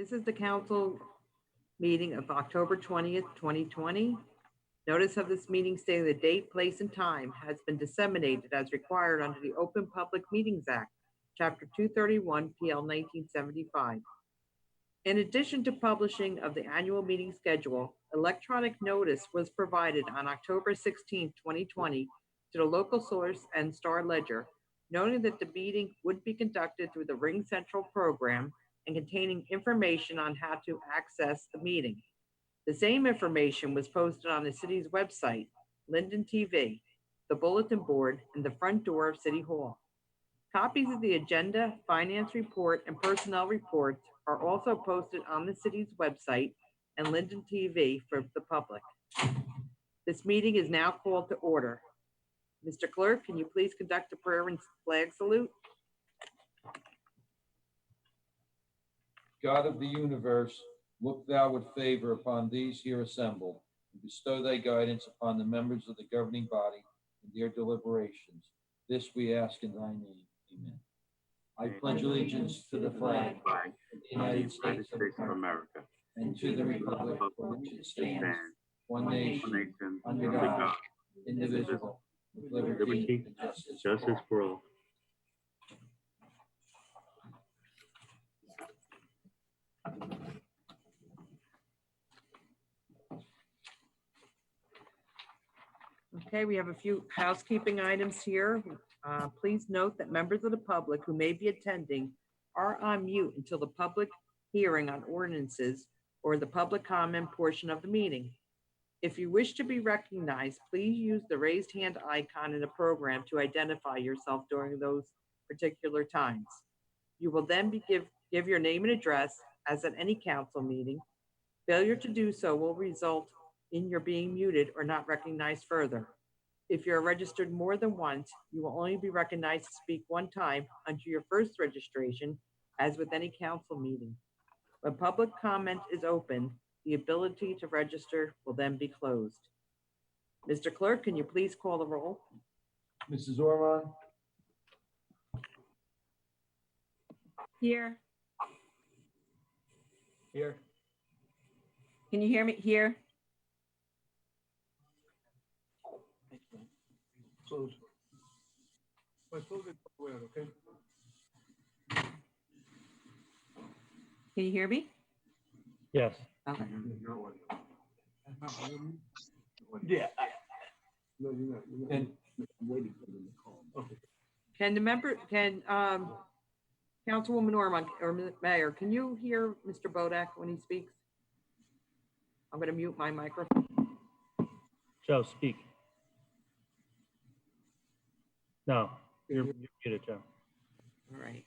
This is the council meeting of October 20th, 2020. Notice of this meeting stating the date, place, and time has been disseminated as required under the Open Public Meetings Act, Chapter 231, PL 1975. In addition to publishing of the annual meeting schedule, electronic notice was provided on October 16, 2020 to the local source and Star Ledger, noting that the meeting would be conducted through the Ring Central program and containing information on how to access the meeting. The same information was posted on the city's website, Linden TV, the bulletin board, and the front door of City Hall. Copies of the agenda, finance report, and personnel reports are also posted on the city's website and Linden TV for the public. This meeting is now called to order. Mr. Clerk, can you please conduct a prayer and flag salute? God of the universe, look thou with favor upon these here assembled, and bestow thy guidance upon the members of the governing body and their deliberations. This we ask in thy name. Amen. I pledge allegiance to the flag of the United States of America and to the republic for which it stands, one nation, under God, indivisible, with liberty and justice for all. Okay, we have a few housekeeping items here. Please note that members of the public who may be attending are on mute until the public hearing on ordinances or the public comment portion of the meeting. If you wish to be recognized, please use the raised hand icon in the program to identify yourself during those particular times. You will then give your name and address, as at any council meeting. Failure to do so will result in your being muted or not recognized further. If you're registered more than once, you will only be recognized to speak one time under your first registration, as with any council meeting. When public comment is open, the ability to register will then be closed. Mr. Clerk, can you please call the roll? Mrs. Ormond? Here. Here. Can you hear me? Here. Close. Close it, okay? Can you hear me? Yes. Okay. Yeah. No, you're not. I'm waiting for them to call. Okay. Can Councilwoman Ormond or Mayor, can you hear Mr. Bodak when he speaks? I'm going to mute my microphone. Joe, speak. No, you're muted, Joe. All right.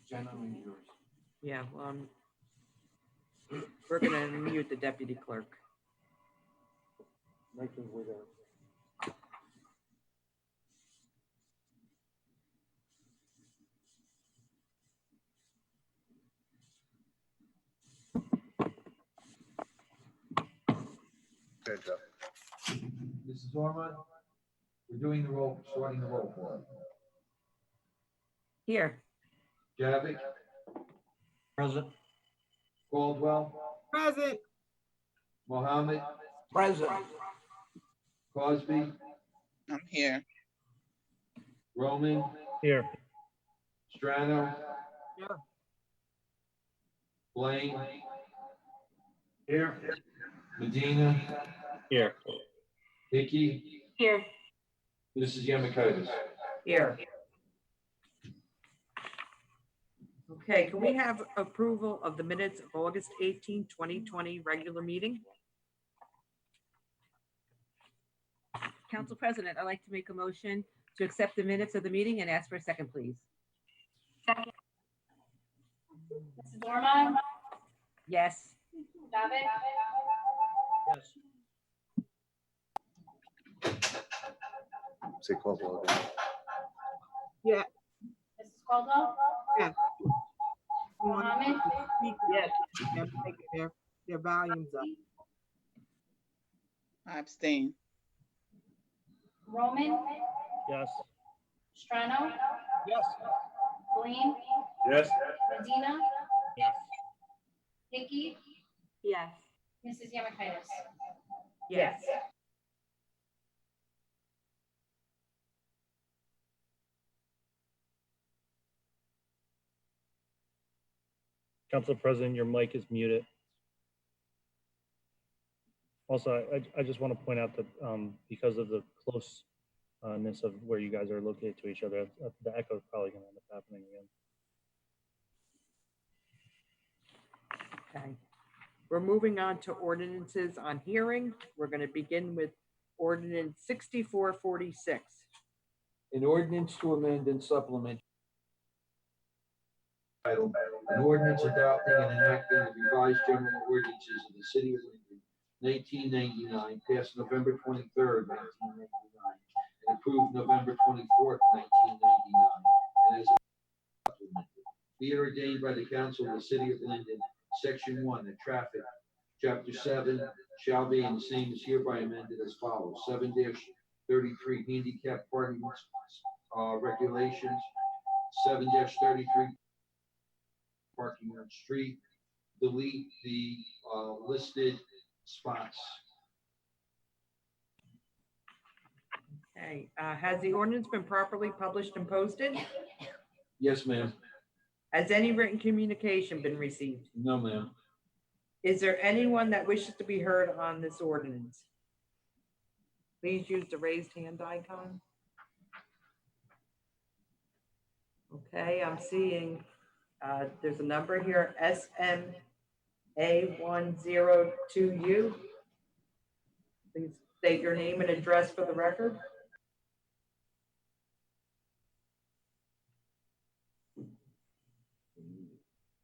Jen, I'm in yours. Yeah, well, we're going to mute the deputy clerk. Microphone's way down. Okay, Joe. Mrs. Ormond, we're doing the roll, starting the roll call. Here. Javik? Present. Caldwell? Present. Mohammed? Present. Cosby? I'm here. Roman? Here. Strano? Yeah. Blaine? Here. Medina? Here. Hickey? Here. Mrs. Yamakotis? Here. Okay, can we have approval of the minutes of August 18, 2020 regular meeting? Council President, I'd like to make a motion to accept the minutes of the meeting and ask for a second, please. Second. Mrs. Ormond? Yes. David? Yes. Say Caldwell again. Mrs. Caldwell? Yeah. Mohammed? Yes, you have to take their volumes up. I abstain. Roman? Yes. Strano? Yes. Blaine? Yes. Medina? Yes. Vicky, Yes. Mrs. Yamakitis. Yes. Council President, your mic is muted. Also, I just want to point out that because of the closeness of where you guys are located to each other, the echo is probably going to end up happening again. Okay. We're moving on to ordinances on hearing. We're going to begin with ordinance 6446. An ordinance to amend and supplement title, an ordinance adopting and enacting the revised general ordinances of the city of Linden, 1999, passed November 23rd, 1999, and approved November 24th, 1999, and as supplemented. Be it ordained by the council of the city of Linden, section 1, the traffic, chapter 7 shall be, and the same is hereby amended as follows: 7-33 handicap parking regulations, 7-33 parking on street, delete the listed spots. Okay, has the ordinance been properly published and posted? Yes, ma'am. Has any written communication been received? No, ma'am. Is there anyone that wishes to be heard on this ordinance? Please use the raised hand icon. Okay, I'm seeing there's a number here, SMA102U. Please state your name and address for the record.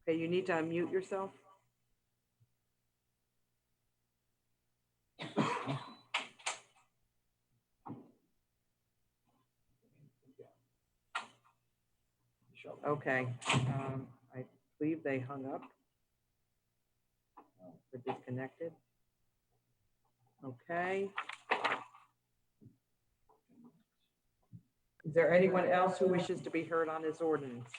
Okay, you need to unmute yourself. Okay, I believe they hung up. They're disconnected. Okay. Is there anyone else who wishes to be heard on this ordinance?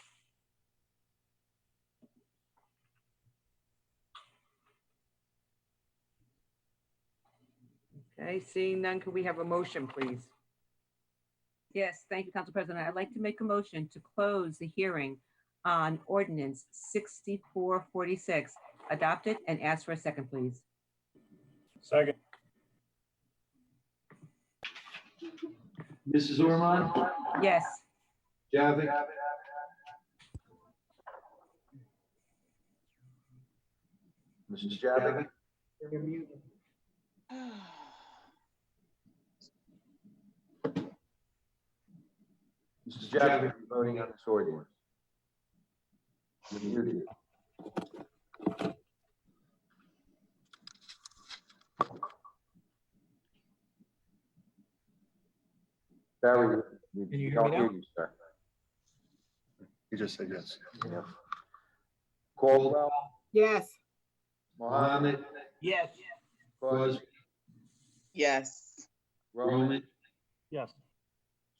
Okay, seeing none, could we have a motion, please? Yes, thank you, Council President. I'd like to make a motion to close the hearing on ordinance 6446, adopt it, and ask for a second, please. Second. Mrs. Ormond? Yes. Javik? Mrs. Javik? You're muted. Mrs. Javik, you're voting on this ordinance. You're muted. Barry, Can you hear don't me hear now? you, sir. You just said yes. Yeah. Caldwell, Yes. Mohammed? Yes. Crosby? Yes. Roman? Yes.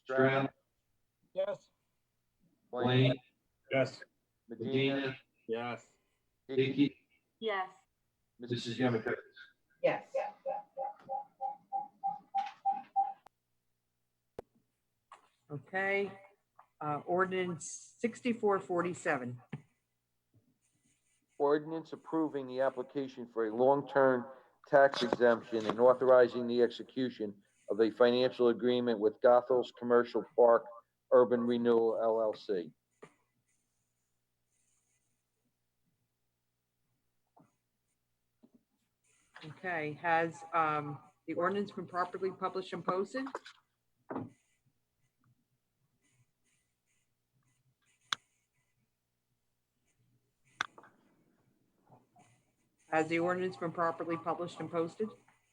Strano? Yes. Blaine? Yes. Medina? Yes. Vicky? Yes. Mrs. Yamakitis? Yes. Okay, ordinance 6447. Ordinance approving the application for a long-term tax exemption and authorizing the execution of a financial agreement with Goethals Commercial Park Urban Renewal LLC. Okay, has the ordinance been properly published and posted? Has the ordinance been properly published and posted?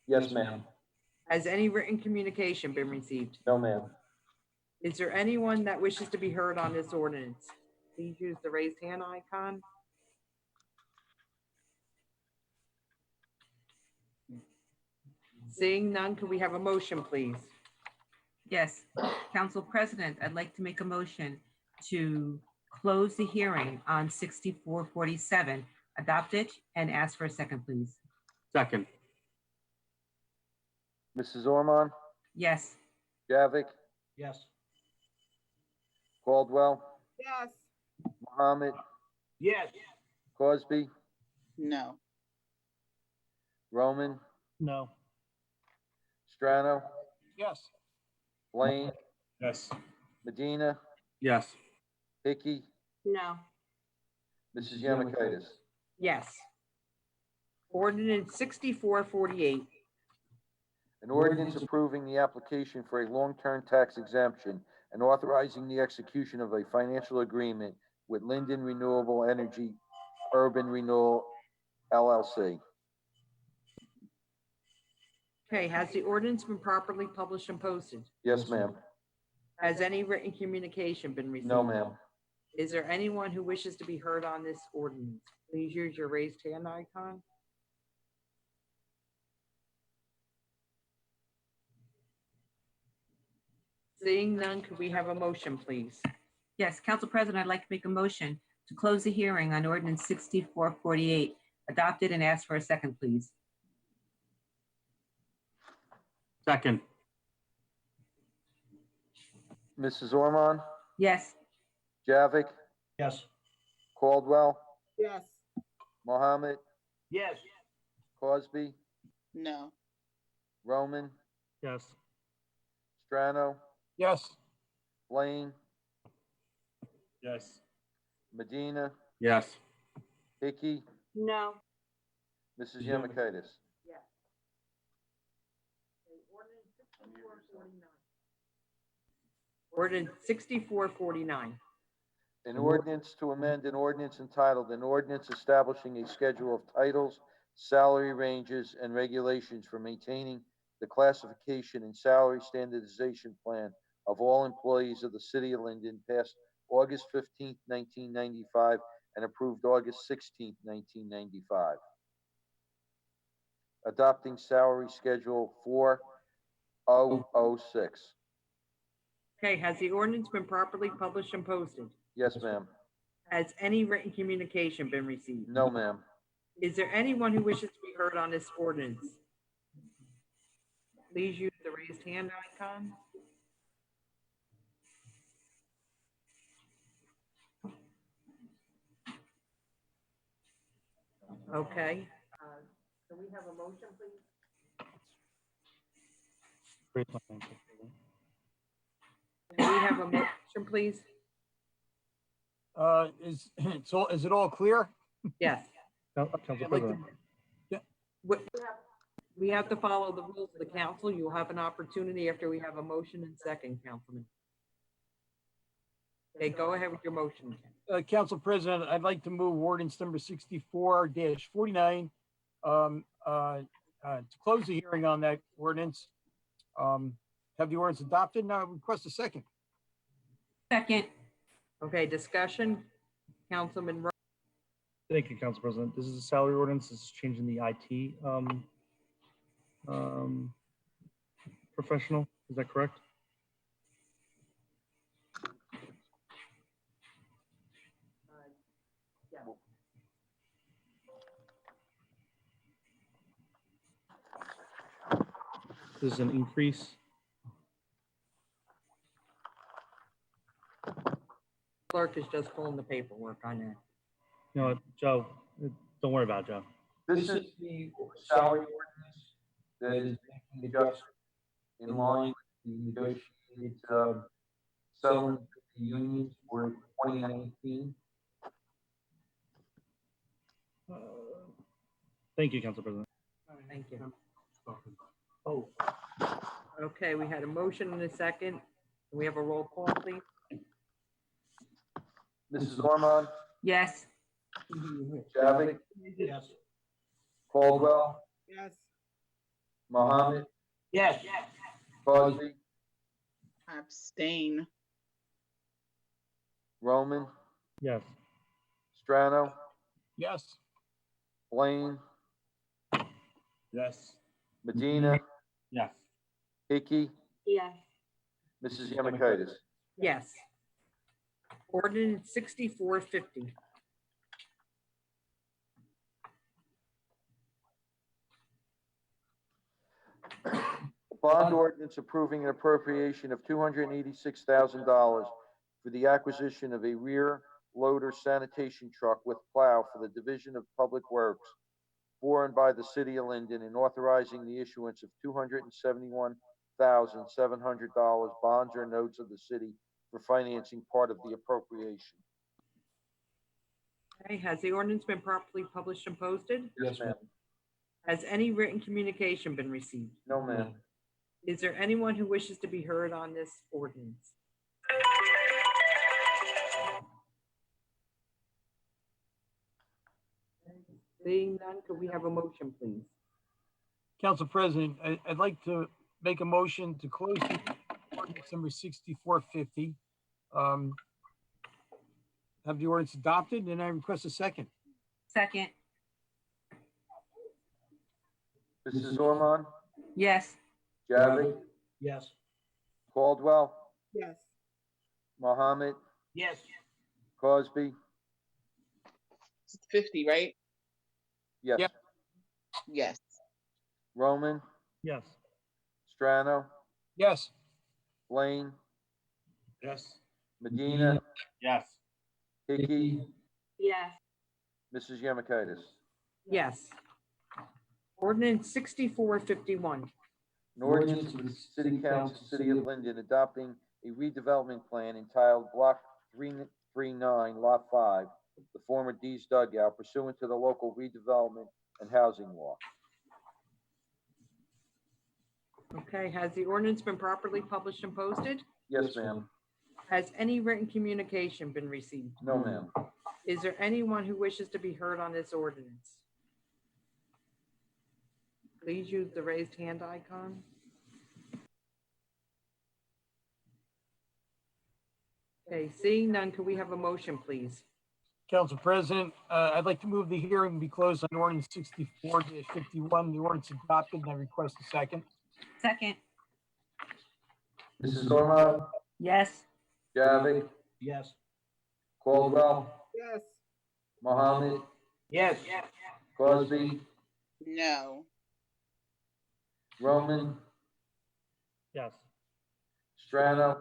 Yes, ma'am. Has any written communication been received? No, ma'am. Is there anyone that wishes to be heard on this ordinance? Please use the raised hand icon. Seeing none, could we have a motion, please? Yes, Council President, I'd like to make a motion to close the hearing on 6447, adopt it, and ask for a second, please. Second. Mrs. Ormond, Yes. Javik, Yes. Caldwell, yes, Mohammed, Yes. Cosby, No. Roman, No. Strano, Yes. Blaine, Yes. Medina, Yes. Hickey, No. Mrs. Yemakaitis. Yes. Ordinance 6448. An ordinance approving the application for a long-term tax exemption and authorizing the execution of a financial agreement with Linden Renewable Energy Urban Renewal LLC. Okay, has the ordinance been properly published and posted? Yes, ma'am. Has any written communication been received? No, ma'am. Is there anyone who wishes to be heard on this ordinance? Please use your raised hand icon. Seeing none, could we have a motion, please? Yes, Council President, I'd like to make a motion to close the hearing on ordinance 6448, adopt it, and ask for a second, please. Second. Mrs. Ormond, Yes. Javik, Yes. Caldwell, yes, Mohammed, Yes. Cosby, No. Roman, Yes. Strano, Yes. Blaine, Yes. Medina, Yes. Hickey, No. Mrs. Yemakaitis. Yes. Ordinance 6449. An ordinance to amend an ordinance entitled, an ordinance establishing a schedule of titles, salary ranges, and regulations for maintaining the classification and salary standardization plan of all employees of the city of Linden, passed August 15th, 1995, and approved August 16th, 1995. Adopting salary schedule 4006. Okay, has the ordinance been properly published and posted? Yes, ma'am. Has any written communication been received? No, ma'am. Is there anyone who wishes to be heard on this ordinance? Please use the raised hand icon. Okay. Can we have a motion, please? Great plan, Council President. Can we have a motion, please? Is it all clear? Yes. Council I'd like President. We have to follow the rules of the council. You'll have an opportunity after we have a motion and second, Councilman. Okay, go ahead with your motion. Council President, I'd like to move ordinance number 64-49 to close the hearing on that ordinance. Have the ordinance adopted. Now I request a second. Second. Okay, discussion. Councilman, Thank you, Council President. This is a salary ordinance. This is changing the IT professional. Is that correct? This is an increase. clerk is just pulling the paperwork on that. You know what, Joe, don't worry about it, Joe. This is the salary ordinance that is making adjustments in line with the negotiated settlement with the unions for 2019. Thank you, Council President. Thank you. Oh. Okay, we had a motion and a second. Can we have a roll call, please? Mrs. Ormond, Yes. Javik, Yes. Caldwell, yes, Mohammed, Yes. Cosby, Abstain. Roman, Yes. Strano, Yes. Blaine, Yes. Medina, Yes. Hickey, Yes. Mrs. Yemakaitis. Yes. Ordinance 6450. bond ordinance approving an appropriation of $286,000 for the acquisition of a rear loader sanitation truck with plow for the Division of Public Works for and by the city of Linden, and authorizing the issuance of $271,700 bonds or notes of the city for financing part of the appropriation. Okay, has the ordinance been properly published and posted? Yes, ma'am. Has any written communication been received? No, ma'am. Is there anyone who wishes to be heard on this ordinance? Seeing none, could we have a motion, please? Council President, I'd like to make a motion to close the ordinance number 6450. Have the ordinance adopted, and I request a second. Second. Mrs. Ormond? Yes. Javik? Yes. Caldwell? yes, Mohammed? Yes. Cosby? It's 50, right? Yes. Yep. Yes. Roman? Yes. Strano? Yes. Blaine? Yes. Medina? Yes. Hickey? Yes. Mrs. Yemakaitis? Yes. Ordinance 6451. An ordinance of the City Council, City of Linden, adopting a redevelopment plan entitled Block 339, Lot 5, the former D's Dugout, pursuant to the local redevelopment and housing law. Okay, has the ordinance been properly published and posted? Yes, ma'am. Has any written communication been received? No, ma'am. Is there anyone who wishes to be heard on this ordinance? Please use the raised hand icon. Okay, seeing none, can we have a motion, please? Council President, I'd like to move the hearing be closed on ordinance 64-51. The ordinance adopted, and I request a second. Second. Mrs. Ormond? Yes. Javik? Yes. Caldwell? yes, Mohammed? Yes. Cosby? No. Roman? Yes. Strano?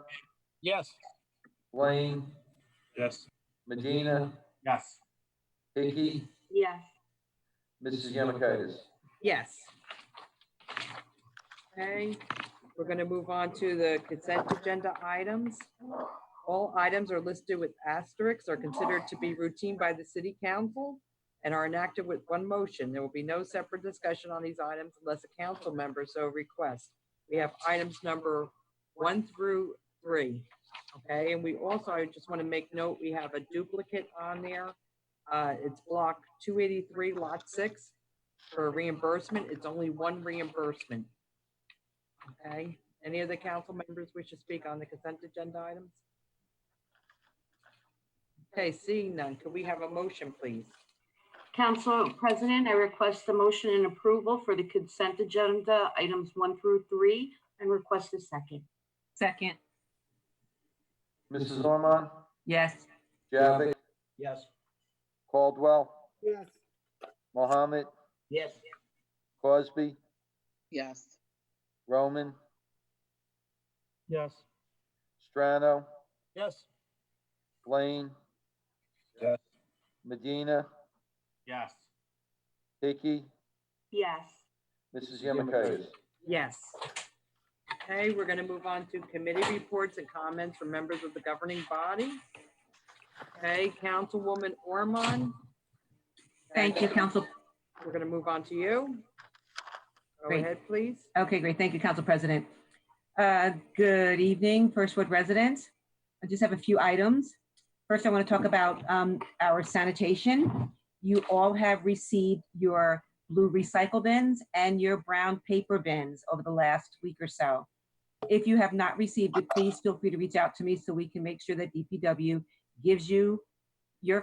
Yes. Blaine? Yes. Medina? Yes. Hickey? Yes. Mrs. Yemakaitis? Yes. Okay, we're going to move on to the consent agenda items. All items are listed with asterisks, are considered to be routine by the city council, and are enacted with one motion. There will be no separate discussion on these items unless a council member so requests. We have items number 1 through 3. Okay, and we also, I just want to make note, we have a duplicate on there. It's block 283, lot 6 for reimbursement. It's only one reimbursement. Okay, any of the council members wish to speak on the consent agenda items? Okay, seeing none, could we have a motion, please? Council President, I request the motion and approval for the consent agenda items 1 through 3 and request a second. Second. Mrs. Ormond? Yes. Javik? Yes. Caldwell? yes, Mohammed? Yes. Cosby? Yes. Roman? Yes. Strano? Yes. Blaine? Yes. Medina? Yes. Hickey? Yes. Mrs. Yemakaitis? Yes. Okay, we're going to move on to committee reports and comments from members of the governing body. Okay, Councilwoman Ormond. Thank you, Council. We're going to move on to you. Go Great. ahead, please. Okay, great. Thank you, Council President. Good evening, First Ward residents. I just have a few items. First, I want to talk about our sanitation. You all have received your blue recycle bins and your brown paper bins over the last week or so. If you have not received it, please feel free to reach out to me so we can make sure that DPW gives you your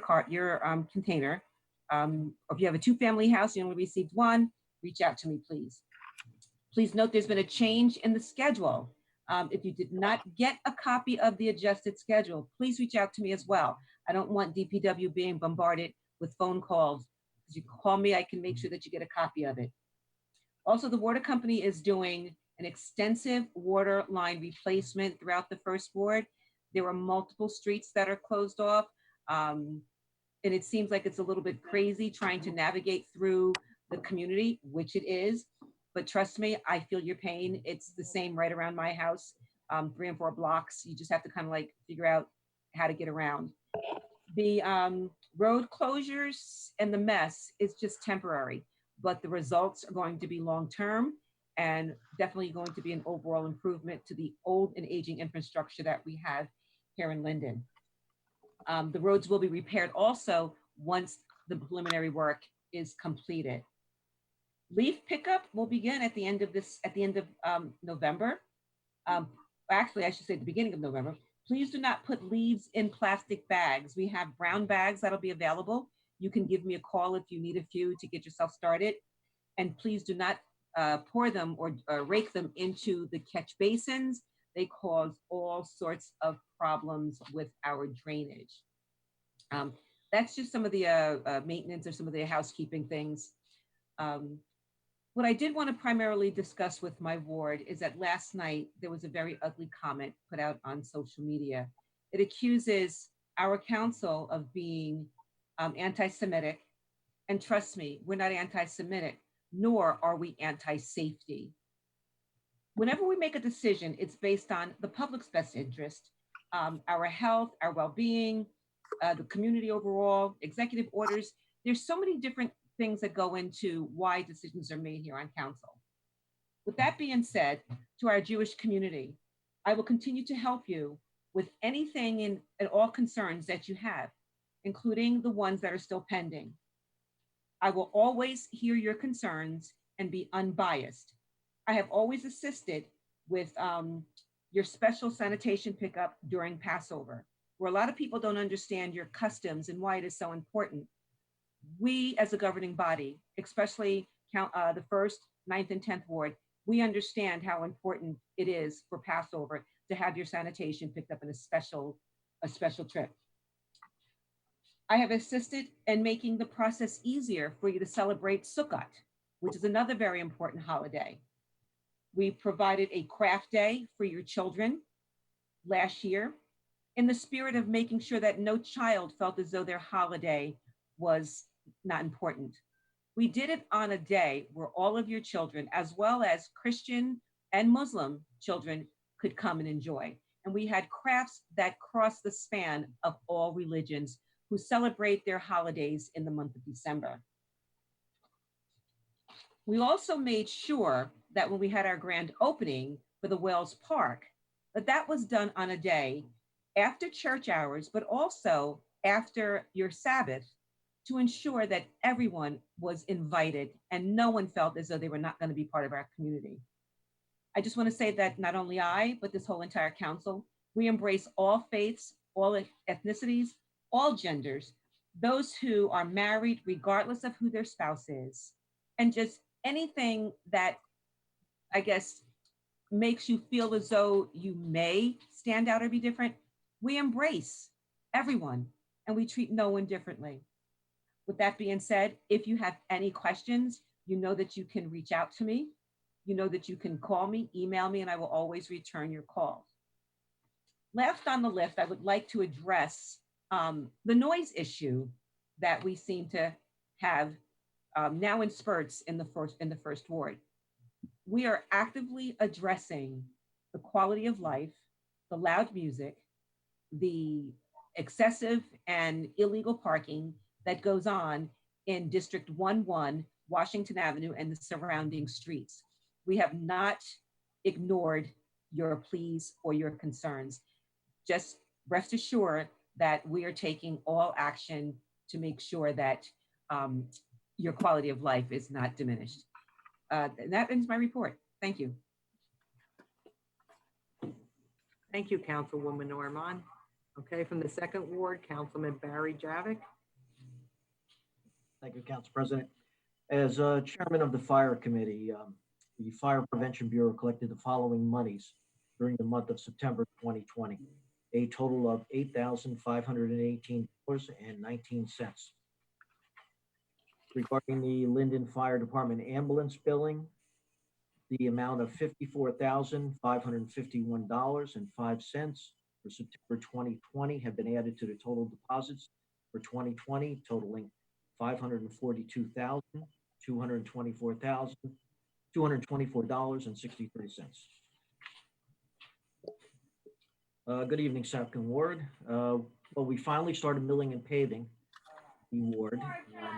container. If you have a 2-family house, you only received one, reach out to me, please. Please note there's been a change in the schedule. If you did not get a copy of the adjusted schedule, please reach out to me as well. I don't want DPW being bombarded with phone calls. If you call me, I can make sure that you get a copy of it. Also, the water company is doing an extensive water line replacement throughout the first ward. There were multiple streets that are closed off. And it seems like it's a little bit crazy trying to navigate through the community, which it is. But trust me, I feel your pain. It's the same right around my house, 3 and 4 blocks. You just have to kind of like figure out how to get around. The road closures and the mess is just temporary, but the results are going to be long-term and definitely going to be an overall improvement to the old and aging infrastructure that we have here in Linden. The roads will be repaired also once the preliminary work is completed. Leaf pickup will begin at the end of November. Actually, I should say the beginning of November. Please do not put leaves in plastic bags. We have brown bags that'll be available. You can give me a call if you need a few to get yourself started. And please do not pour them or rake them into the catch basins. They cause all sorts of problems with our drainage. That's just some of the maintenance or some of the housekeeping things. What I did want to primarily discuss with my ward is that last night there was a very ugly comment put out on social media. It accuses our council of being anti-Semitic. And trust me, we're not anti-Semitic, nor are we anti-safety. Whenever we make a decision, it's based on the public's best interest, our health, our well-being, the community overall, executive orders. There's so many different things that go into why decisions are made here on council. With that being said, to our Jewish community, I will continue to help you with anything and all concerns that you have, including the ones that are still pending. I will always hear your concerns and be unbiased. I have always assisted with your special sanitation pickup during Passover, where a lot of people don't understand your customs and why it is so important. We as a governing body, especially the 1st, 9th, and 10th ward, we understand how important it is for Passover to have your sanitation picked up in a special trip. I have assisted in making the process easier for you to celebrate Sukkot, which is another very important holiday. We provided a craft day for your children last year in the spirit of making sure that no child felt as though their holiday was not important. We did it on a day where all of your children, as well as Christian and Muslim children, could come and enjoy. And we had crafts that cross the span of all religions who celebrate their holidays in the month of December. We also made sure that when we had our grand opening for the Wells Park, that was done on a day after church hours, but also after your Sabbath, to ensure that everyone was invited and no one felt as though they were not going to be part of our community. I just want to say that not only I, but this whole entire council, we embrace all faiths, all ethnicities, all genders, those who are married regardless of who their spouse is, and just anything that, I guess, makes you feel as though you may stand out or be different. We embrace everyone and we treat no one differently. With that being said, if you have any questions, you know that you can reach out to me. You know that you can call me, email me, and I will always return your calls. Last on the list, I would like to address the noise issue that we seem to have now in spurts in the first ward. We are actively addressing the quality of life, the loud music, the excessive and illegal parking that goes on in District 1-1, Washington Avenue, and the surrounding streets. We have not ignored your pleas or your concerns. Just rest assured that we are taking all action to make sure that your quality of life is not diminished. And that ends my report. Thank you. Thank you, Councilwoman Ormond. Okay, from the 2nd ward, Councilman Barry Javik. Thank you, Council President. As chairman of the Fire Committee, the Fire Prevention Bureau collected the following monies during the month of September 2020, a total of $8,518.19. Regarding the Linden Fire Department ambulance billing, the amount of $54,551.05 for September 2020 have been added to the total deposits for 2020, totaling $542,224,224.63. Good evening, Second Ward. Well, we finally started milling and paving the ward,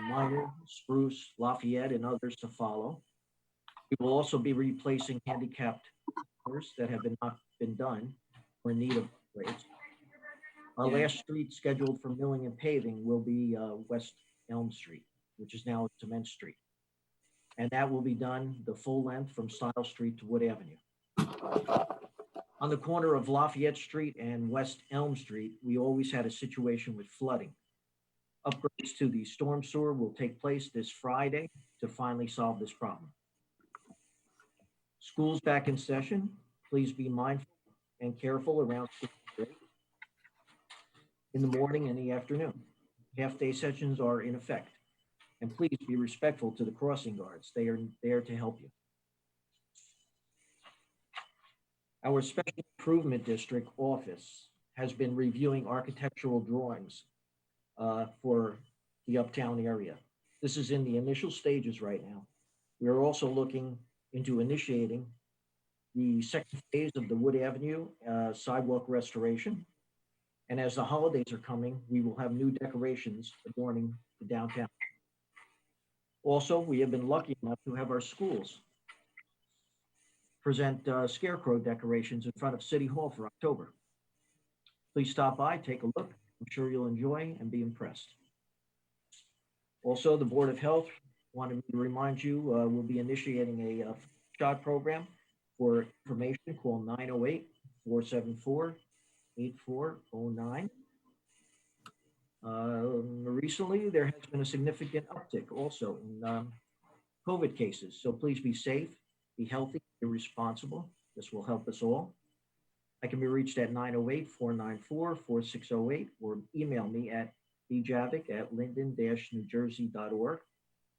Minor, Spruce, Lafayette, and others to follow. We will also be replacing handicapped doors that have not been done or in need of upgrades. Our last street scheduled for milling and paving will be West Elm Street, which is now Cement Street. And that will be done the full length from Style Street to Wood Avenue. On the corner of Lafayette Street and West Elm Street, we always had a situation with flooding. Upgrades to the storm sewer will take place this Friday to finally solve this problem. School's back in session. Please be mindful and careful around school break in the morning and the afternoon. Half-day sessions are in effect. And please be respectful to the crossing guards. They are there to help you. Our Special Improvement District office has been reviewing architectural drawings for the uptown area. This is in the initial stages right now. We are also looking into initiating the second phase of the Wood Avenue sidewalk restoration. And as the holidays are coming, we will have new decorations adorning the downtown. Also, we have been lucky enough to have our schools present scarecrow decorations in front of City Hall for October. Please stop by, take a look. I'm sure you'll enjoy and be impressed. Also, the Board of Health wanted me to remind you, we'll be initiating a shot program. For information, call 908-474-8409. Recently, there has been a significant uptick also in COVID cases. So please be safe, be healthy, be responsible. This will help us all. I can be reached at 908-494-4608 or email me at bjavik@linden-newjersey.org.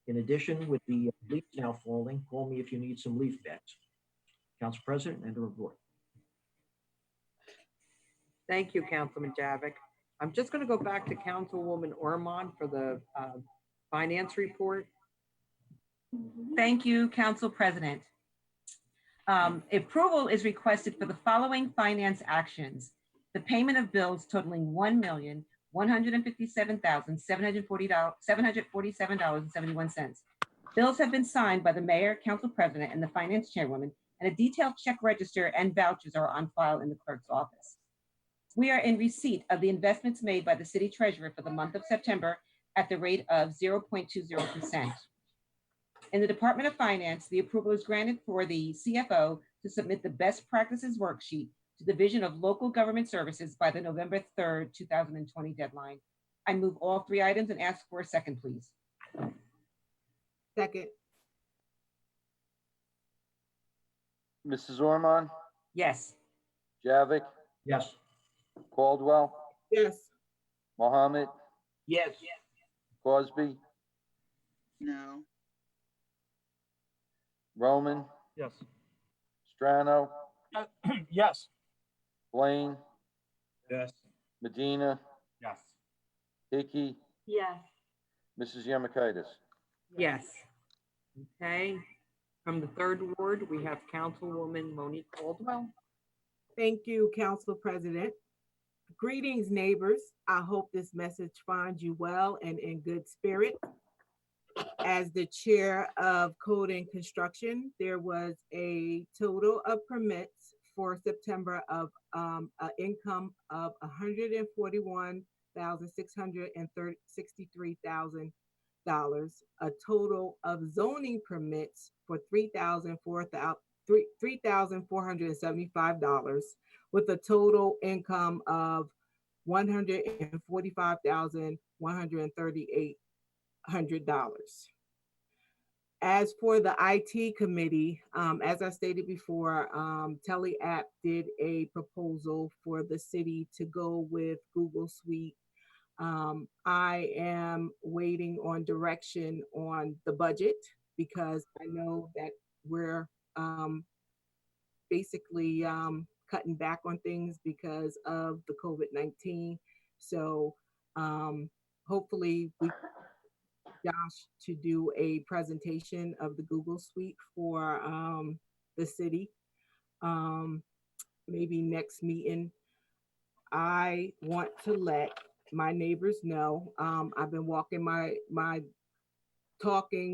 In addition, with the leaves now falling, call me if you need some leaf bags. Council President, and a report. Thank you, Councilman Javik. I'm just going to go back to Councilwoman Ormond for the finance report. Thank you, Council President. Approval is requested for the following finance actions. The payment of bills totaling $1,157,747.71. Bills have been signed by the Mayor, Council President, and the Finance Chairwoman, and a detailed check register and vouchers are on file in the clerk's office. We are in receipt of the investments made by the City Treasurer for the month of September at the rate of 0.20%. In the Department of Finance, the approval is granted for the CFO to submit the best practices worksheet to the Division of Local Government Services by the November 3rd, 2020 deadline. I move all three items and ask for a second, please. Second. Mrs. Ormond, Yes. Javik, Yes. Caldwell, Yes. Mohammed, Yes. Crosby, No. Roman, Yes. Strano, Yes. Blaine, Yes. Medina, Yes. Hickey, Yes. Mrs. Yemakaitis. Yes. Okay. From the third ward, we have Councilwoman Monique Caldwell. Thank you, Council President. Greetings, neighbors. I hope this message finds you well and in good spirit. As the chair of Code and Construction, there was a total of permits for September of an income of $141,663,000. A total of zoning permits for $3,475, with a total income of $145,138. As for the IT committee, as I stated before, TeleApp did a proposal for the city to go with Google Suite. I am waiting on direction on the budget because I know that we're basically cutting back on things because of the COVID-19. So hopefully we Josh to do a presentation of the Google Suite for the city. Maybe next meeting. I want to let my neighbors know. I've been walking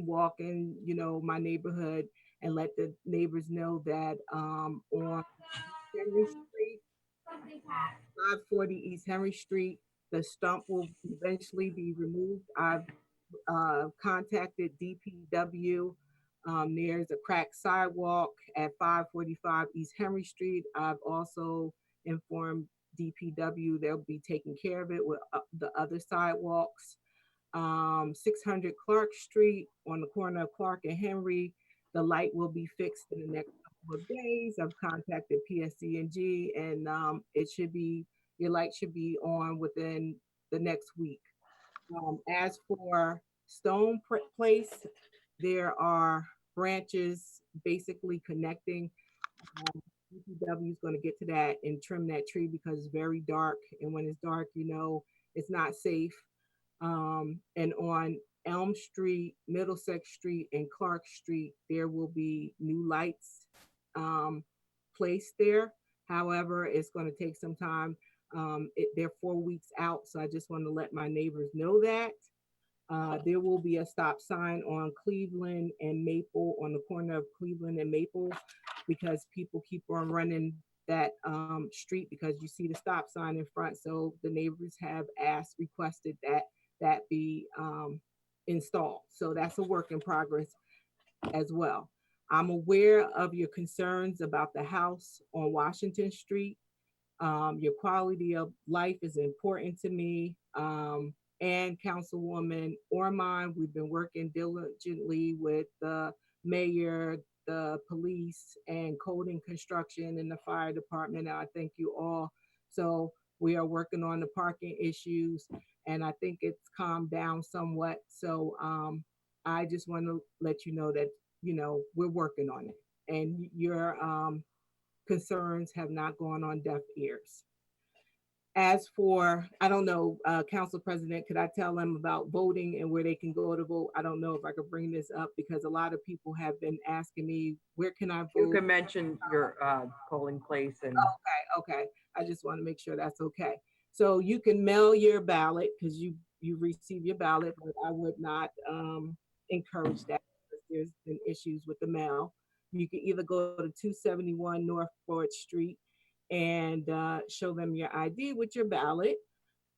walking, you know, my neighborhood, and let the neighbors know that on Henry Street, 540 East Henry Street, the stump will eventually be removed. I've contacted DPW. There's a cracked sidewalk at 545 East Henry Street. I've also informed DPW they'll be taking care of it with the other sidewalks. 600 Clark Street on the corner of Clark and Henry, the light will be fixed in the next couple of days. I've contacted PSC&G, and your light should be on within the next week. As for Stone Place, there are branches basically connecting. DPW is going to get to that and trim that tree because it's very dark. And when it's dark, you know, it's not safe. And on Elm Street, Middlesex Street, and Clark Street, there will be new lights placed there. However, it's going to take some time. They're 4 weeks out, so I just want to let my neighbors know that. There will be a stop sign on Cleveland and Maple, on the corner of Cleveland and Maple, because people keep on running that street because you see the stop sign in front. So the neighbors have requested that be installed. So that's a work in progress as well. I'm aware of your concerns about the house on Washington Street. Your quality of life is important to me. And Councilwoman ORMON, we've been working diligently with the mayor, the police, and code and construction and the fire department. I thank you all. So we are working on the parking issues, and I think it's calmed down somewhat. So I just want to let you know that, you know, we're working on it, and your concerns have not gone on deaf ears. As for, I don't know, Council President, could I tell them about voting and where they can go to vote? I don't know if I could bring this up because a lot of people have been asking me, where can I vote? You can mention your polling place and. Okay. I just want to make sure that's okay. So you can mail your ballot because you receive your ballot, but I would not encourage that because there's been issues with the mail. You can either go to 271 North Broad Street and show them your ID with your ballot,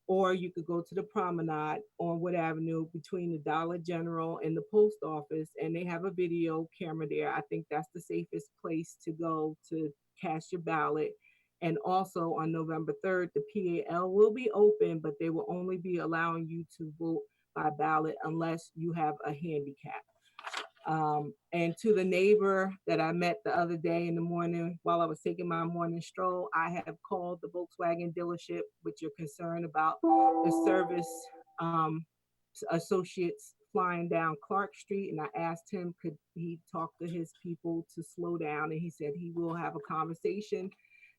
or you could go to the Promenade on Wood Avenue between the Dollar General and the post office, and they have a video camera there. I think that's the safest place to go to cast your ballot. And also on November 3rd, the PAL will be open, but they will only be allowing you to vote by ballot unless you have a handicap. And to the neighbor that I met the other day in the morning while I was taking my morning stroll, I have called the Volkswagen dealership with your concern about the service associates flying down Clark Street. And I asked him, could he talk to his people to slow down? And he said he will have a conversation,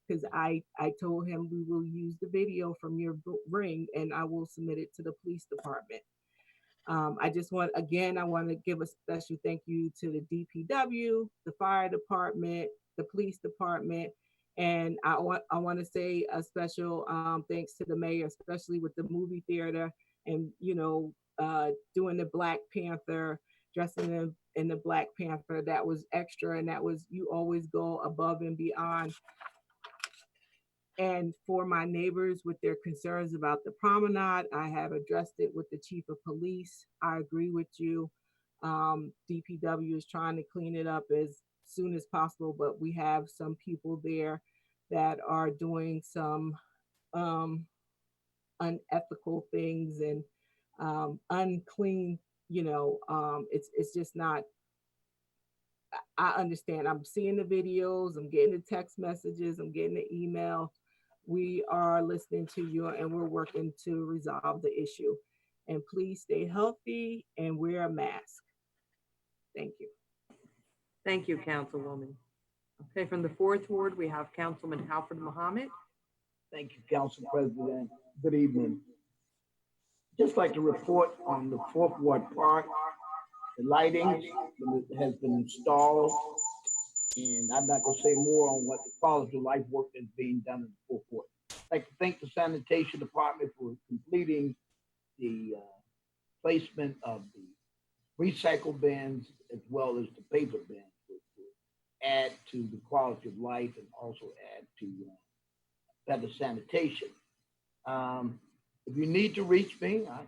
because I told him we will use the video from your ring and I will submit it to the police department. I want to give a special thank you to the DPW, the fire department, the police department, and I want to say a special thanks to the mayor, especially with the movie theater and, you know, doing the Black Panther, dressing in the Black Panther. That was extra, and that was, you always go above and beyond. And for my neighbors with their concerns about the promenade, I have addressed it with the chief of police. I agree with you. DPW is trying to clean it up as soon as possible, but we have some people there that are doing some unethical things and unclean, you know, it's just not, I understand. I'm seeing the videos, I'm getting the text messages, I'm getting the email. We are listening to you and we're working to resolve the issue. And please stay healthy and wear a mask. Thank you. Thank you, Councilwoman. Okay, from the 4th Ward, we have Councilman ALFRED Mohammed. Thank you, Council President. Good evening. Just like to report on the 4th Ward Park. The lighting has been installed, and I'm not going to say more on what the quality of life work that's being done in the 4th Ward. I'd like to thank the sanitation department for completing the placement of the recycle bins as well as the paper bins, which will add to the quality of life and also add to better sanitation. If you need to reach me, I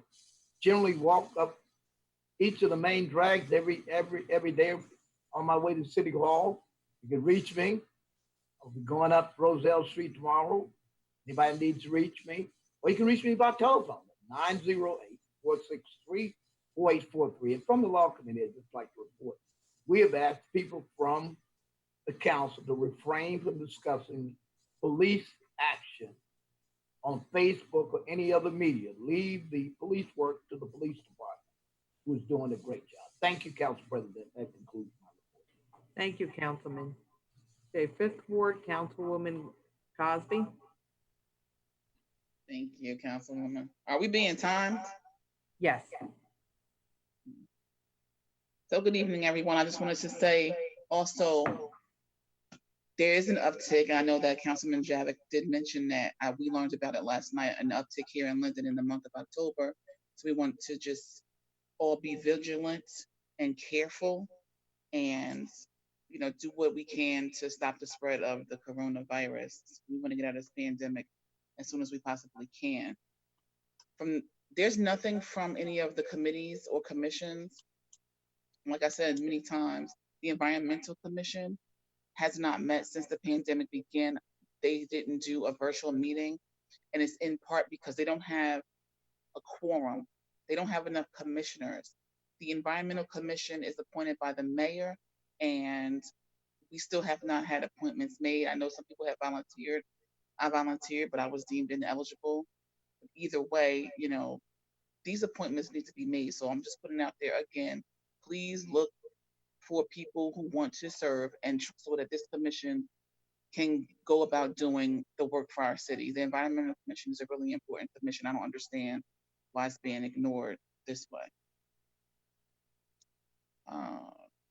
generally walk up each of the main drags every day on my way to City Hall. You can reach me. I'll be going up Roselle Street tomorrow. Anybody needs to reach me, or you can reach me by telephone, 908-463-4843. And from the law committee, I'd just like to report, we have asked people from the council to refrain from discussing police action on Facebook or any other media. Leave the police work to the police department, who is doing a great job. Thank you, Council President. That concludes my report. Thank you, Councilman. Okay, 5th Ward, Councilwoman Cosby. Thank you, Councilwoman. Are we being timed? Yes. So good evening, everyone. I just wanted to say also, there is an uptick. I know that Councilman Javik did mention that we learned about it last night, an uptick here in Linden in the month of October. So we want to just all be vigilant and careful and, you know, do what we can to stop the spread of the coronavirus. We want to get out of this pandemic as soon as we possibly can. There's nothing from any of the committees or commissions. Like I said many times, the Environmental Commission has not met since the pandemic began. They didn't do a virtual meeting, and it's in part because they don't have a quorum. They don't have enough commissioners. The Environmental Commission is appointed by the mayor, and we still have not had appointments made. I know some people have volunteered. I volunteered, but I was deemed ineligible. Either way, you know, these appointments need to be made. So I'm just putting out there again, please look for people who want to serve, and so that this commission can go about doing the work for our city. The Environmental Commission is a really important commission. I don't understand why it's being ignored this way.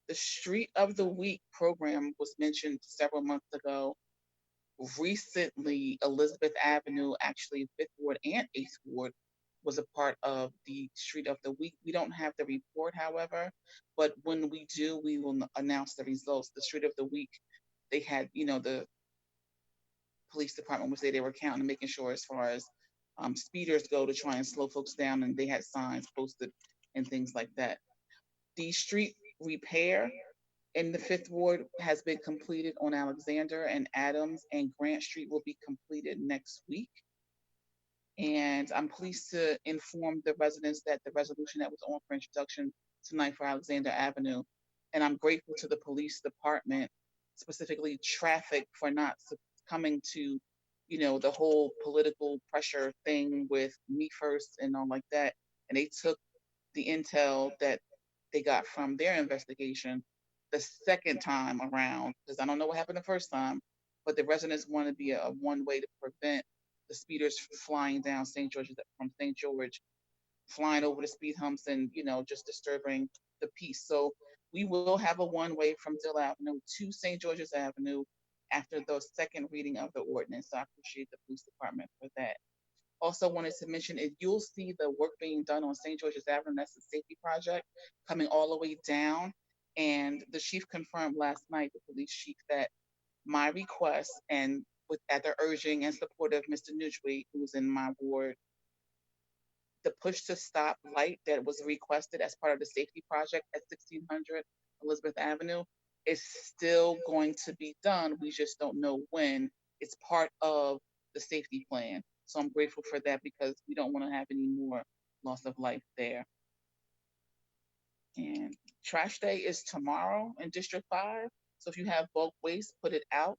The Street of the Week program was mentioned several months ago. Recently, Elizabeth Avenue, actually 5th Ward and 8th Ward, was a part of the Street of the Week. We don't have the report, however, but when we do, we will announce the results. The Street of the Week, they had, you know, the police department would say they were counting and making sure as far as speeders go to try and slow folks down, and they had signs posted and things like that. The street repair in the 5th Ward has been completed on Alexander and Adams, and Grant Street will be completed next week. And I'm pleased to inform the residents that the resolution that was on for introduction tonight for Alexander Avenue, and I'm grateful to the police department, specifically traffic, for not succumbing to, you know, the whole political pressure thing with Me First and all like that. And they took the intel that they got from their investigation the second time around, because I don't know what happened the first time, but the residents want to be a one way to prevent the speeders flying down St. George's from St. George, flying over the speed humps and, you know, just disturbing the peace. So we will have a one way from Dill Avenue to St. George's Avenue after the second reading of the ordinance. So I appreciate the police department for that. Also wanted to mention, if you'll see the work being done on St. George's Avenue, that's the safety project coming all the way down. And the chief confirmed last night, the police chief, that my request, and at the urging and support of Mr. Nujwi, who's in my ward, the push to stop light that was requested as part of the safety project at 1600 Elizabeth Avenue is still going to be done. We just don't know when. It's part of the safety plan. So I'm grateful for that, because we don't want to have any more loss of life there. And trash day is tomorrow in District 5. So if you have bulk waste, put it out.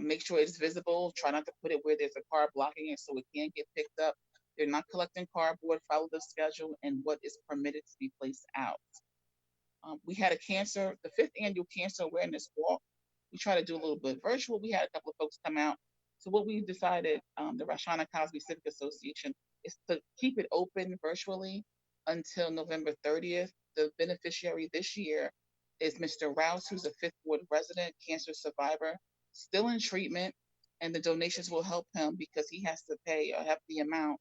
Make sure it's visible. Try not to put it where there's a car blocking it so it can't get picked up. They're not collecting cardboard. Follow the schedule and what is permitted to be placed out. We had the 5th annual cancer awareness walk. We tried to do a little bit virtual. We had a couple of folks come out. So what we decided, the Rashana Cosby Civic Association, is to keep it open virtually until November 30th. The beneficiary this year is Mr. Rouse, who's a 5th Ward resident, cancer survivor, still in treatment, and the donations will help him because he has to pay a hefty amount,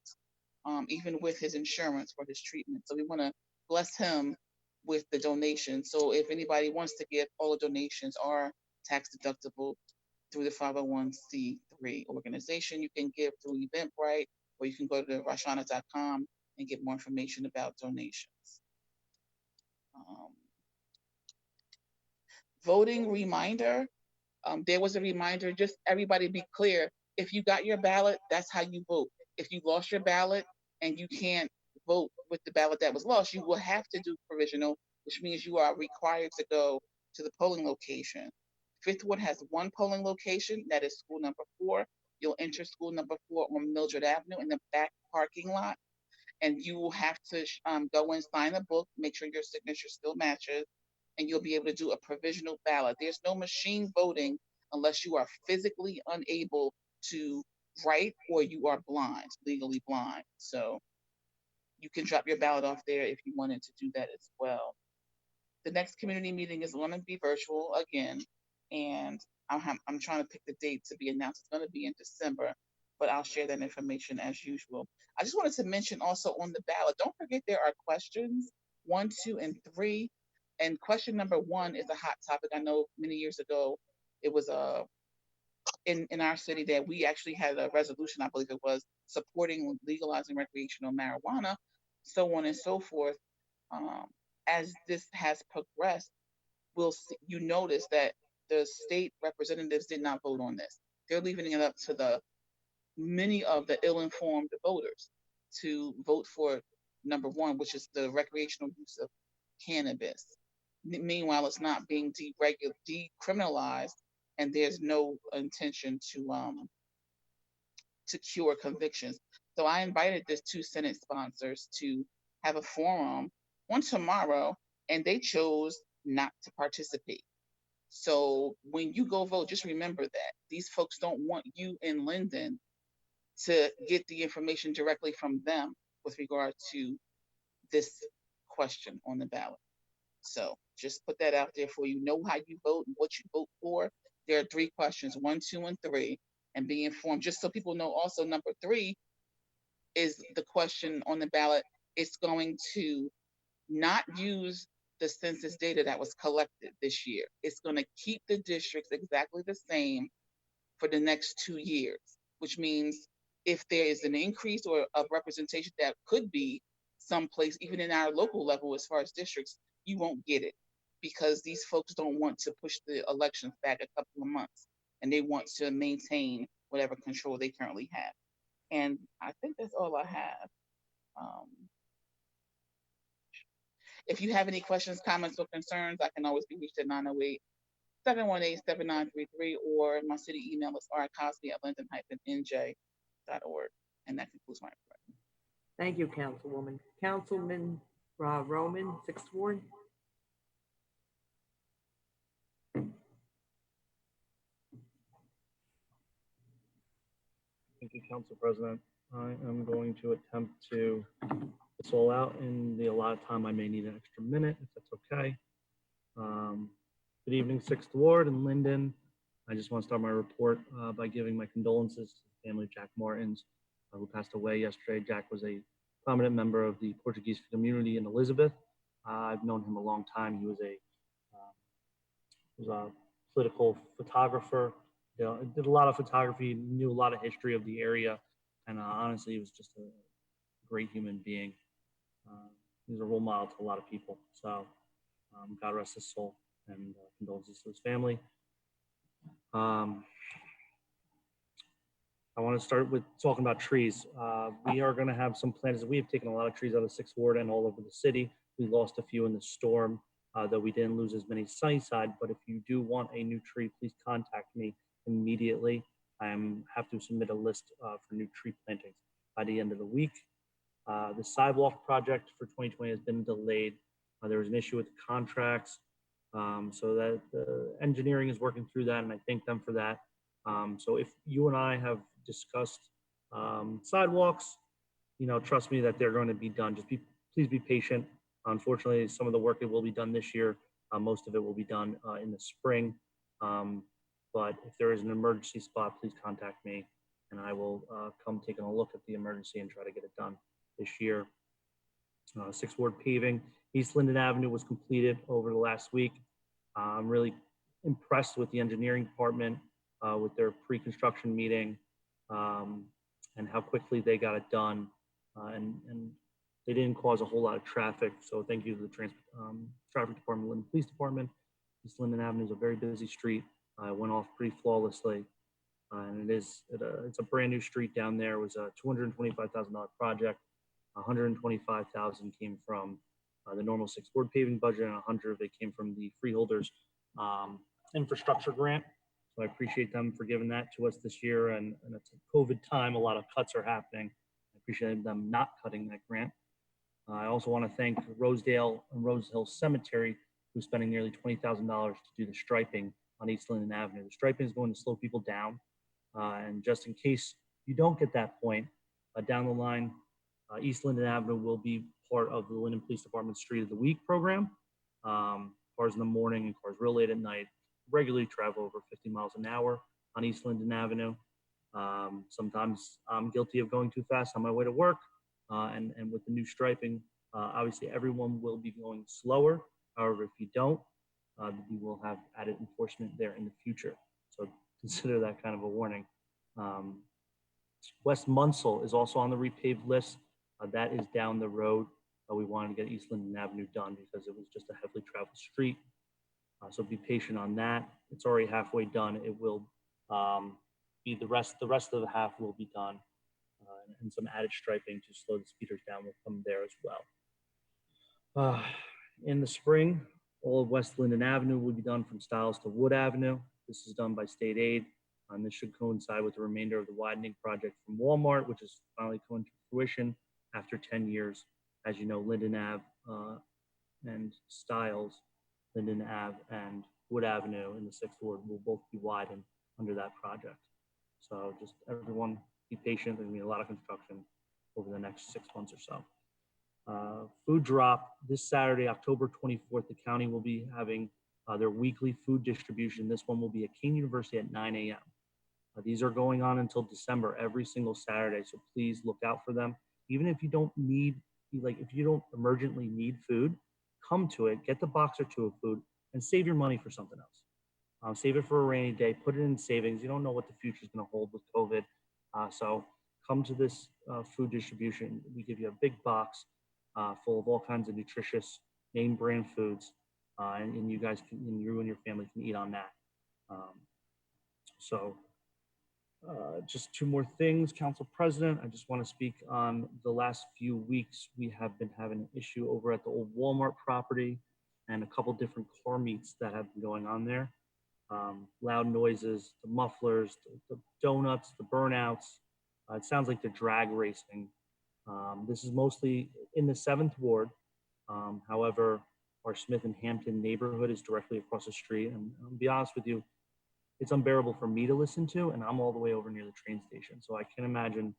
even with his insurance for his treatment. So we want to bless him with the donation. So if anybody wants to give, all the donations are tax deductible through the 501c3 organization. You can give through Eventbrite, or you can go to rashana.com and get more information about donations. Voting reminder. There was a reminder, just everybody be clear. If you got your ballot, that's how you vote. If you lost your ballot and you can't vote with the ballot that was lost, you will have to do provisional, which means you are required to go to the polling location. 5th Ward has one polling location, that is school number 4. You'll enter school number 4 on Mildred Avenue in the back parking lot, and you will have to go and sign a book, make sure your signature still matches, and you'll be able to do a provisional ballot. There's no machine voting unless you are physically unable to write or you are blind, legally blind. So you can drop your ballot off there if you wanted to do that as well. The next community meeting is going to be virtual again, and I'm trying to pick the date to be announced. It's going to be in December, but I'll share that information as usual. I just wanted to mention also on the ballot, don't forget there are questions 1, 2, and 3. And question number 1 is a hot topic. I know many years ago, it was in our city that we actually had a resolution, I believe it was, supporting legalizing recreational marijuana, so on and so forth. As this has progressed, you notice that the state representatives did not vote on this. They're leaving it up to many of the ill-informed voters to vote for number 1, which is the recreational use of cannabis. Meanwhile, it's not being decriminalized, and there's no intention to cure convictions. So I invited the 2 Senate sponsors to have a forum on tomorrow, and they chose not to participate. So when you go vote, just remember that these folks don't want you in Linden to get the information directly from them with regard to this question on the ballot. So just put that out there for you. Know how you vote and what you vote for. There are 3 questions, 1, 2, and 3, and be informed. Just so people know also, number 3 is the question on the ballot. It's going to not use the census data that was collected this year. It's going to keep the districts exactly the same for the next 2 years, which means if there is an increase or of representation that could be someplace, even in our local level as far as districts, you won't get it because these folks don't want to push the elections back a couple of months, and they want to maintain whatever control they currently have. And I think that's all I have. If you have any questions, comments, or concerns, I can always be reached at 908-718-7933, or my city email is rcosby@linden-nj.org. And that concludes my report. Thank you, Councilwoman. Councilman Roman, 6th Ward. Thank you, Council President. I am going to attempt to get this all out in the allotted time. I may need an extra minute if that's okay. Good evening, 6th Ward in Linden. I just want to start my report by giving my condolences to the family of Jack Martins, who passed away yesterday. Jack was a prominent member of the Portuguese community in Elizabeth. I've known him a long time. He was a political photographer. You know, did a lot of photography, knew a lot of history of the area, and honestly, he was just a great human being. He's a role model to a lot of people. So God rest his soul, and condolences to his family. I want to start with talking about trees. We are going to have some plans. We have taken a lot of trees out of 6th Ward and all over the city. We lost a few in the storm, though we didn't lose as many Sunnyside. But if you do want a new tree, please contact me immediately. I have to submit a list for new tree plantings by the end of the week. The sidewalk project for 2020 has been delayed There was an issue with the contracts. So that the engineering is working through that, and I thank them for that. So if you and I have discussed sidewalks, trust me that they're going to be done. Please be patient. Unfortunately, some of the work that will be done this year, most of it will be done in the spring. But if there is an emergency spot, please contact me, and I will come taking a look at the emergency and try to get it done this year. 6th Ward paving. East Linden Avenue was completed over the last week. I'm really impressed with the engineering department, with their pre-construction meeting, and how quickly they got it done. And they didn't cause a whole lot of traffic. So thank you to the traffic department, Linden Police Department. East Linden Avenue is a very busy street. It went off pretty flawlessly. And it's a brand new street down there. It was a $225,000 project. 125,000 came from the normal 6th Ward paving budget, and 100 of it came from the freeholders infrastructure grant. So I appreciate them for giving that to us this year. And it's a COVID time, a lot of cuts are happening. I appreciate them not cutting that grant. I also want to thank Rosedale and Rose Hill Cemetery, who's spending nearly $20,000 to do the striping on East Linden Avenue. The striping is going to slow people down. And just in case you don't get that point, down the line, East Linden Avenue will be part of the Linden Police Department Street of the Week program. Cars in the morning and cars real late at night regularly travel over 50 miles an hour on East Linden Avenue. Sometimes I'm guilty of going too fast on my way to work. And with the new striping, obviously everyone will be going slower. However, if you don't, we will have added enforcement there in the future. So consider that kind of a warning. West Munsell is also on the repaved list. That is down the road. We wanted to get East Linden Avenue done because it was just a heavily traveled street. So be patient on that. It's already halfway done. It will be the rest of the half will be done. And some added striping to slow the speeders down will come there as well. In the spring, all of West Linden Avenue will be done from Stiles to Wood Avenue. This is done by state aid. And this should coincide with the remainder of the widening project from Walmart, which is finally coming to fruition after 10 years. As you know, Linden Ave and Stiles, Linden Ave and Wood Avenue in the 6th Ward will both be widened under that project. So just everyone be patient. There's gonna be a lot of construction over the next 6 months or so. Food drop this Saturday, October 24th, the county will be having their weekly food distribution. This one will be at Kean University at 9 a.m. These are going on until December, every single Saturday. So please look out for them. Even if you don't need, if you don't emergently need food, come to it, get the box or two of food and save your money for something else. Save it for a rainy day, put it in savings. You don't know what the future is going to hold with COVID. So come to this food distribution. We give you a big box full of all kinds of nutritious name brand foods. And you guys can, and you and your family can eat on that. Just two more things, Council President. I just want to speak on the last few weeks. We have been having an issue over at the old Walmart property and a couple different car meets that have been going on there. Loud noises, the mufflers, the donuts, the burnouts. It sounds like they're drag racing. This is mostly in the 7th Ward. However, our Smith and Hampton neighborhood is directly across the street. And I'll be honest with you, it's unbearable for me to listen to, and I'm all the way over near the train station. So I can imagine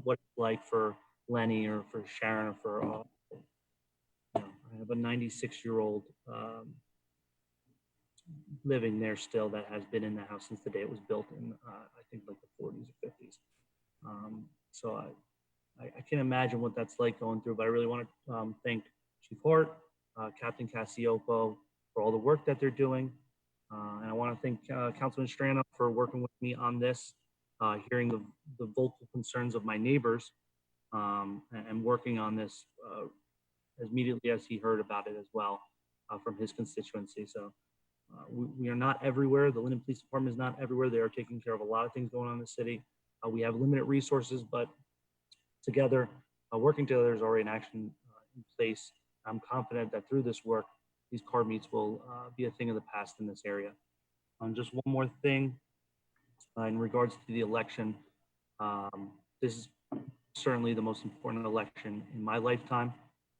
what it's like for Lenny or for Sharon or for, I have a 96-year-old living there still that has been in the house since the day it was built in, I think like the 40s or 50s. So I can imagine what that's like going through, but I really want to thank Chief Hart, Captain Cassiopo for all the work that they're doing. And I want to thank Councilman Strano for working with me on this, hearing the vocal concerns of my neighbors, and working on this as immediately as he heard about it as well from his constituency. So we are not everywhere. The Linden Police Department is not everywhere. They are taking care of a lot of things going on in the city. We have limited resources, but together, working together is already an action in place. I'm confident that through this work, these car meets will be a thing of the past in this area. Just one more thing in regards to the election. This is certainly the most important election in my lifetime.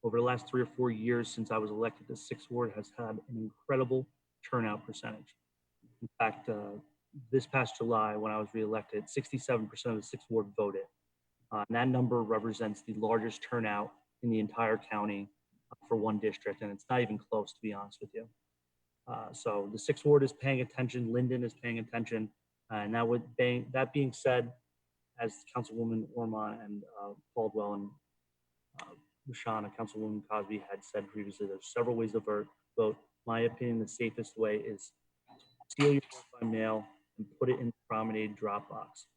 over the last 3 or 4 years since I was elected, the 6th Ward has had an incredible turnout percentage. In fact, this past July, when I was reelected, 67% of the 6th Ward voted. And that number represents the largest turnout in the entire county for one district, and it's not even close, to be honest with you. So the 6th Ward is paying attention, Linden is paying attention, and that being said, as Councilwoman Ormond and Caldwell and Rashana, Councilwoman Cosby had said previously, there's several ways to vote. My opinion, the safest way is seal your vote by mail and put it in the promenade drop box.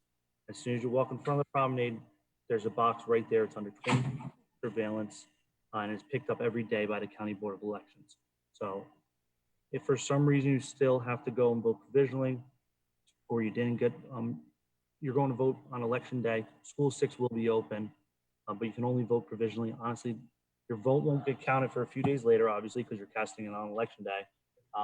As soon as you walk in front of the promenade, there's a box right there. It's under 20 surveillance, and it's picked up every day by the County Board of Elections. So if for some reason you still have to go and vote provisionally, or you didn't get, you're going to vote on election day, School 6 will be open, but you can only vote provisionally. Honestly, your vote won't get counted for a few days later, obviously, because you're casting it on election day.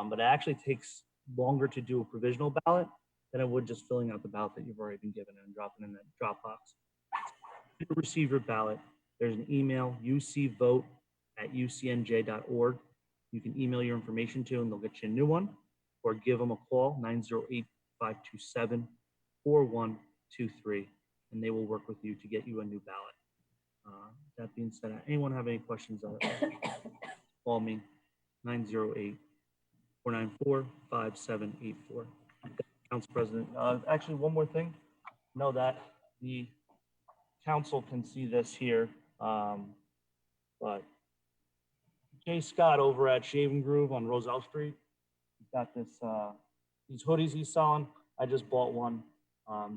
But it actually takes longer to do a provisional ballot than it would just filling out the ballot that you've already been given and dropping in that drop box. To receive your ballot, there's an email, ucvote@ucnj.org. You can email your information to, and they'll get you a new one, or give them a call, 908-527-4123, and they will work with you to get you a new ballot. That being said, anyone have any questions? Call me, 908-494-5784. Council President, actually one more thing. Know that the council can see this here, but Jay Scott over at Shaven Groove on Roselle Street, he's got this, these hoodies he's selling. I just bought one.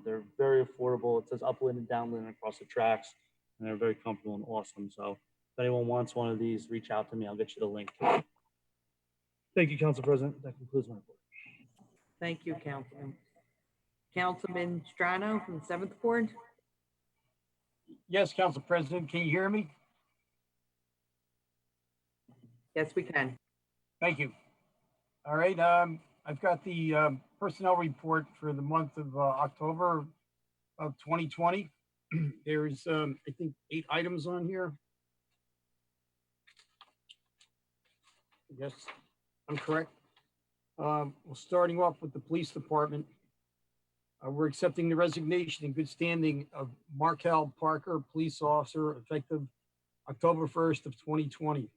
They're very affordable. It says up Linden, down Linden across the tracks, and they're very comfortable and awesome. So if anyone wants one of these, reach out to me. I'll get you the link. Thank you, Council President. That concludes my report. Thank you, Councilman. Councilman Strano from the 7th Ward. Yes, Council President, can you hear me? Yes, we can. Thank you. All right, I've got the personnel report for the month of October of 2020. There's, I think, 8 items on here. Yes, I'm correct. Well, starting off with the police department, we're accepting the resignation in good standing of Markel Parker, police officer, effective October 1st of 2020.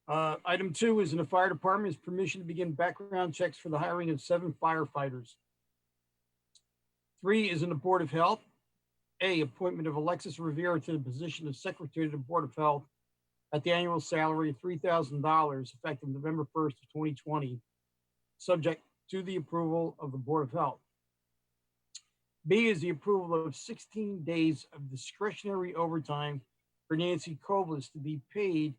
Item 2 is in the fire department is permission to begin background checks for the hiring of 7 firefighters. 3 is in the Board of Health. A, appointment of Alexis Rivera to the position of Secretary of the Board of Health at the annual salary of $3,000 effective November 1st of 2020, subject to the approval of the Board of Health. B is the approval of 16 days of discretionary overtime for Nancy Kovlis to be paid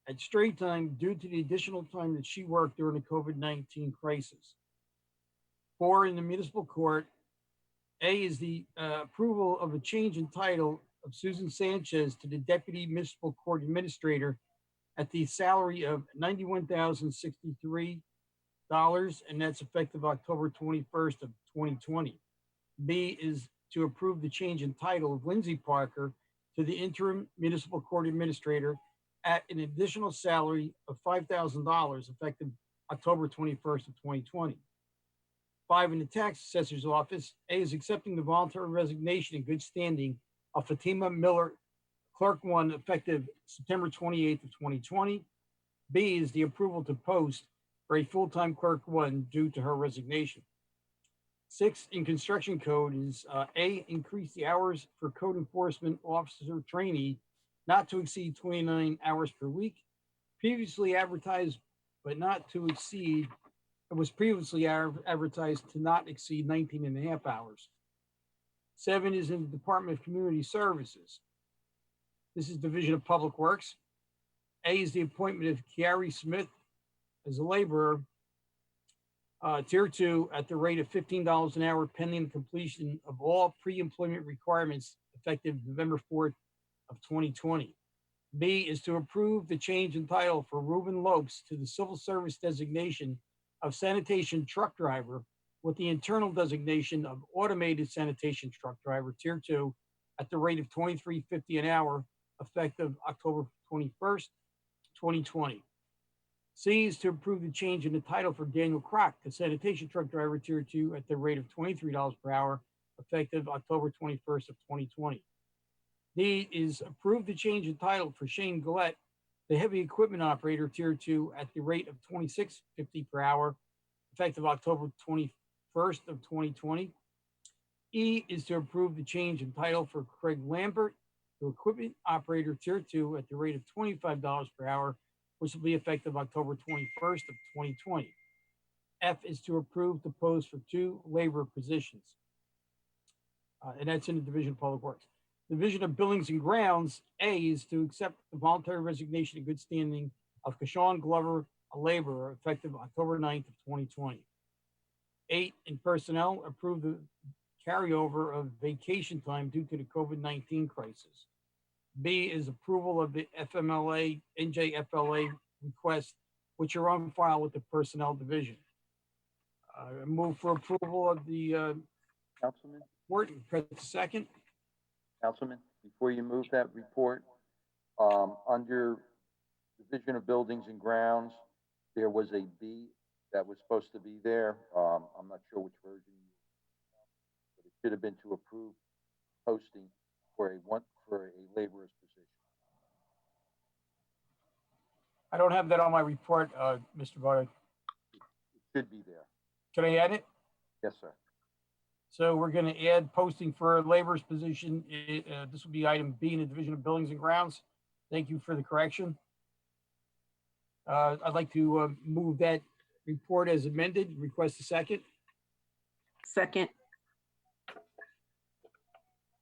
at straight time due to the additional time that she worked during the COVID-19 crisis. 4, in the municipal court, A is the approval of a change in title of Susan Sanchez to the Deputy Municipal Court Administrator at the salary of $91,063, and that's effective October 21st of 2020. B is to approve the change in title of Lindsay Parker to the Interim Municipal Court Administrator at an additional salary of $5,000 effective October 21st of 2020. 5, in the tax assessor's office, A is accepting the voluntary resignation in good standing of Fatima Miller, Clerk 1, effective September 28th of 2020. B is the approval to post for a full-time Clerk 1 due to her resignation. 6, in construction code is A, increase the hours for code enforcement officer trainee not to exceed 29 hours per week, previously advertised but not to exceed, it was previously advertised to not exceed 19 and a half hours. 7 is in the Department of Community Services. This is Division of Public Works. A is the appointment of Kiari Smith as a laborer, Tier 2 at the rate of $15 an hour pending completion of all pre-employment requirements effective November 4th of 2020. B is to approve the change in title for Ruben Lopes to the civil service designation of sanitation truck driver with the internal designation of automated sanitation truck driver Tier 2 at the rate of $23.50 an hour effective October 21st, 2020. C is to approve the change in the title for Daniel Crock to sanitation truck driver tier 2 at the rate of $23 per hour, effective October 21st of 2020. D is approve the change in title for Shane Gillette, the heavy equipment operator tier 2 at the rate of $26.50 per hour, effective October 21st of 2020. E is to approve the change in title for Craig Lambert, the equipment operator tier 2 at the rate of $25 per hour, which will be effective October 21st of 2020. F is to approve the post for 2 labor positions. And that's in the Division of Public Works. Division of Buildings and Grounds, A is to accept the voluntary resignation in good standing of Kashawn Glover, a laborer, effective October 9th of 2020. 8, in personnel, approve the carryover of vacation time due to the COVID-19 crisis. B is approval of the FMLA, NJFLA requests, which are on file with the Personnel Division. Move for approval of the Councilman, report. Press second. Councilman, before you move that report, under Division of Buildings and Grounds, there was a B that was supposed to be there. I'm not sure which version, but it should have been to approve posting for a laborer's position. I don't have that on my report, Mr. Varda. It should be there. Can I add it? Yes, sir. So we're going to add posting for a laborer's position. This will be item B in the Division of Buildings and Grounds. Thank you for the correction. I'd like to move that report as amended. Request a second. Second.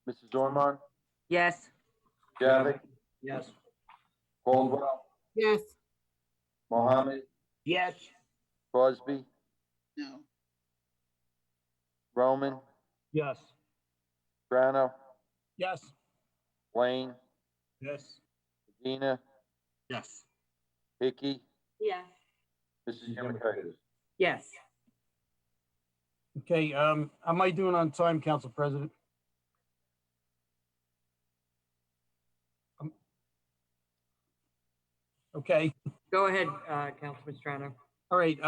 Mrs. Ormond, Yes. Javik, Yes. Caldwell, Yes. Mohammed, Yes. Crosby, No. Roman, Yes. Strano, Yes. Blaine, Yes. Medina, Yes. Hickey, Yes. Mrs. Yamamoto. Yes. Okay. How am I doing on time, Council President? Okay. Go ahead, Councilman Strano. All right.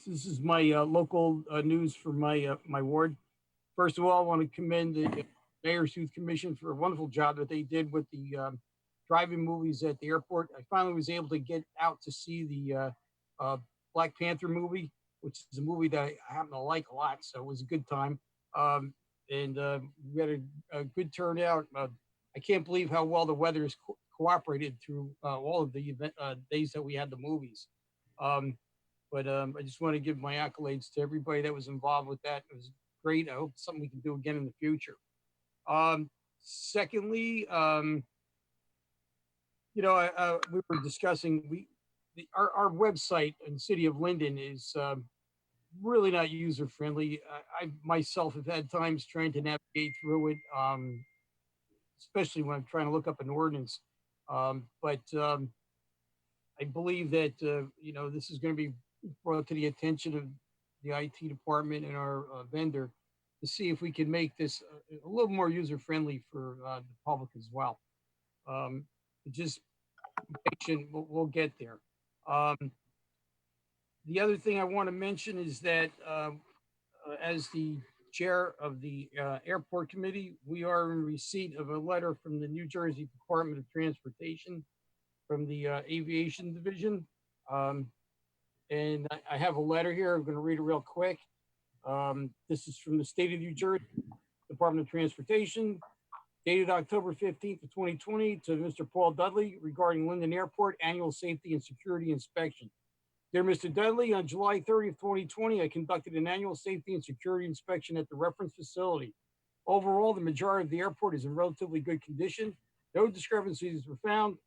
This is my local news for my my ward. First of all, I want to commend the Mayor's Youth Commission for a wonderful job that they did with the drive-in movies at the airport. I finally was able to get out to see the Black Panther movie, which is a movie that I happen to like a lot. So it was a good time. And we had a good turnout. I can't believe how well the weather has cooperated through all of the event days that we had the movies. But I just want to give my accolades to everybody that was involved with that. It was great. I hope it's something we can do again in the future. Secondly, you know, we were discussing, our website in the city of Linden is really not user-friendly. I myself have had times trying to navigate through it, especially when I'm trying to look up an ordinance. But I believe that, you know, this is going to be brought to the attention of the IT department and our vendor to see if we can make this a little more user-friendly for the public as well. Just patient, we'll get there. The other thing I want to mention is that as the chair of the airport committee, we are in receipt of a letter from the New Jersey Department of Transportation from the aviation division. And I have a letter here. I'm going to read it real quick. This is from the state of New Jersey Department of Transportation, dated October 15th of 2020 to Mr. Paul Dudley regarding Linden Airport Annual Safety and Security Inspection. Dear Mr. Dudley, on July 30th, 2020, I conducted an annual safety and security inspection at the reference facility. Overall, the majority of the airport is in relatively good condition. No discrepancies were found.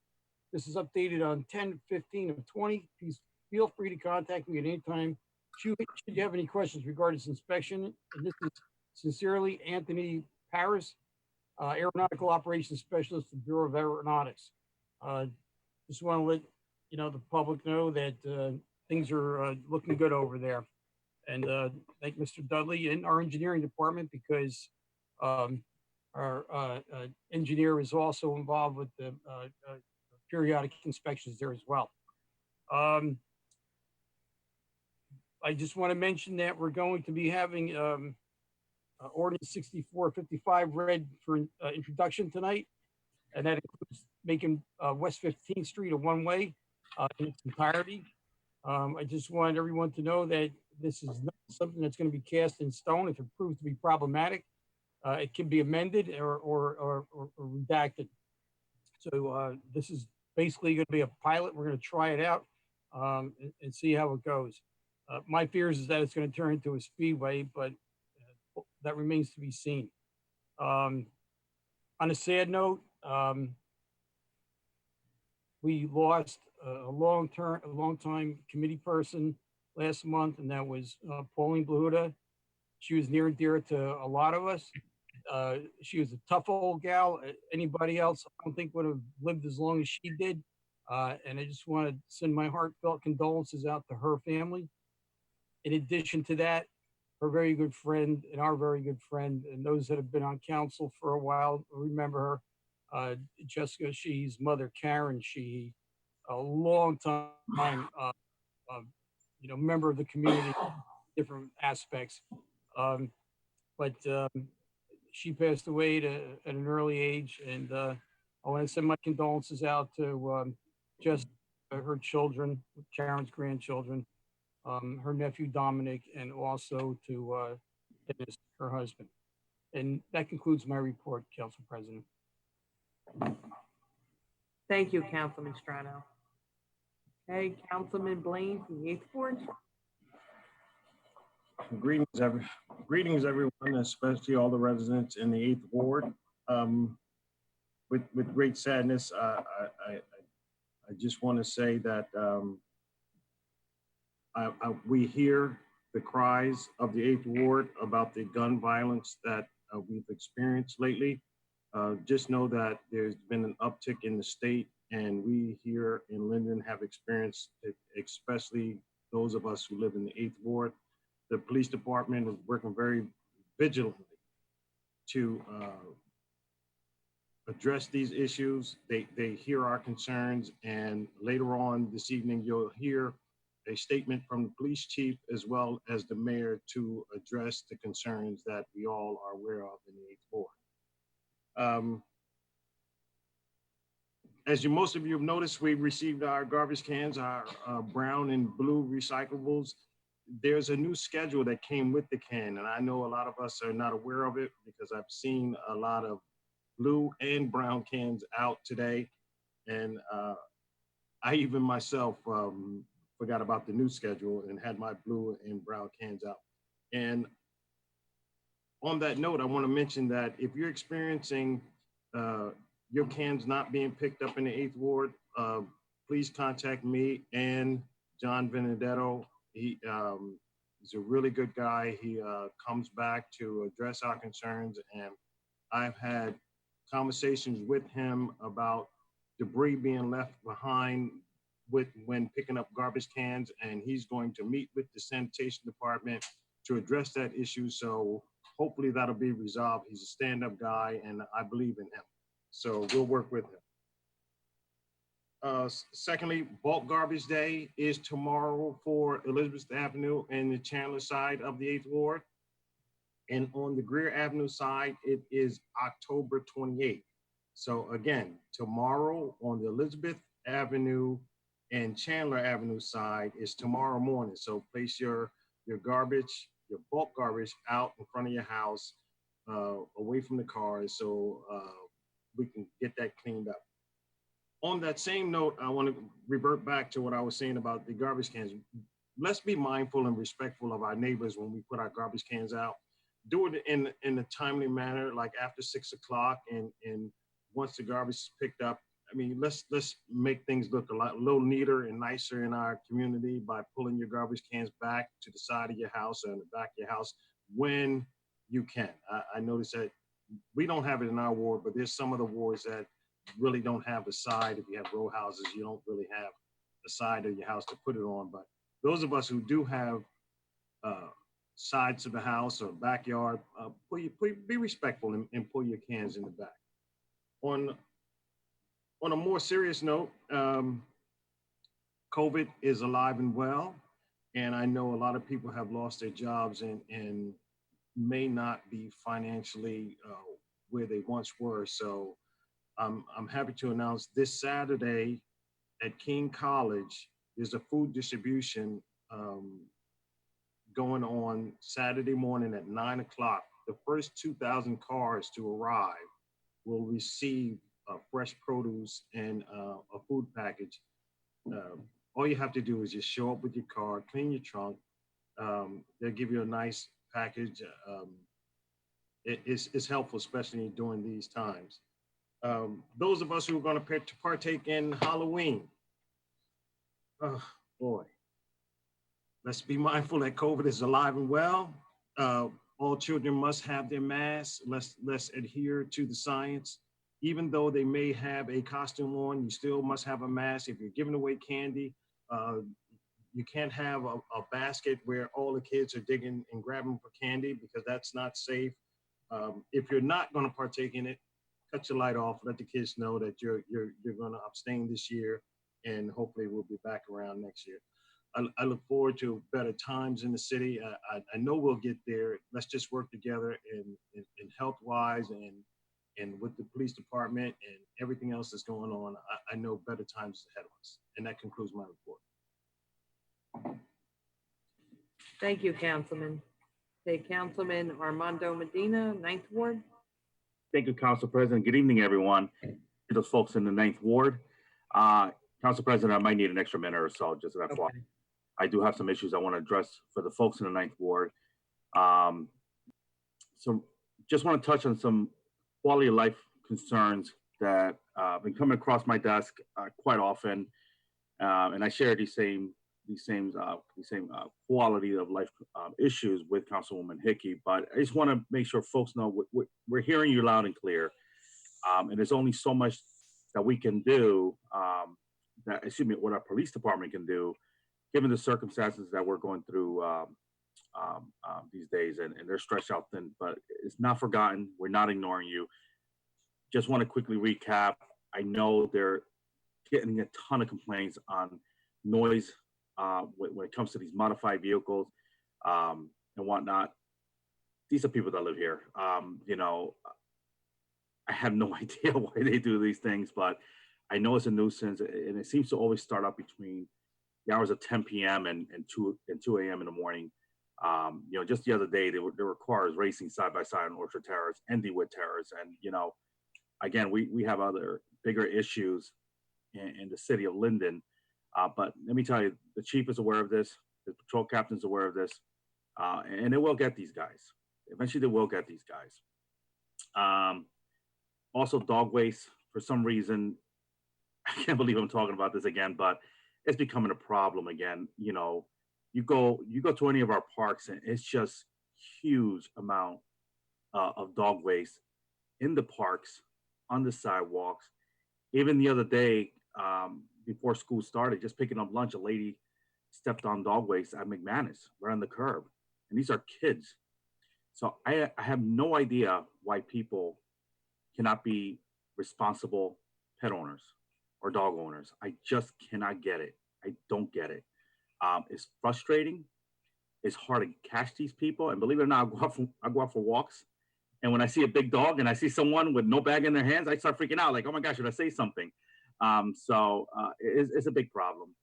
This is updated on 10/15 of 20. Please feel free to contact me at any time. Should you have any questions regarding this inspection, and this is sincerely Anthony Paris, Aeronautical Operations Specialist at the Bureau of Aeronautics. Just want to let you know the public know that things are looking good over there. And thank Mr. Dudley and our engineering department, because our engineer is also involved with the periodic inspections there as well. I just want to mention that we're going to be having ordinance 6455 read for introduction tonight, and that includes making West 15th Street a one-way in its entirety. I just want everyone to know that this is not something that's going to be cast in stone. If it proves to be problematic, it can be amended or redacted. So this is basically going to be a pilot. We're going to try it out and see how it goes. My fears is that it's going to turn into a speedway, but that remains to be seen. On a sad note, we lost a long-time committee person last month, and that was Pauline Blahuda. She was near and dear to a lot of us. She was a tough old gal. Anybody else, I don't think, would have lived as long as she did. And I just want to send my heartfelt condolences out to her family. In addition to that, her very good friend and our very good friend, and those that have been on council for a while remember her, Jessica Shee's mother, Karen Shee, a long time, member of the community, different aspects. But she passed away at an early age, and I want to send my condolences out to just her children, Karen's grandchildren, her nephew Dominic, and also to Dennis, her husband. And that concludes my report, Council President. Thank you, Councilman Strano. Okay, Councilman Blaine from the 8th Ward. Greetings, everyone, especially all the residents in the 8th Ward. With great sadness, I just want to say that we hear the cries of the 8th Ward about the gun violence that we've experienced lately. Just know that there's been an uptick in the state, and we here in Linden have experienced it, especially those of us who live in the 8th Ward. The police department is working very vigilantly to address these issues. They hear our concerns, and later on this evening, you'll hear a statement from the police chief as well as the mayor to address the concerns that we all are aware of in the 8th Ward. As most of you have noticed, we received our garbage cans, our brown and blue recyclables. There's a new schedule that came with the can, and I know a lot of us are not aware of it because I've seen a lot of blue and brown cans out today. And I even myself forgot about the new schedule and had my blue and brown cans out. And on that note, I want to mention that if you're experiencing your cans not being picked up in the 8th Ward, please contact me and John Benedetto. He's a really good guy. He comes back to address our concerns, and I've had conversations with him about debris being left behind when picking up garbage cans, and he's going to meet with the sanitation department to address that issue. So hopefully that'll be resolved. He's a stand-up guy, and I believe in him. So we'll work with him. Secondly, bulk garbage day is tomorrow for Elizabeth Avenue and the Chandler side of the 8th Ward. And on the Greer Avenue side, it is October 28th. So again, tomorrow on the Elizabeth Avenue and Chandler Avenue side is tomorrow morning. So place your garbage, your bulk garbage out in front of your house, away from the cars, so we can get that cleaned up. On that same note, I want to revert back to what I was saying about the garbage cans. Let's be mindful and respectful of our neighbors when we put our garbage cans out. Do it in a timely manner, like after 6 o'clock, and once the garbage is picked up. I mean, let's make things look a little neater and nicer in our community by pulling your garbage cans back to the side of your house or in the back of your house when you can. I noticed that we don't have it in our ward, but there's some of the wards that really don't have a side. If you have row houses, you don't really have a side of your house to put it on. But those of us who do have sides of the house or backyard, be respectful and pull your cans in the back. On on a more serious note, COVID is alive and well. And I know a lot of people have lost their jobs and may not be financially where they once were. So I'm happy to announce this Saturday at King College, there's a food distribution going on Saturday morning at 9 o'clock. The first 2,000 cars to arrive will receive fresh produce and a food package. All you have to do is just show up with your car, clean your trunk. They'll give you a nice package. It's helpful, especially during these times. Those of us who are going to partake in Halloween, oh boy, let's be mindful that COVID is alive and well. All children must have their masks. Let's adhere to the science. Even though they may have a costume on, you still must have a mask. If you're giving away candy, you can't have a basket where all the kids are digging and grabbing for candy because that's not safe. If you're not going to partake in it, cut your light off. Let the kids know that you're going to abstain this year, and hopefully we'll be back around next year. I look forward to better times in the city. I know we'll get there. Let's just work together in health-wise and with the police department and everything else that's going on. I know better times ahead of us. And that concludes my report. Thank you, Councilman. Okay, Councilman Armando Medina, 9th Ward. Thank you, Council President. Good evening, everyone. To those folks in the 9th Ward. Council President, I might need an extra minute or so, just that far. I do have some issues I want to address for the folks in the 9th Ward. So just want to touch on some quality of life concerns that have been coming across my desk quite often. And I share these same quality of life issues with Councilwoman Hickey, but I just want to make sure folks know we're hearing you loud and clear. And there's only so much that we can do, what our police department can do, given the circumstances that we're going through these days, and they're stretched out thin, but it's not forgotten. We're not ignoring you. Just want to quickly recap. I know they're getting a ton of complaints on noise when it comes to these modified vehicles and whatnot. These are people that live here. You know, I have no idea why they do these things, but I know it's a nuisance, and it seems to always start up between the hours of 10 p.m. and 2 a.m. in the morning. You know, just the other day, there were cars racing side by side on Orchard Terrace and DeWitt Terrace. And, you know, again, we have other bigger issues in the city of Linden. But let me tell you, the chief is aware of this. The patrol captain's aware of this. And it will get these guys. Eventually, they will get these guys. Also, dog waste, for some reason, I can't believe I'm talking about this again, but it's becoming a problem again. You know, you go to any of our parks and it's just huge amount of dog waste in the parks, on the sidewalks. Even the other day, before school started, just picking up lunch, a lady stepped on dog waste at McManus, right on the curb. And these are kids. So I have no idea why people cannot be responsible pet owners or dog owners. I just cannot get it. I don't get it. It's frustrating. It's hard to catch these people. And believe it or not, I go out for walks. And when I see a big dog and I see someone with no bag in their hands, I start freaking out. Like, oh my gosh, should I say something? It's a big problem.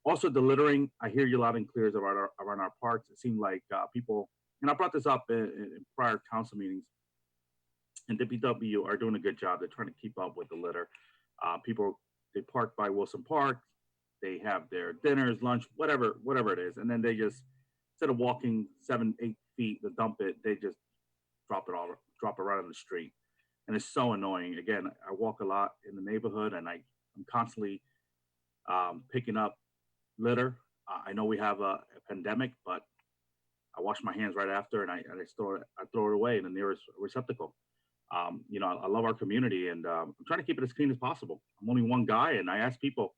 Also, the littering. I hear you loud and clear around our parks. It seemed like people, and I brought this up in prior council meetings, and DPW are doing a good job. They're trying to keep up with the litter. People, they park by Wilson Park. They have their dinners, lunch, whatever it is. And then they just, instead of walking 7-8 feet to dump it, they just drop it right on the street. And it's so annoying. Again, I walk a lot in the neighborhood and I'm constantly picking up litter. I know we have a pandemic, but I wash my hands right after and I throw it away in the nearest receptacle. You know, I love our community and I'm trying to keep it as clean as possible. I'm only one guy and I ask people,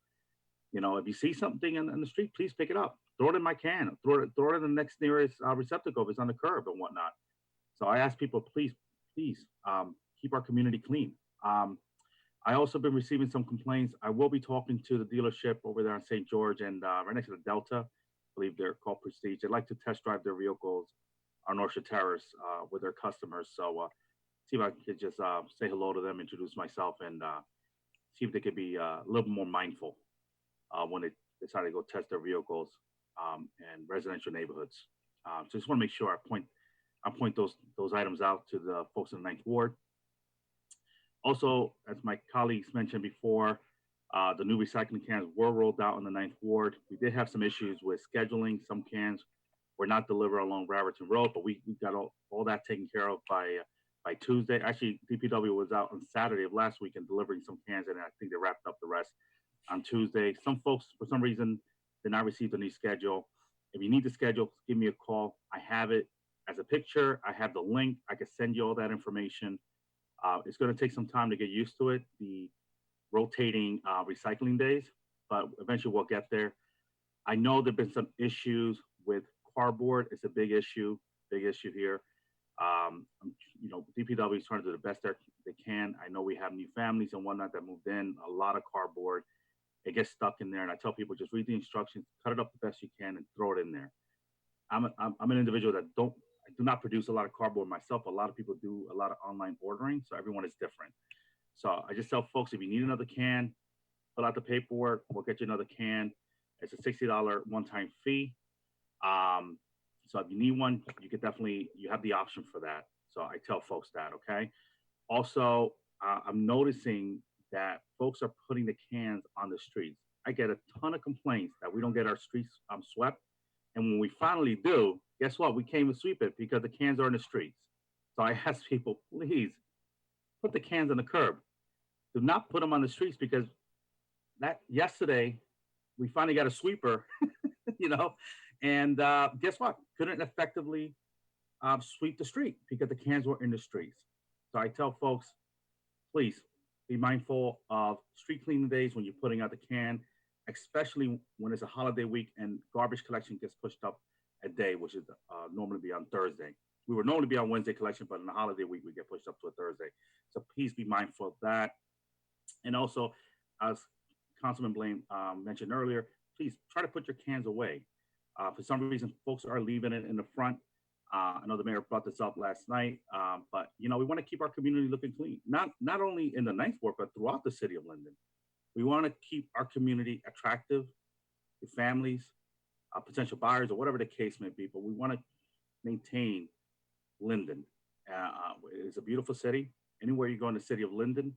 you know, if you see something in the street, please pick it up. Throw it in my can. Throw it in the next nearest receptacle if it's on the curb and whatnot. So I ask people, please, keep our community clean. I also been receiving some complaints. I will be talking to the dealership over there on St. George and right next to the Delta. I believe they're called Prestige. They'd like to test drive their vehicles on North Shore Terrace with their customers. So see if I could just say hello to them, introduce myself, and see if they could be a little more mindful when they decide to go test their vehicles in residential neighborhoods. So just want to make sure I point those items out to the folks in the 9th Ward. Also, as my colleagues mentioned before, the new recycling cans were rolled out in the 9th Ward. We did have some issues with scheduling. Some cans were not delivered along Raritan Road, but we got all that taken care of by Tuesday. Actually, DPW was out on Saturday of last week and delivering some cans, and I think they wrapped up the rest on Tuesday. Some folks, for some reason, did not receive the new schedule. If you need the schedule, give me a call. I have it as a picture. I have the link. I can send you all that information. It's going to take some time to get used to it, the rotating recycling days, but eventually we'll get there. I know there've been some issues with cardboard. It's a big issue here. You know, DPW is trying to do the best they can. I know we have new families and whatnot that moved in, a lot of cardboard. It gets stuck in there, and I tell people just read the instructions, cut it up the best you can, and throw it in there. I'm an individual that I do not produce a lot of cardboard myself. A lot of people do a lot of online ordering, so everyone is different. So I just tell folks, if you need another can, fill out the paperwork. We'll get you another can. It's a $60 one-time fee. So if you need one, you have the option for that. So I tell folks that, okay? Also, I'm noticing that folks are putting the cans on the streets. I get a ton of complaints that we don't get our streets swept. And when we finally do, guess what? We can't even sweep it because the cans are in the streets. So I ask people, please put the cans on the curb. Do not put them on the streets, because yesterday we finally got a sweeper, you know, and guess what? Couldn't effectively sweep the street because the cans were in the streets. So I tell folks, please be mindful of street cleaning days when you're putting out the can, especially when it's a holiday week and garbage collection gets pushed up a day, which is normally be on Thursday. We would normally be on Wednesday collection, but in the holiday week, we get pushed up to a Thursday. So please be mindful of that. And also, as Councilman Blaine mentioned earlier, please try to put your cans away. For some reason, folks are leaving it in the front. I know the mayor brought this up last night, but you know, we want to keep our community looking clean, not only in the 9th Ward, but throughout the city of Linden. We want to keep our community attractive to families, potential buyers, or whatever the case may be, but we want to maintain Linden. It's a beautiful city. Anywhere you go in the city of Linden,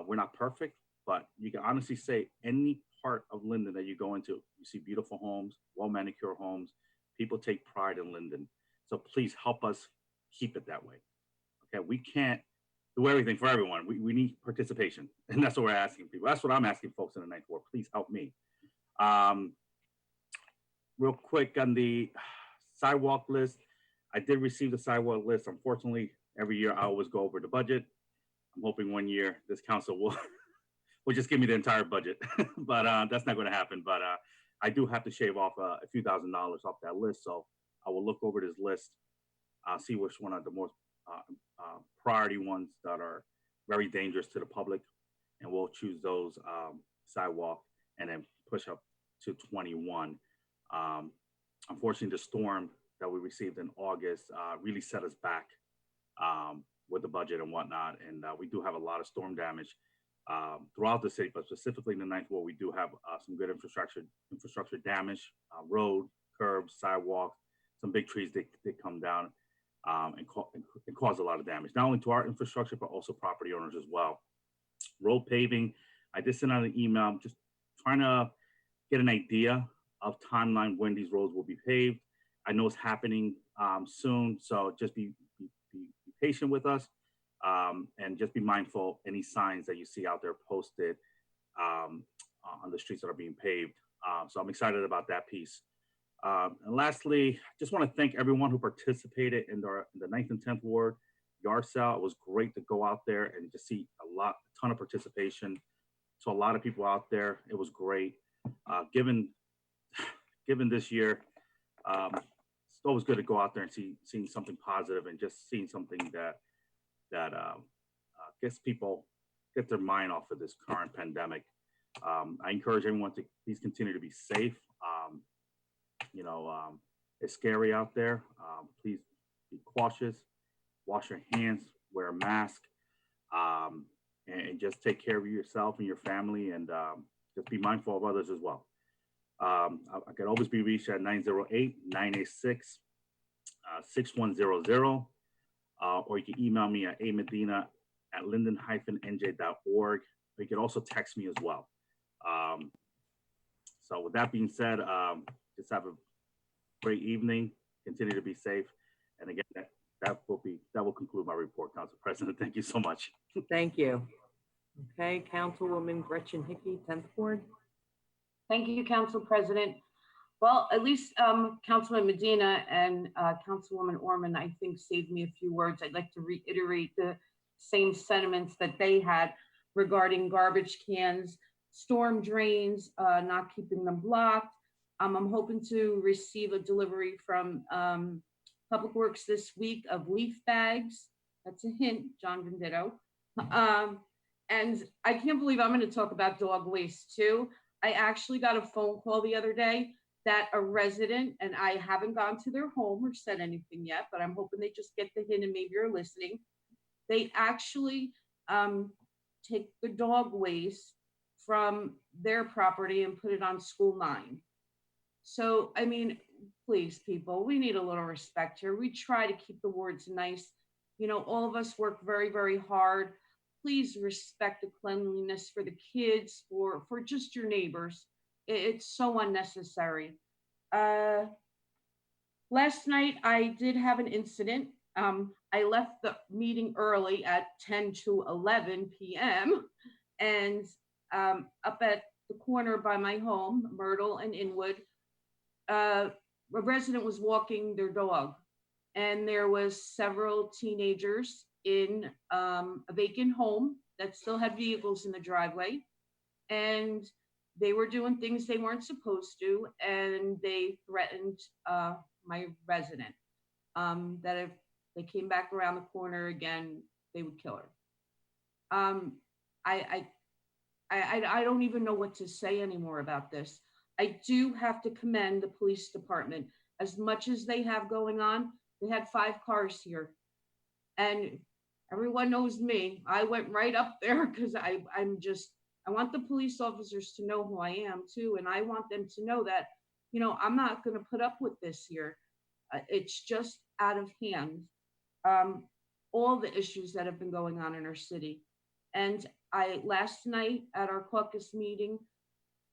we're not perfect, but you can honestly say any part of Linden that you go into, you see beautiful homes, well-manicured homes. People take pride in Linden. So please help us keep it that way. Okay, we can't do everything for everyone. We need participation, and that's what we're asking people. That's what I'm asking folks in the 9th Ward. Please help me. Real quick on the sidewalk list, I did receive the sidewalk list. Unfortunately, every year I always go over the budget. I'm hoping one year this council will just give me the entire budget, but that's not going to happen. But I do have to shave off a few $1,000s off that list. So I will look over this list, see which one are the most priority ones that are very dangerous to the public, and we'll choose those sidewalk and then push up to 21. Unfortunately, the storm that we received in August really set us back with the budget and whatnot. And we do have a lot of storm damage throughout the city, but specifically in the 9th Ward, we do have some good infrastructure damage, road, curbs, sidewalks, some big trees that come down and cause a lot of damage, not only to our infrastructure, but also property owners as well. Road paving, I did send out an email. I'm just trying to get an idea of timeline when these roads will be paved. I know it's happening soon, so just be patient with us, and just be mindful any signs that you see out there posted on the streets that are being paved. So I'm excited about that piece. And lastly, just want to thank everyone who participated in the 9th and 10th Ward yard sale. It was great to go out there and just see a ton of participation. So a lot of people out there. It was great. Given this year, it's always good to go out there and seeing something positive and just seeing something that gets people get their mind off of this current pandemic. I encourage everyone to please continue to be safe. It's scary out there. Please be cautious, wash your hands, wear a mask, and just take care of yourself and your family, and just be mindful of others as well. I can always be reached at 908-986-6100, or you can email me at amedina@linden-nj.org. Or you can also text me as well. So with that being said, just have a great evening. Continue to be safe. And again, that will conclude my report, Council President. Thank you so much. Thank you. Okay, Councilwoman Gretchen Hickey, 10th Ward. Thank you, Council President. Well, at least Councilman Medina and Councilwoman Ormond, I think, saved me a few words. I'd like to reiterate the same sentiments that they had regarding garbage cans, storm drains, not keeping them blocked. I'm hoping to receive a delivery from Public Works this week of leaf bags. That's a hint, John Venditto. And I can't believe I'm going to talk about dog waste too. I actually got a phone call the other day that a resident, and I haven't gone to their home or said anything yet, but I'm hoping they just get the hint and maybe you're listening. They actually take the dog waste from their property and put it on School 9. So, I mean, please, people, we need a little respect here. We try to keep the wards nice. You know, all of us work very, very hard. Please respect the cleanliness for the kids, for just your neighbors. It's so unnecessary. Last night, I did have an incident. I left the meeting early at 10 to 11 p.m. and up at the corner by my home, Myrtle and Inwood, a resident was walking their dog, and there was several teenagers in a vacant home that still had vehicles in the driveway, and they were doing things they weren't supposed to, and they threatened my resident that if they came back around the corner again, they would kill her. I don't even know what to say anymore about this. I do have to commend the police department. As much as they have going on, they had 5 cars here. And everyone knows me. I went right up there because I want the police officers to know who I am too. And I want them to know that, you know, I'm not going to put up with this here. It's just out of hand. All the issues that have been going on in our city. And last night at our caucus meeting,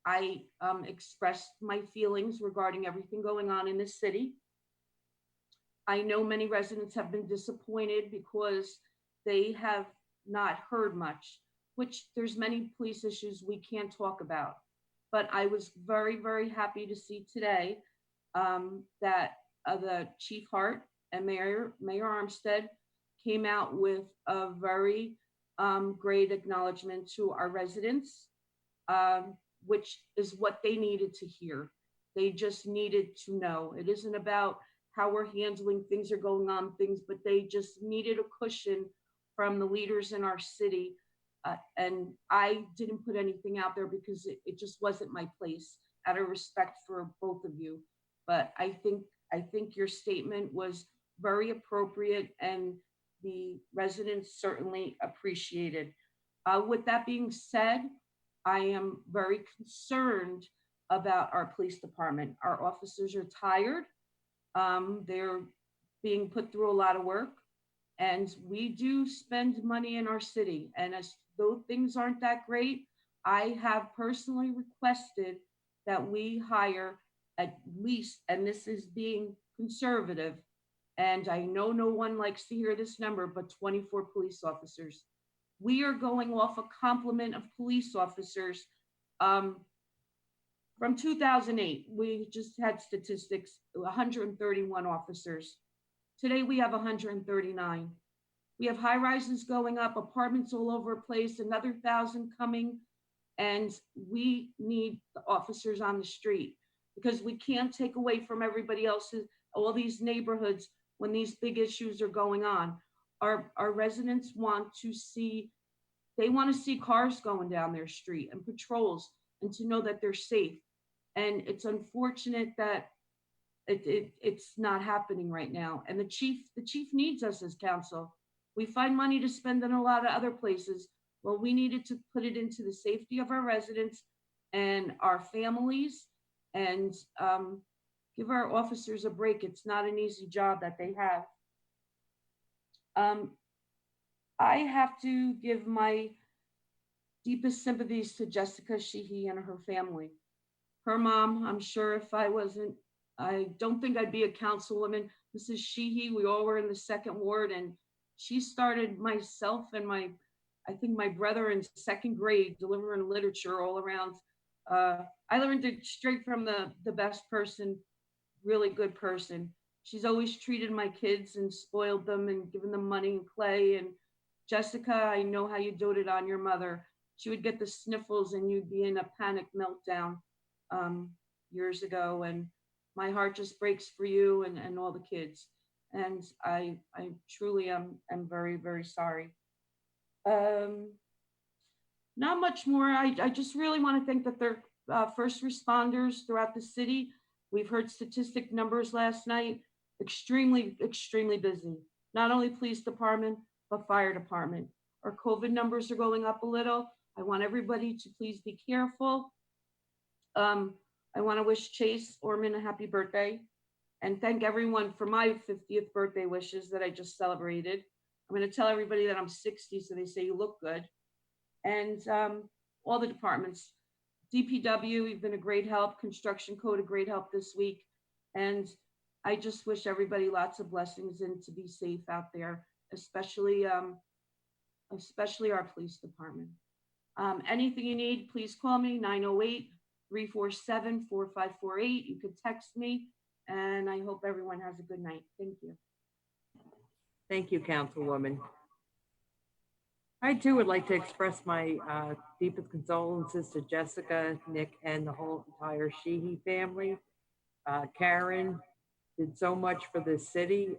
I expressed my feelings regarding everything going on in the city. I know many residents have been disappointed because they have not heard much, which there's many police issues we can't talk about. But I was very, very happy to see today that the Chief Hart and Mayor Armstead came out with a very great acknowledgement to our residents, which is what they needed to hear. They just needed to know. It isn't about how we're handling things or going on things, but they just needed a cushion from the leaders in our city. And I didn't put anything out there because it just wasn't my place, out of respect for both of you. But I think your statement was very appropriate, and the residents certainly appreciated. With that being said, I am very concerned about our police department. Our officers are tired. They're being put through a lot of work, and we do spend money in our city. And as though things aren't that great, I have personally requested that we hire at least, and this is being conservative, and I know no one likes to hear this number, but 24 police officers. We are going off a complement of police officers. From 2008, we just had statistics, 131 officers. Today we have 139. We have high rises going up, apartments all over the place, another 1,000 coming, and we need the officers on the street because we can't take away from everybody else's, all these neighborhoods when these big issues are going on. Our residents want to see They want to see cars going down their street and patrols and to know that they're safe. And it's unfortunate that it's not happening right now. And the chief needs us as council. We find money to spend in a lot of other places. Well, we needed to put it into the safety of our residents and our families, and give our officers a break. It's not an easy job that they have. I have to give my deepest sympathies to Jessica Sheehy and her family. Her mom, I'm sure if I don't think I'd be a councilwoman. Mrs. Sheehy, we all were in the 2nd Ward, and she started myself and I think my brother in 2nd grade delivering literature all around. I learned it straight from the best person, really good person. She's always treated my kids and spoiled them and given them money and clay. And Jessica, I know how you doted on your mother. She would get the sniffles and you'd be in a panic meltdown years ago. And my heart just breaks for you and all the kids. And I truly am very, very sorry. Not much more. I just really want to thank the first responders throughout the city. We've heard statistic numbers last night, extremely, extremely busy. Not only police department, but fire department. Our COVID numbers are going up a little. I want everybody to please be careful. I want to wish Chase Orman a happy birthday and thank everyone for my 50th birthday wishes that I just celebrated. I'm going to tell everybody that I'm 60, so they say you look good. And all the departments, DPW, you've been a great help, construction code, a great help this week. And I just wish everybody lots of blessings and to be safe out there, especially our police department. Anything you need, please call me, 908-347-4548. You could text me, and I hope everyone has a good night. Thank you. Thank you, Councilwoman. I too would like to express my deepest condolences to Jessica, Nick, and the whole entire Sheehy family. Karen did so much for this city.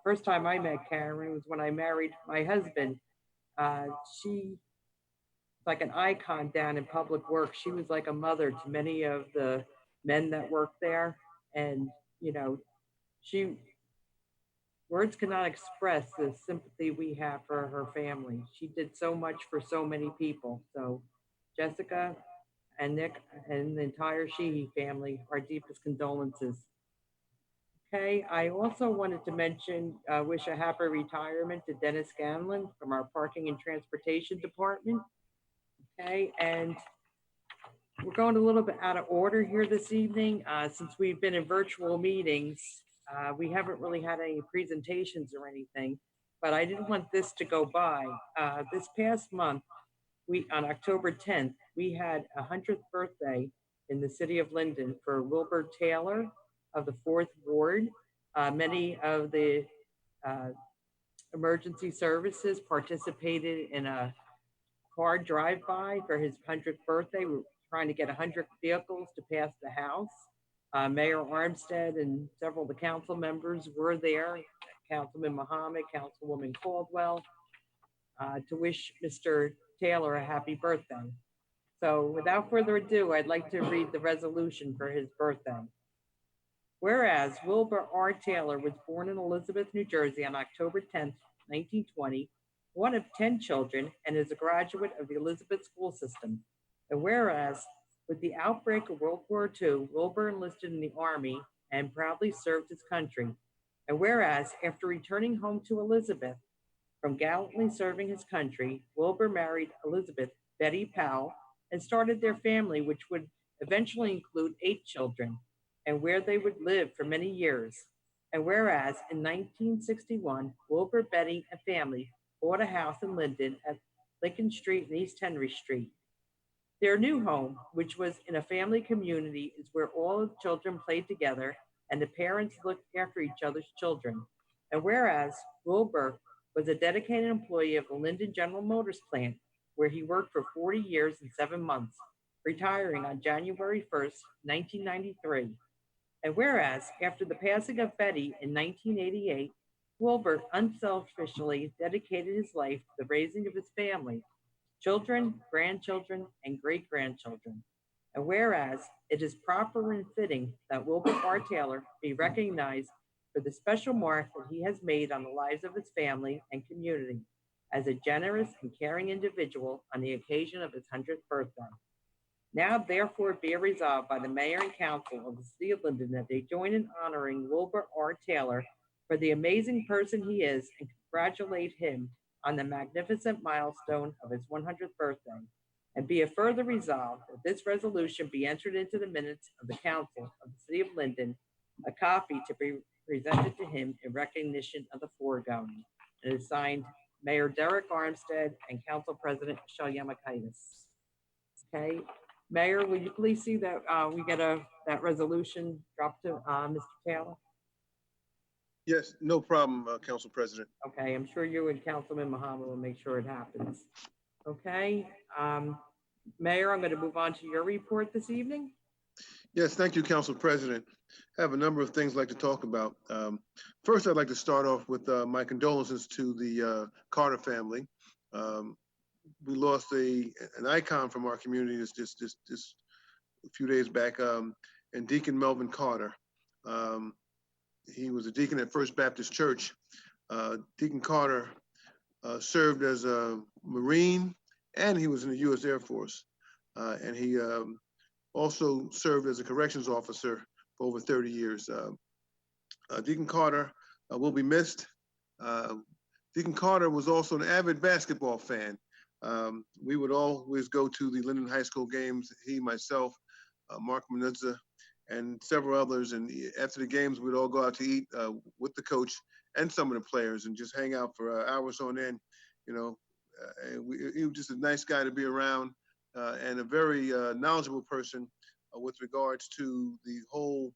First time I met Karen was when I married my husband. She like an icon down in public works. She was like a mother to many of the men that worked there. And, you know, words cannot express the sympathy we have for her family. She did so much for so many people. So Jessica and Nick and the entire Sheehy family, our deepest condolences. Okay, I also wanted to mention, wish a happy retirement to Dennis Ganlon from our Parking and Transportation Department. Okay, and we're going a little bit out of order here this evening. Since we've been in virtual meetings, we haven't really had any presentations or anything, but I didn't want this to go by. This past month, on October 10th, we had a 100th birthday in the city of Linden for Wilbur Taylor of the 4th Ward. Many of the emergency services participated in a car drive-by for his 100th birthday. We're trying to get 100 vehicles to pass the house. Mayor Armstead and several of the council members were there, Councilman Mohammed, Councilwoman Caldwell, to wish Mr. Taylor a happy birthday. So without further ado, I'd like to read the resolution for his birthday. Whereas Wilbur R. Taylor was born in Elizabeth, New Jersey on October 10th, 1920, one of 10 children, and is a graduate of the Elizabeth school system. And whereas with the outbreak of World War II, Wilbur enlisted in the Army and proudly served his country. And whereas after returning home to Elizabeth from gallantly serving his country, Wilbur married Elizabeth Betty Powell and started their family, which would eventually include 8 children, and where they would live for many years. And whereas in 1961, Wilbur, Betty, and family bought a house in Linden at Lincoln Street and East Henry Street. Their new home, which was in a family community, is where all the children played together and the parents looked after each other's children. And whereas Wilbur was a dedicated employee of the Linden General Motors plant, where he worked for 40 years and 7 months, retiring on January 1st, 1993. And whereas after the passing of Betty in 1988, Wilbur unselfishly dedicated his life to the raising of his family. children, grandchildren, and great-grandchildren. And whereas it is proper and fitting that Wilbur R. Taylor be recognized for the special mark that he has made on the lives of his family and community as a generous and caring individual on the occasion of his 100th birthday. Now therefore be it resolved by the mayor and council of the city of Linden that they join in honoring Wilbur R. Taylor for the amazing person he is and congratulate him on the magnificent milestone of his 100th birthday. And be it further resolved that this resolution be entered into the minutes of the council of the city of Linden, a copy to be presented to him in recognition of the foregoing. It is signed Mayor Derek Armstead and Council President Michelle Yamakaitis. Okay, Mayor, will you please see that we get that resolution dropped to Mr. Taylor? Yes, no problem, Council President. Okay, I'm sure you and Councilman Mohammed will make sure it happens. Okay, Mayor, I'm going to move on to your report this evening. Yes, thank you, Council President. I have a number of things I'd like to talk about. First, I'd like to start off with my condolences to the Carter family. We lost an icon from our community just a few days back, and Deacon Melvin Carter. He was a deacon at First Baptist Church. Deacon Carter served as a Marine, and he was in the U.S. Air Force. And he also served as a corrections officer for over 30 years. Deacon Carter will be missed. Deacon Carter was also an avid basketball fan. We would always go to the Linden High School games, he, myself, Mark Manuzza, and several others. And after the games, we'd all go out to eat with the coach and some of the players and just hang out for hours on end. You know, he was just a nice guy to be around and a very knowledgeable person with regards to the whole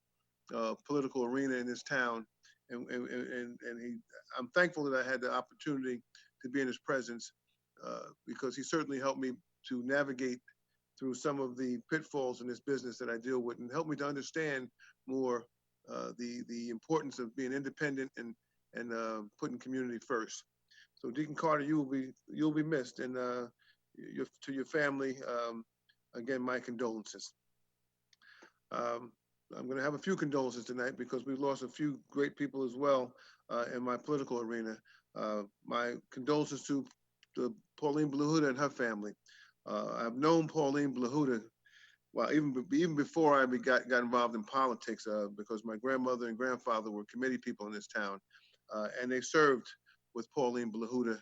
political arena in this town. And I'm thankful that I had the opportunity to be in his presence because he certainly helped me to navigate through some of the pitfalls in this business that I deal with and helped me to understand more the importance of being independent and putting community first. So Deacon Carter, you'll be missed, and to your family, again, my condolences. I'm going to have a few condolences tonight because we've lost a few great people as well in my political arena. My condolences to Pauline Blahuda and her family. I've known Pauline Blahuda, well, even before I got involved in politics, because my grandmother and grandfather were committee people in this town, and they served with Pauline Blahuda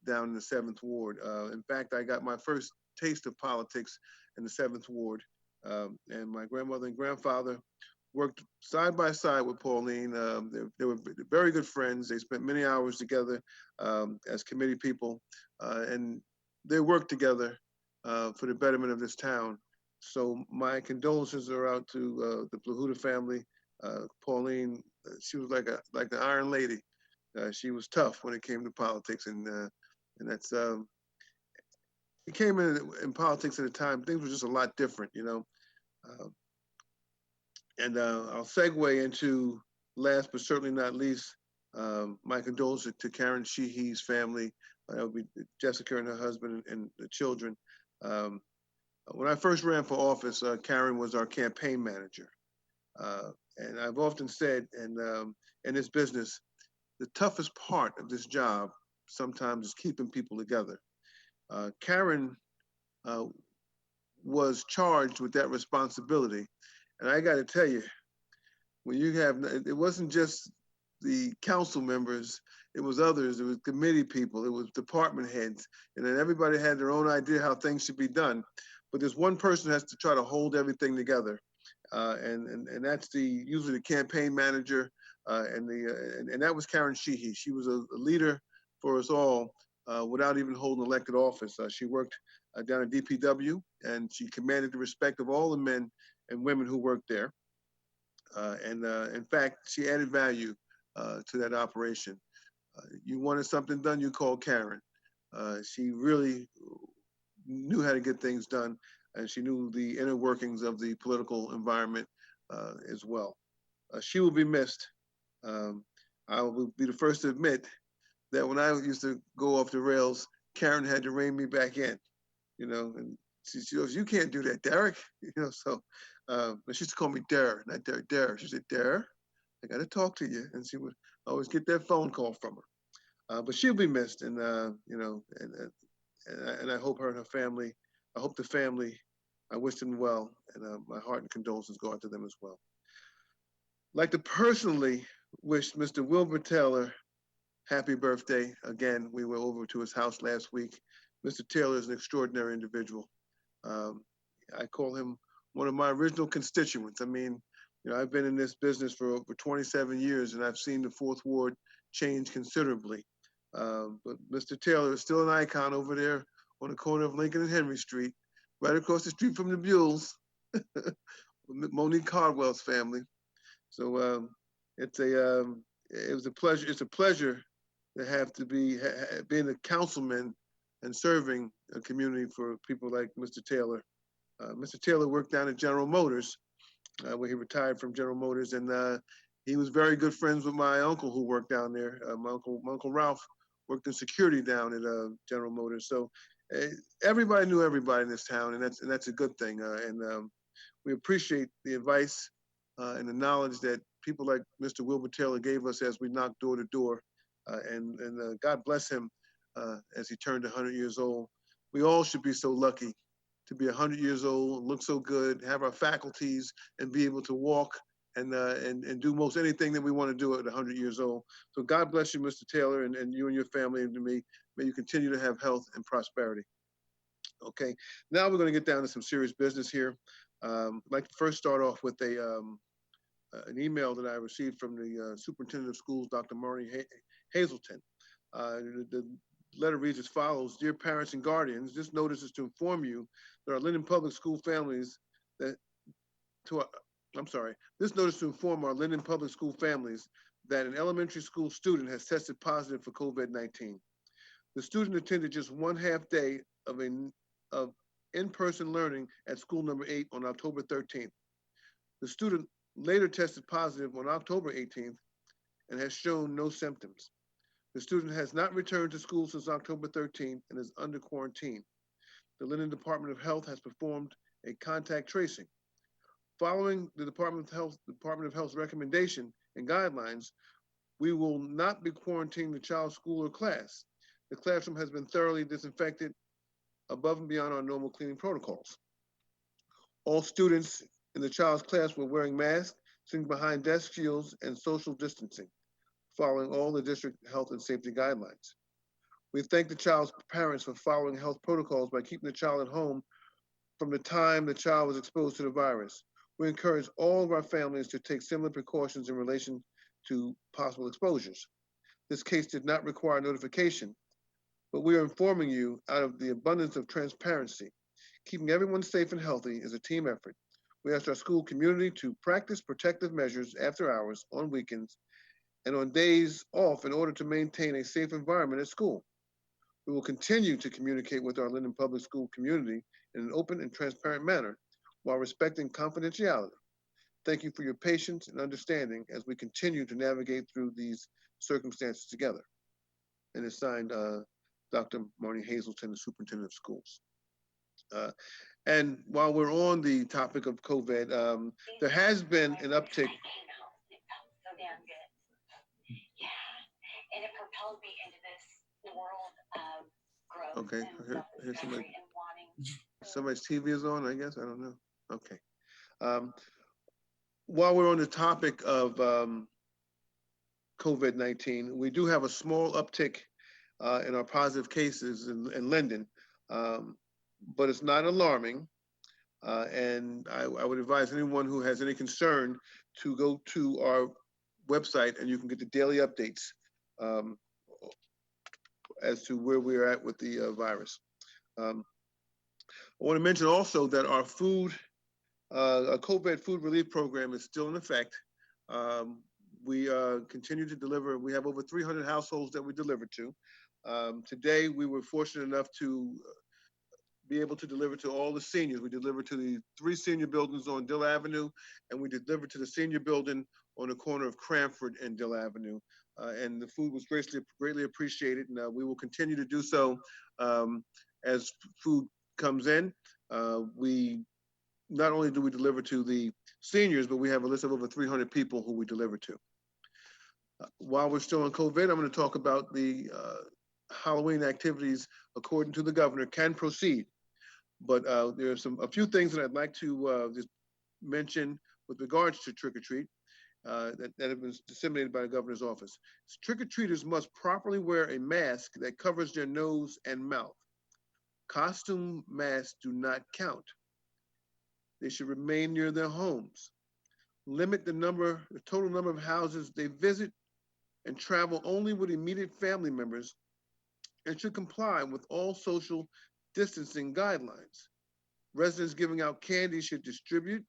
down in the 7th Ward. In fact, I got my first taste of politics in the 7th Ward, and my grandmother and grandfather worked side by side with Pauline. They were very good friends. They spent many hours together as committee people, and they worked together for the betterment of this town. So my condolences are out to the Blahuda family. Pauline, she was like the Iron Lady. She was tough when it came to politics, and that's it came in politics at a time things were just a lot different, you know. And I'll segue into, last but certainly not least, my condolences to Karen Sheehy's family. That would be Jessica and her husband and the children. When I first ran for office, Karen was our campaign manager. And I've often said, in this business, the toughest part of this job sometimes is keeping people together. Karen was charged with that responsibility. And I got to tell you, when you have, it wasn't just the council members, it was others, it was committee people, it was department heads, and then everybody had their own idea how things should be done. But there's one person who has to try to hold everything together. And that's usually the campaign manager, and that was Karen Sheehy. She was a leader for us all without even holding elected office. She worked down at DPW, and she commanded the respect of all the men and women who worked there. In fact, she added value to that operation. You wanted something done, you called Karen. She really knew how to get things done, and she knew the inner workings of the political environment as well. She will be missed. I will be the first to admit that when I used to go off the rails, Karen had to rein me back in. and she goes, you can't do that, Derek. So but she used to call me Derek, not Derek, Derek. She said, Derek, I got to talk to you. And she would always get that phone call from her. But she'll be missed. And, and I hope her and her family, I hope the family, I wish them well. And my heart and condolences go out to them as well. I'd like to personally wish Mr. Wilbur Taylor happy birthday. Again, we were over to his house last week. Mr. Taylor is an extraordinary individual. I call him one of my original constituents. I mean, I've been in this business for over 27 years and I've seen the Fourth Ward change considerably. But Mr. Taylor is still an icon over there on the corner of Lincoln and Henry Street, right across the street from the Buells, Monique Caldwell's family. So it was a pleasure. It's a pleasure to have to be being a councilman and serving a community for people like Mr. Taylor. Mr. Taylor worked down at General Motors, where he retired from General Motors, and he was very good friends with my uncle who worked down there. My uncle Ralph worked in security down at General Motors. So everybody knew everybody in this town, and that's a good thing. And we appreciate the advice and the knowledge that people like Mr. Wilbur Taylor gave us as we knocked door to door. And God bless him as he turned 100 years old. We all should be so lucky to be 100 years old, look so good, have our faculties, and be able to walk and do most anything that we want to do at 100 years old. So God bless you, Mr. Taylor, and you and your family, and to me, may you continue to have health and prosperity. Okay, now we're going to get down to some serious business here. I'd like to first start off with an email that I received from the Superintendent of Schools, Dr. Marnie Hazelton. The letter reads as follows: Dear parents and guardians, this notice is to inform you that our Linden Public School families this notice to inform our Linden Public School families that an elementary school student has tested positive for COVID-19. The student attended just one half day of in-person learning at school number 8 on October 13th. The student later tested positive on October 18th and has shown no symptoms. The student has not returned to school since October 13th and is under quarantine. The Linden Department of Health has performed a contact tracing. Following the Department of Health's recommendation and guidelines, we will not be quarantining the child's school or class. The classroom has been thoroughly disinfected above and beyond our normal cleaning protocols. All students in the child's class were wearing masks, sitting behind desk shields, and social distancing, following all the district health and safety guidelines. We thank the child's parents for following health protocols by keeping the child at home from the time the child was exposed to the virus. We encourage all of our families to take similar precautions in relation to possible exposures. This case did not require notification, but we are informing you out of the abundance of transparency. Keeping everyone safe and healthy is a team effort. We ask our school community to practice protective measures after hours, on weekends, and on days off in order to maintain a safe environment at school. We will continue to communicate with our Linden Public School community in an open and transparent manner while respecting confidentiality. Thank you for your patience and understanding as we continue to navigate through these circumstances together. And it's signed Dr. Marnie Hazelton, the Superintendent of Schools. And while we're on the topic of COVID, there has been an uptick. And it propelled me into this world of growth. Okay, here's somebody's TV is on, I guess, I don't know. Okay. While we're on the topic of COVID-19, we do have a small uptick in our positive cases in Linden, but it's not alarming. And I would advise anyone who has any concern to go to our website and you can get the daily updates as to where we are at with the virus. I want to mention also that our COVID food relief program is still in effect. We continue to deliver. We have over 300 households that we deliver to. Today, we were fortunate enough to be able to deliver to all the seniors. We delivered to the 3 senior buildings on Dill Avenue, and we delivered to the senior building on the corner of Cranford and Dill Avenue. And the food was greatly appreciated, and we will continue to do so as food comes in, we not only do we deliver to the seniors, but we have a list of over 300 people who we deliver to. While we're still on COVID, I'm going to talk about the Halloween activities according to the governor can proceed. But there are a few things that I'd like to just mention with regards to trick or treat that have been disseminated by the governor's office. Trick-or-treaters must properly wear a mask that covers their nose and mouth. Costume masks do not count. They should remain near their homes. Limit the total number of houses they visit, and travel only with immediate family members, and should comply with all social distancing guidelines. Residents giving out candy should distribute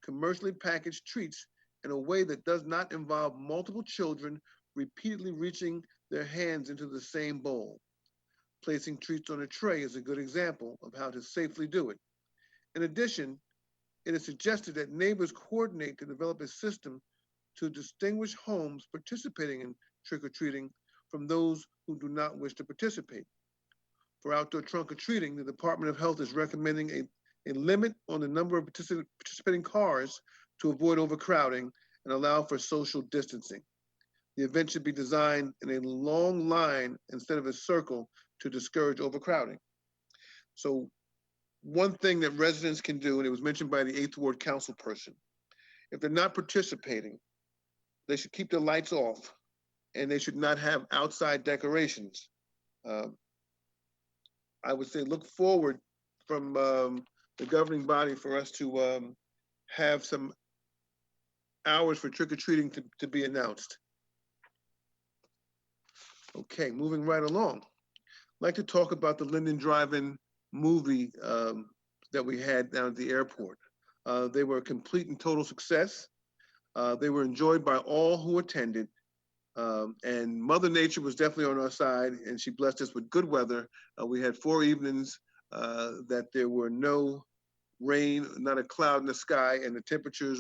commercially packaged treats in a way that does not involve multiple children repeatedly reaching their hands into the same bowl. Placing treats on a tray is a good example of how to safely do it. In addition, it is suggested that neighbors coordinate to develop a system to distinguish homes participating in trick-or-treating from those who do not wish to participate. For outdoor trunk-or-treating, the Department of Health is recommending a limit on the number of participating cars to avoid overcrowding and allow for social distancing. The event should be designed in a long line instead of a circle to discourage overcrowding. So one thing that residents can do, and it was mentioned by the 8th Ward council person, if they're not participating, they should keep the lights off and they should not have outside decorations. I would say look forward from the governing body for us to have some hours for trick-or-treating to be announced. Okay, moving right along. I'd like to talk about the Linden Drive-In movie that we had down at the airport. They were a complete and total success. They were enjoyed by all who attended. And Mother Nature was definitely on our side, and she blessed us with good weather. We had 4 evenings that there were no rain, not a cloud in the sky, and the temperature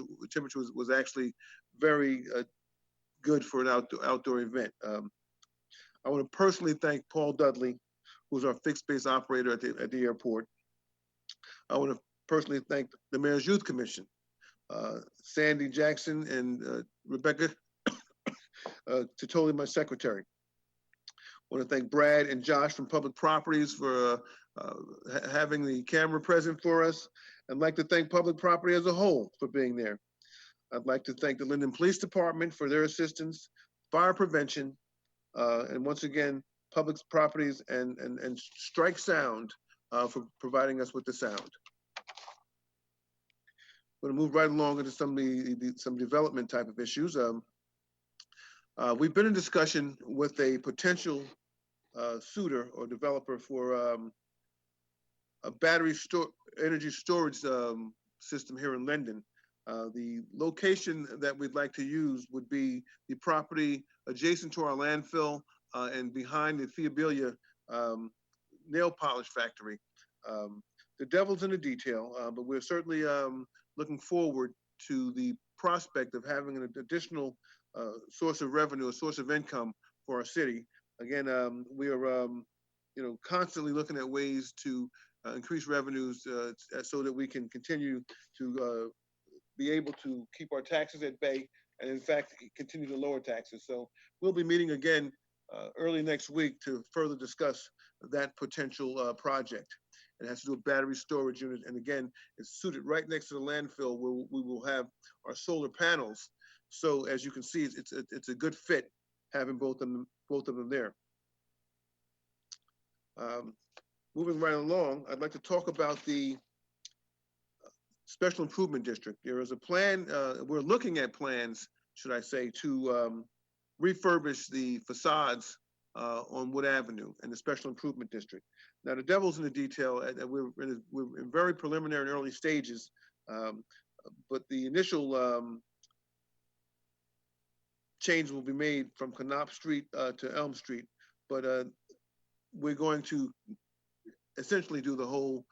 was actually very good for an outdoor event. I want to personally thank Paul Dudley, who's our fixed base operator at the airport. I want to personally thank the Mayor's Youth Commission, Sandy Jackson and Rebecca Titoli, my secretary. I want to thank Brad and Josh from Public Properties for having the camera present for us. I'd like to thank Public Property as a whole for being there. I'd like to thank the Linden Police Department for their assistance, fire prevention, and once again, Public Properties and Strike Sound for providing us with the sound. I'm going to move right along into some development type of issues. We've been in discussion with a potential suitor or developer for a battery energy storage system here in Linden. The location that we'd like to use would be the property adjacent to our landfill and behind the Theobelia nail polish factory. The devil's in the detail, but we're certainly looking forward to the prospect of having an additional source of revenue, a source of income for our city. Again, we are constantly looking at ways to increase revenues so that we can continue to be able to keep our taxes at bay and in fact continue to lower taxes. So we'll be meeting again early next week to further discuss that potential project. It has to do with battery storage unit, and again, it's suited right next to the landfill where we will have our solar panels. So as you can see, it's a good fit having both of them there. Moving right along, I'd like to talk about the Special Improvement District. There is a plan, we're looking at plans, should I say, to refurbish the facades on Wood Avenue in the Special Improvement District. Now, the devil's in the detail. We're in very preliminary and early stages, but the initial change will be made from Knopf Street to Elm Street, but we're going to essentially do the whole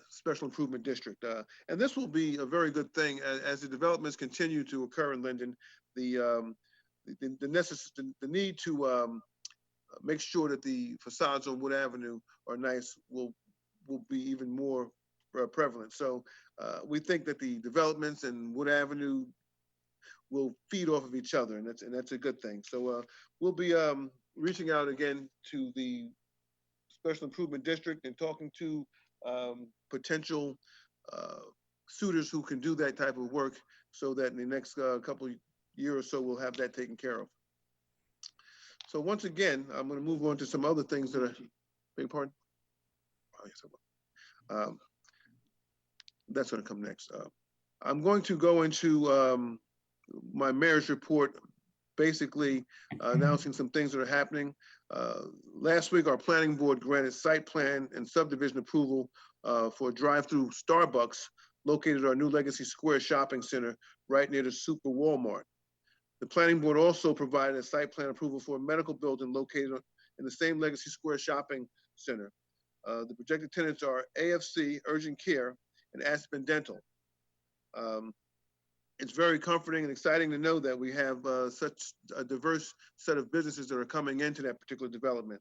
Special Improvement District. And this will be a very good thing as the developments continue to occur in Linden. The need to make sure that the facades on Wood Avenue are nice will will be even more prevalent. So we think that the developments in Wood Avenue will feed off of each other, and that's a good thing. So we'll be reaching out again to the Special Improvement District and talking to potential suitors who can do that type of work, so that in the next couple of years or so, we'll have that taken care of. So once again, I'm going to move on to some other things that are, beg your pardon? Oh, yes, I will. That's going to come next. I'm going to go into my mayor's report, basically announcing some things that are happening. Last week, our planning board granted site plan and subdivision approval for a drive-through Starbucks located at our new Legacy Square shopping center right near the Super Walmart. The planning board also provided a site plan approval for a medical building located in the same Legacy Square shopping center. The projected tenants are AFC, Urgent Care, and Aspen Dental. It's very comforting and exciting to know that we have such a diverse set of businesses that are coming into that particular development.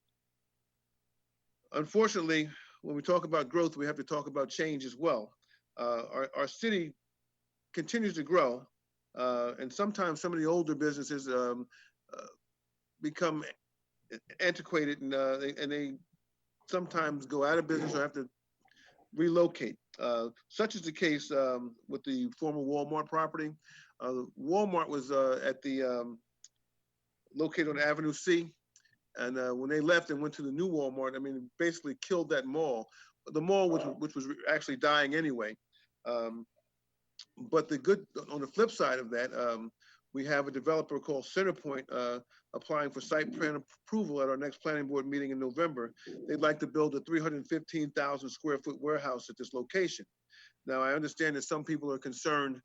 Unfortunately, when we talk about growth, we have to talk about change as well. Our city continues to grow, and sometimes some of the older businesses become antiquated, and they sometimes go out of business or have to relocate. Such is the case with the former Walmart property. Walmart was at the located on Avenue C, and when they left and went to the new Walmart, I mean, it basically killed that mall. The mall, which was actually dying anyway. But the good, on the flip side of that, we have a developer called Centerpoint applying for site plan approval at our next planning board meeting in November. They'd like to build a 315,000 square foot warehouse at this location. Now, I understand that some people are concerned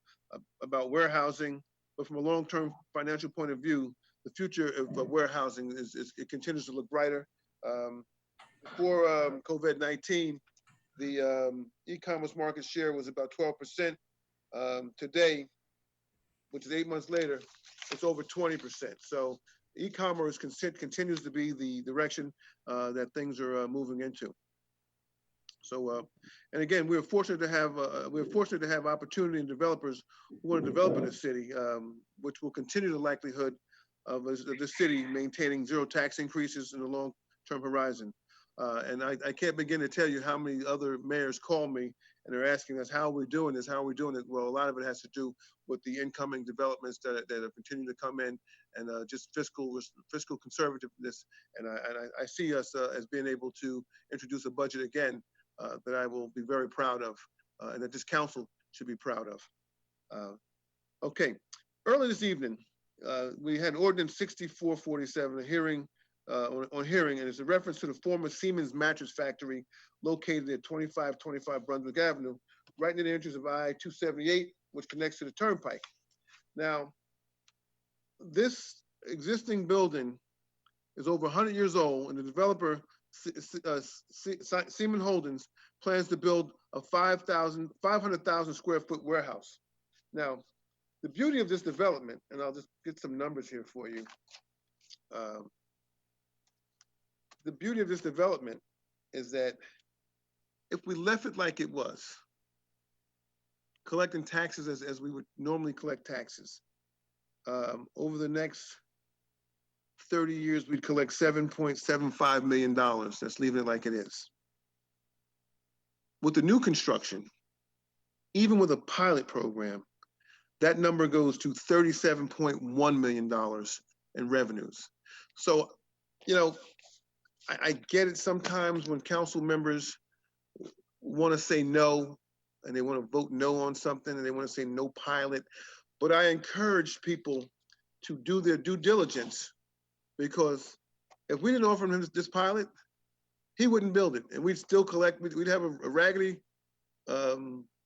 about warehousing, but from a long-term financial point of view, the future of warehousing it continues to look brighter. Before COVID-19, the e-commerce market share was about 12%. Today, which is 8 months later, it's over 20%. So e-commerce continues to be the direction that things are moving into. So, and again, we're fortunate to have opportunity and developers who want to develop in the city, which will continue the likelihood of the city maintaining zero tax increases in the long-term horizon. And I can't begin to tell you how many other mayors call me and they're asking us, how are we doing this? How are we doing it? Well, a lot of it has to do with the incoming developments that are continuing to come in, and just fiscal conservativeness. And I see us as being able to introduce a budget again that I will be very proud of, and that this council should be proud of. Okay, early this evening, we had Ordinance 6447, a hearing on hearing, and it's a reference to the former Siemens mattress factory located at 2525 Brunswick Avenue, right near the entrance of I-278, which connects to the turnpike. Now, this existing building is over 100 years old, and the developer, Siemens Holdings, plans to build a 500,000 square foot warehouse. Now, the beauty of this development, and I'll just get some numbers here for you. The beauty of this development is that if we left it like it was, collecting taxes as we would normally collect taxes, over the next 30 years, we'd collect $7.75 million. That's leaving it like it is. With the new construction, even with a pilot program, that number goes to $37.1 million in revenues. So, you know, I get it sometimes when council members want to say no, and they want to vote no on something, and they want to say no pilot. But I encourage people to do their due diligence, because if we didn't offer him this pilot, he wouldn't build it, and we'd still collect. We'd have a raggedy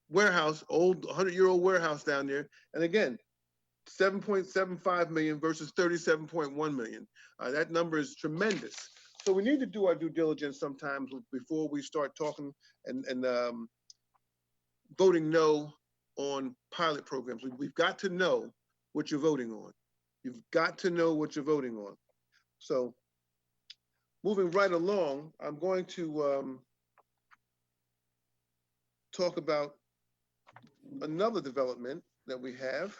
warehouse, old 100-year-old warehouse down there. And again, 7.75 million versus 37.1 million. That number is tremendous. So we need to do our due diligence sometimes before we start talking and voting no on pilot programs. We've got to know what you're voting on. You've got to know what you're voting on. So moving right along, I'm going to talk about another development that we have.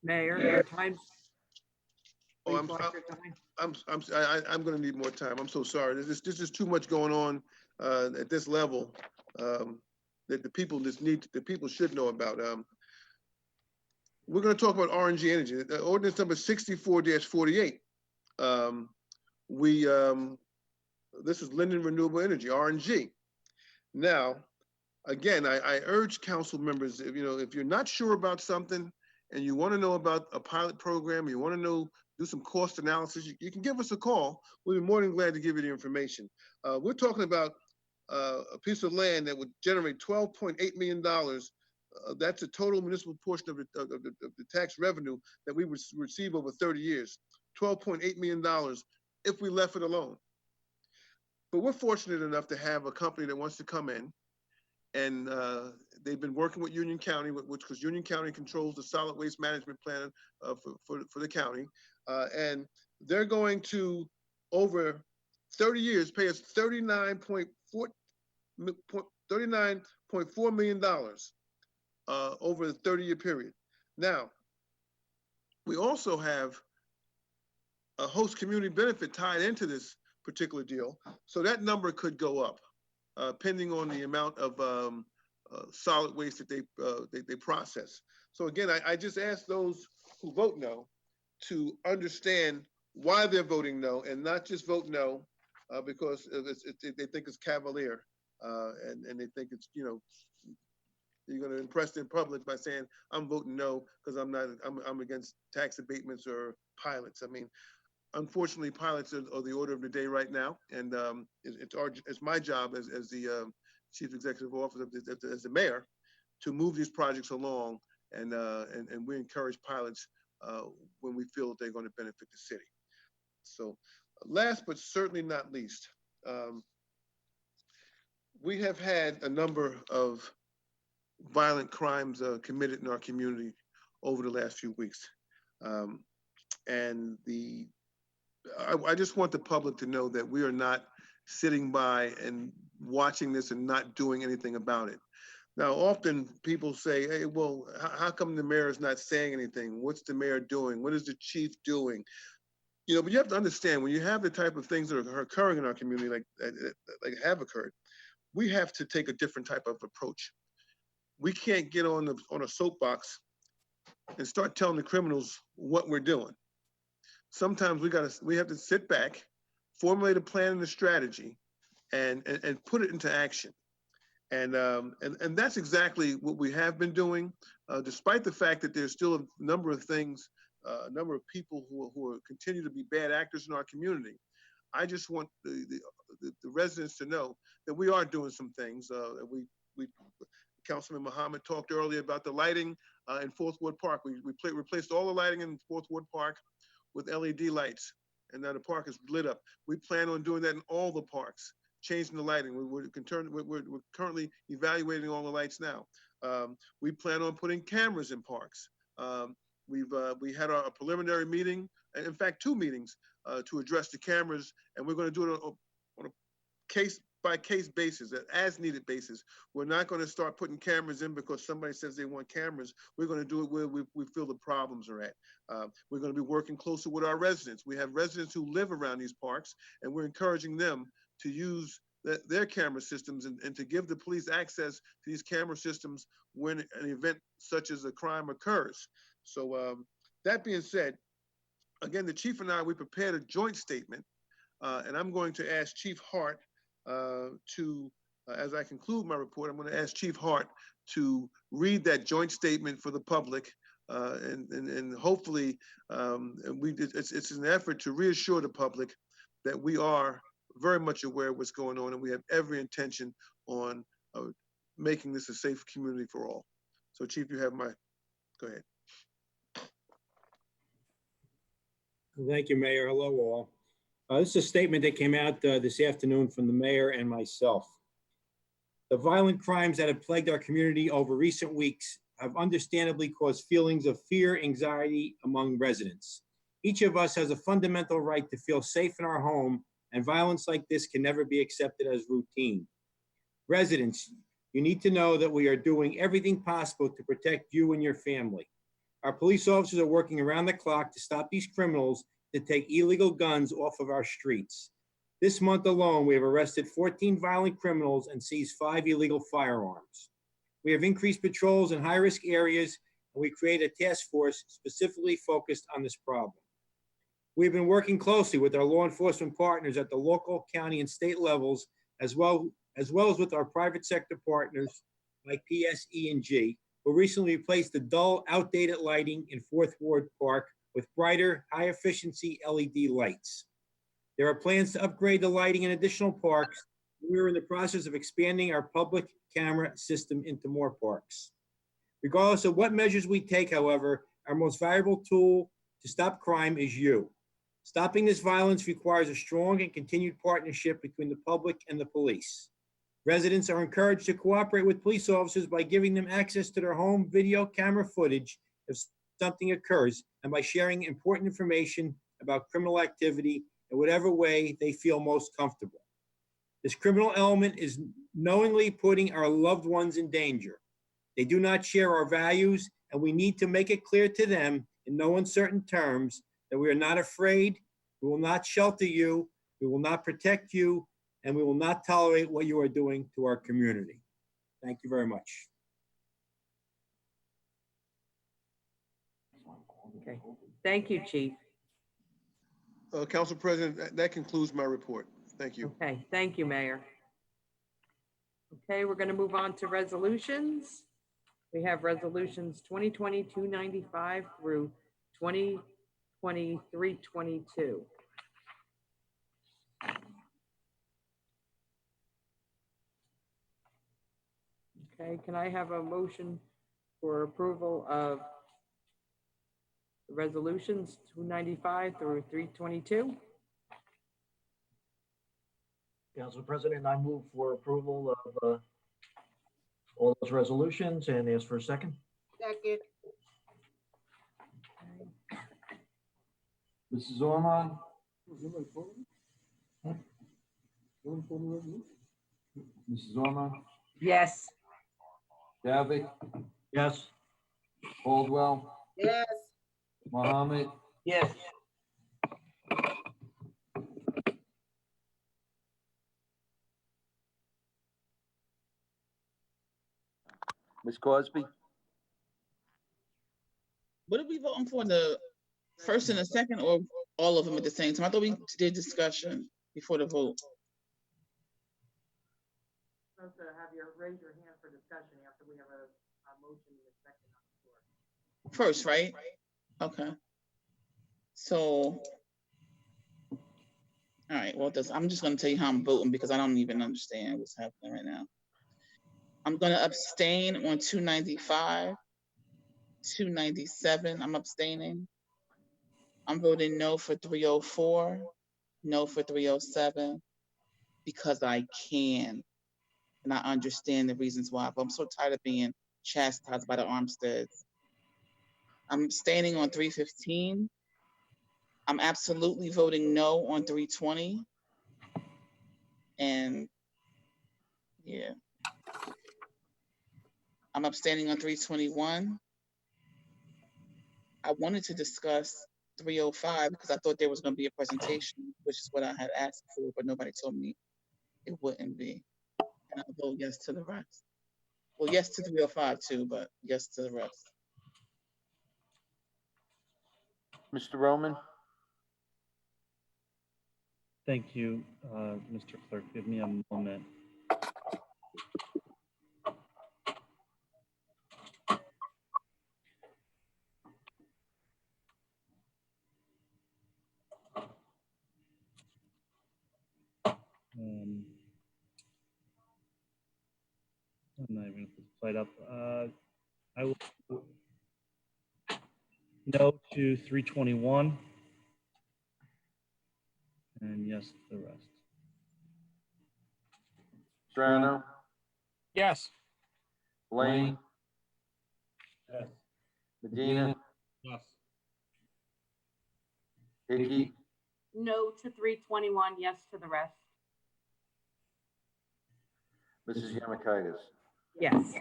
Mayor, your time's. Oh, Please watch your time. I'm gonna need more time. I'm so sorry. This is too much going on at this level that the people should know about. We're gonna talk about RNG energy. Ordinance number 64-48. This is Linden Renewable Energy, RNG. Now, again, I urge council members, if you're not sure about something and you want to know about a pilot program, you want to do some cost analysis, you can give us a call. We'll be more than glad to give you the information. We're talking about a piece of land that would generate $12.8 million. That's a total municipal portion of the tax revenue that we would receive over 30 years. $12.8 million if we left it alone. But we're fortunate enough to have a company that wants to come in, and they've been working with Union County, because Union County controls the solid waste management plan for the county. And they're going to, over 30 years, pay us $39.4 million over the 30-year period. Now, we also have a host community benefit tied into this particular deal. So that number could go up, depending on the amount of solid waste that they process. So again, I just ask those who vote no to understand why they're voting no, and not just vote no because they think it's cavalier and they think it's, you're going to impress the public by saying I'm voting no because I'm against tax abatements or pilots. I mean, unfortunately, pilots are the order of the day right now, and it's my job as the chief executive officer, as the mayor, to move these projects along, and we encourage pilots when we feel that they're going to benefit the city. So, last but certainly not least, we have had a number of violent crimes committed in our community over the last few weeks, and I just want the public to know that we are not sitting by and watching this and not doing anything about it. Now, often people say, hey, well, how come the mayor is not saying anything? What's the mayor doing? What is the chief doing? But you have to understand, when you have the type of things that are occurring in our community, like have occurred, we have to take a different type of approach. We can't get on a soapbox and start telling the criminals what we're doing. Sometimes we have to sit back, formulate a plan and a strategy, and put it into action. And that's exactly what we have been doing, despite the fact that there's still a number of things, a number of people who continue to be bad actors in our community. I just want the residents to know that we are doing some things. Councilman Mohammed talked earlier about the lighting in Fourth Ward Park. We replaced all the lighting in Fourth Ward Park with LED lights, and now the park is lit up. We plan on doing that in all the parks, changing the lighting. We're currently evaluating all the lights now. We plan on putting cameras in parks. We had a preliminary meeting, and in fact, 2 meetings to address the cameras, and we're going to do it on a case-by-case basis, an as-needed basis. We're not going to start putting cameras in because somebody says they want cameras. We're going to do it where we feel the problems are at. We're going to be working closer with our residents. We have residents who live around these parks, and we're encouraging them to use their camera systems and to give the police access to these camera systems when an event such as a crime occurs. So that being said, again, the chief and I, we prepared a joint statement, and I'm going to ask Chief Hart as I conclude my report, I'm going to ask Chief Hart to read that joint statement for the public, and hopefully it's an effort to reassure the public that we are very much aware of what's going on, and we have every intention on making this a safe community for all. So Chief, you have go ahead. Thank you, Mayor. Hello, all. This is a statement that came out this afternoon from the mayor and myself. The violent crimes that have plagued our community over recent weeks have understandably caused feelings of fear, anxiety among residents. Each of us has a fundamental right to feel safe in our home, and violence like this can never be accepted as routine. Residents, You need to know that we are doing everything possible to protect you and your family. Our police officers are working around the clock to stop these criminals to take illegal guns off of our streets. This month alone, we have arrested 14 violent criminals and seized 5 illegal firearms. We have increased patrols in high-risk areas, and we created a task force specifically focused on this problem. We've been working closely with our law enforcement partners at the local, county, and state levels, as well as with our private sector partners like PSE&G, who recently replaced the dull, outdated lighting in 4th Ward Park with brighter, high-efficiency LED lights. There are plans to upgrade the lighting in additional parks. We're in the process of expanding our public camera system into more parks. Regardless of what measures we take, however, our most valuable tool to stop crime is you. Stopping this violence requires a strong and continued partnership between the public and the police. Residents are encouraged to cooperate with police officers by giving them access to their home video camera footage if something occurs, and by sharing important information about criminal activity in whatever way they feel most comfortable. This criminal element is knowingly putting our loved ones in danger. They do not share our values, and we need to make it clear to them in no uncertain terms that we are not afraid, we will not shelter you, we will not protect you, and we will not tolerate what you are doing to our community. Thank you very much. Okay, thank you, Chief. Council President, that concludes my report. Thank you. Okay, thank you, Mayor. Okay, we're going to move on to resolutions. We have resolutions 2020-295 through 2020-322. Okay, can I have a motion for approval of the resolutions 295 through 322? Council President, I move for approval of all those resolutions and ask for a second. Second. Mrs. Ormond? Mrs. Ormond? Yes. Davik? Yes. Caldwell? Yes. Mohammed? Yes. Ms. Cosby? What are we voting for, the first and the second, or all of them at the same time? I thought we did discussion before the vote. Supposed to have your raise your hand for discussion after we have a motion in a second on the floor. First, right? Okay. So, all right, well, I'm just gonna tell you how I'm voting because I don't even understand what's happening right now. I'm gonna abstain on 295, 297, I'm abstaining. I'm voting no for 304, no for 307, because I can. And I understand the reasons why, but I'm so tired of being chastised by the Armsteads. I'm abstaining on 315. I'm absolutely voting no on 320. And yeah. I'm abstaining on 321. I wanted to discuss 305 because I thought there was going to be a presentation, which is what I had asked for, but nobody told me it wouldn't be. And I'll vote yes to the rest. Well, yes to 305 too, but yes to the rest. Mr. Roman? Thank you, Mr. Clerk. Give me a moment. I'm not even going to put the slide up. I will no to 321 and yes to the rest. Strano? Yes. Blaine? Yes. Medina? Yes. Hickey? No to 321, yes to the rest. Mrs. Yamakitis? Yes.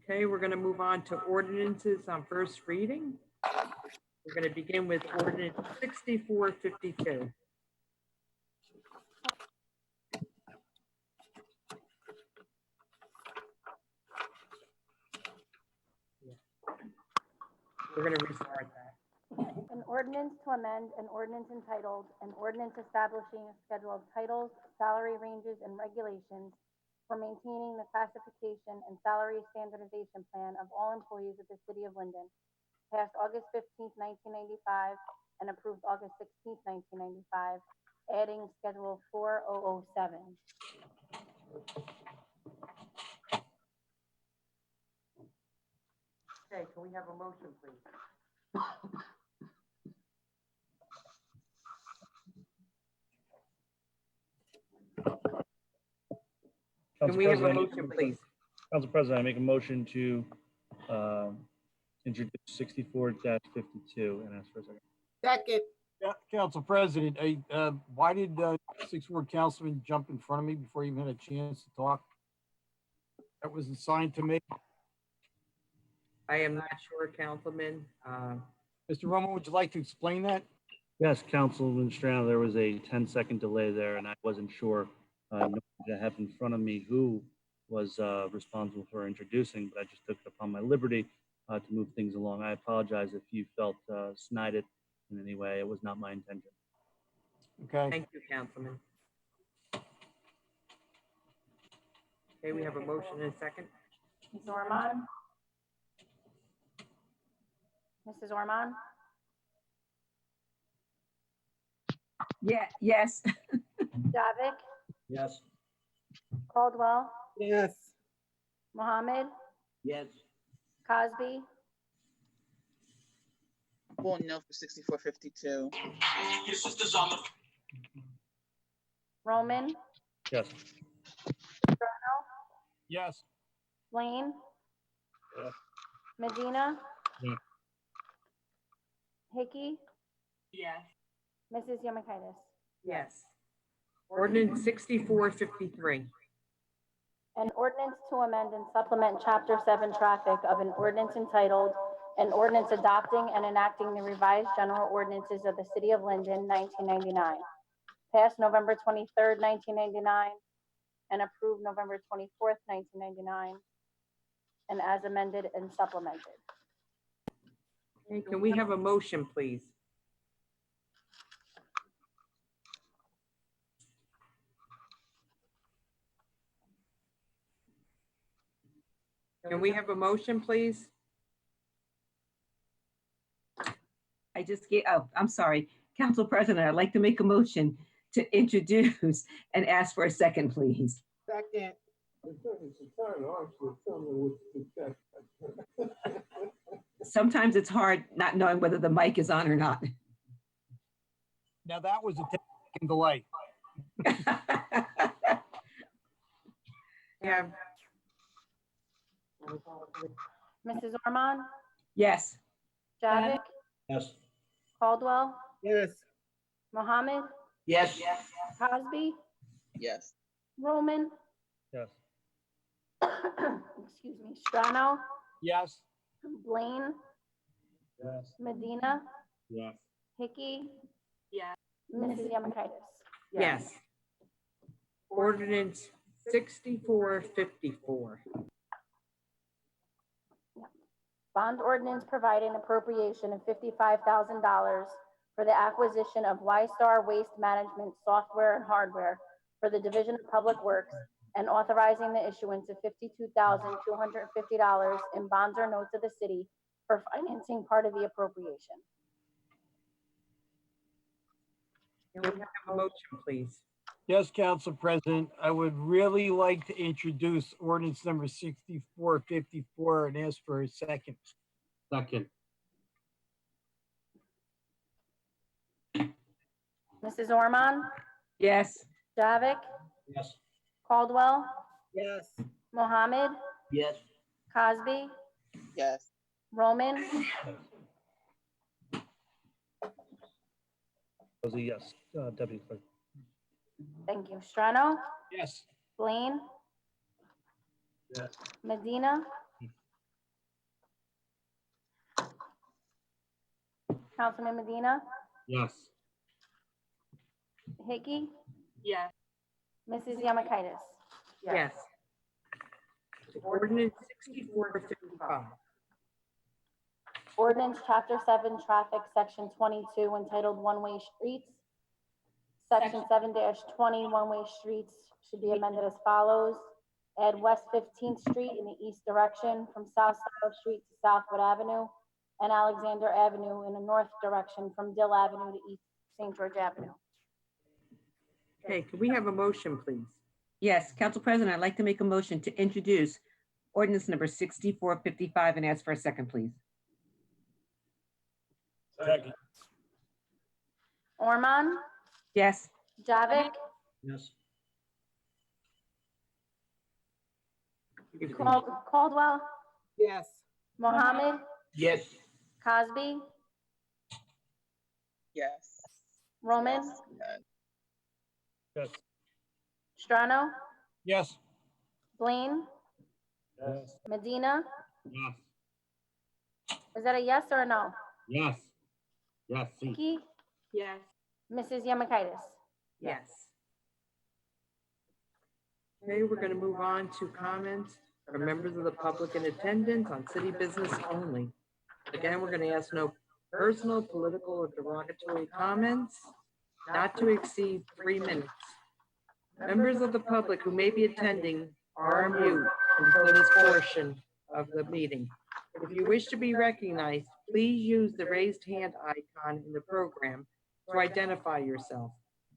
Okay, we're going to move on to ordinances on first reading. We're going to begin with ordinance 6452. We're going to restart that. An ordinance to amend an ordinance entitled, an ordinance establishing a schedule of titles, salary ranges, and regulations for maintaining the classification and salary standardization plan of all employees of the city of Linden, passed August 15th, 1995, and approved August 16th, 1995, adding Schedule 4007. Okay, can we have a motion, please? Can we have a motion, please? Council President, I make a motion to introduce 64-52 and ask for a second. Second. Yeah, Council President, why did 6th Ward Councilman jump in front of me before you even had a chance to talk? That was assigned to me. I am not sure, Councilman. Mr. Romo, would you like to explain that? Yes, Councilman Strano, there was a 10-second delay there, and I wasn't sure I have in front of me who was responsible for introducing, but I just took it upon my liberty to move things along. I apologize if you felt slighted in any way. It was not my intention. Okay. Thank you, Councilman. Okay, we have a motion and a second. Ms. Ormond? Mrs. Ormond? Yeah, yes. Davik? Yes. Caldwell? Yes. Mohammed? Yes. Cosby? Voting no for 6452. Roman? Yes. Strano? Yes. Blaine? Yes. Medina? Yes. Hickey? Yes. Mrs. Yamakitis? Yes. Ordinance 6453. An ordinance to amend and supplement Chapter 7 Traffic of an ordinance entitled, an ordinance adopting and enacting the revised general ordinances of the City of Linden, 1999. Passed November 23rd, 1999, and approved November 24th, 1999, and as amended and supplemented. Okay, can we have a motion, please? Can we have a motion, please? I just get, oh, I'm sorry. Council President, I'd like to make a motion to introduce and ask for a second, please. Second. Sometimes it's hard not knowing whether the mic is on or not. Now that was a 10-second delay. Yeah. Mrs. Ormond? Yes. Javik? Yes. Caldwell? Yes. Mohammed? Yes. Cosby? Yes. Roman? Yes. Excuse me, Strano? Yes. Blaine? Yes. Medina? Yes. Hickey? Yes. Mrs. Yamakitis? Yes. Ordinance 6454. Bond ordinance providing appropriation of $55,000 for the acquisition of Y-Star Waste Management software and hardware for the Division of Public Works and authorizing the issuance of $52,250 in bonds or notes of the city for financing part of the appropriation. Can we have a motion, please? Yes, Council President, I would really like to introduce ordinance number 6454 and ask for a second. Second. Mrs. Ormond? Yes. Javik? Yes. Caldwell? Yes. Mohammed? Yes. Cosby? Yes. Roman? Was a yes, Deputy Clerk. Thank you. Strano, Yes. Blaine, Yes. Medina, Councilman Medina, Yes. Hickey, Yes. Mrs. Yamakaitis. Yes. Ordinance 6455. Ordinance Chapter 7 Traffic, Section 22, entitled One-Way Streets. Section 7-20 One-Way Streets should be amended as follows. Add West 15th Street in the east direction from South Side Street to Southwood Avenue, and Alexander Avenue in the north direction from Dill Avenue to East St. George Avenue. Okay, can we have a motion, please? Yes, Council President, I'd like to make a motion to introduce ordinance number 6455 and ask for a second, please. Second. Ormond, Yes. Javik, Yes. Caldwell, Yes. Mohammed, Yes. Cosby, Yes. Roman, Yes. Strano, Yes. Blaine, Yes. Medina. Yes. Is that a yes or a no? Yes. Yes. Hickey, Yes. Mrs. Yamakaitis. Yes. Okay, we're going to move on to comments from members of the public in attendance on city business only. Again, we're going to ask no personal, political, or derogatory comments, not to exceed 3 minutes. Members of the public who may be attending are on mute until this portion of the meeting. If you wish to be recognized, please use the raised hand icon in the program to identify yourself.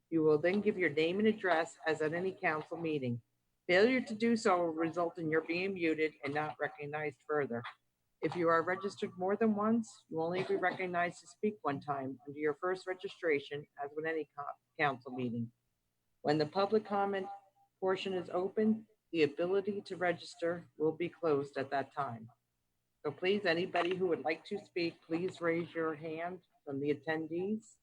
You will then give your name and address as at any council meeting. Failure to do so will result in your being muted and not recognized further. If you are registered more than once, you will only be recognized to speak one time under your first registration, as with any council meeting. When the public comment portion is open, the ability to register will be closed at that time. So please, anybody who would like to speak, please raise your hand from the attendees.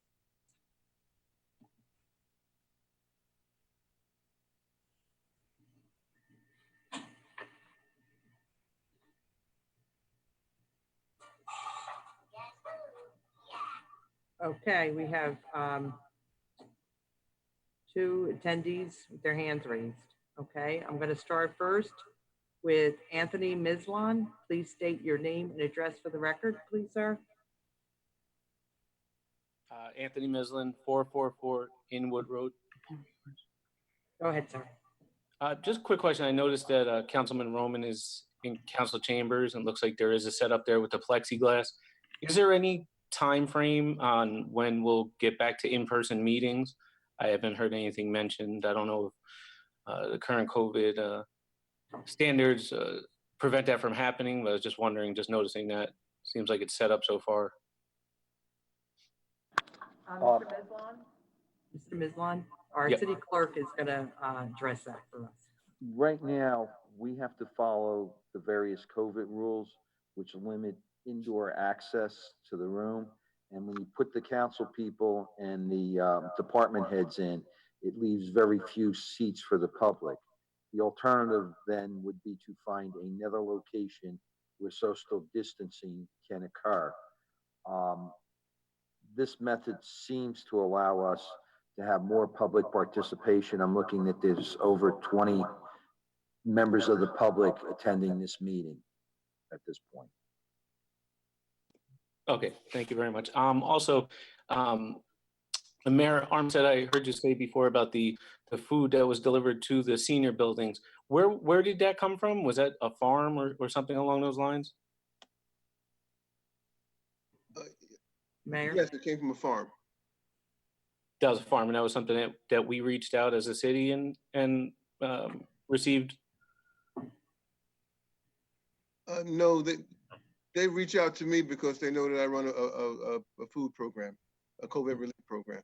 Okay, we have 2 attendees with their hands raised. Okay, I'm going to start first with Anthony Mislon. Please state your name and address for the record, please, sir. Anthony Mislin, 444 Inwood Road. Go ahead, sir. Just a quick question. I noticed that Councilman Roman is in council chambers and looks like there is a setup there with the plexiglass. Is there any time frame on when we'll get back to in-person meetings? I haven't heard anything mentioned. I don't know if the current COVID standards prevent that from happening, but I was just wondering, just noticing that. Seems like it's set up so far. Mr. Mislon? Mr. Mislon, our Yep. city clerk is going to address that for us. Right now, we have to follow the various COVID rules, which limit indoor access to the room. And when you put the council people and the department heads in, it leaves very few seats for the public. The alternative then would be to find another location where social distancing can occur. This method seems to allow us to have more public participation. I'm looking at there's over 20 members of the public attending this meeting at this point. Okay, thank you very much. Also, Mayor Armstead, I heard you say before about the food that was delivered to the senior buildings. Where did that come from? Was that a farm or something along those lines? Mayor? Yes, it came from a farm. That was a farm, and that was something that we reached out as a city and received. No, they reach out to me because they know that I run a food program, a COVID relief program.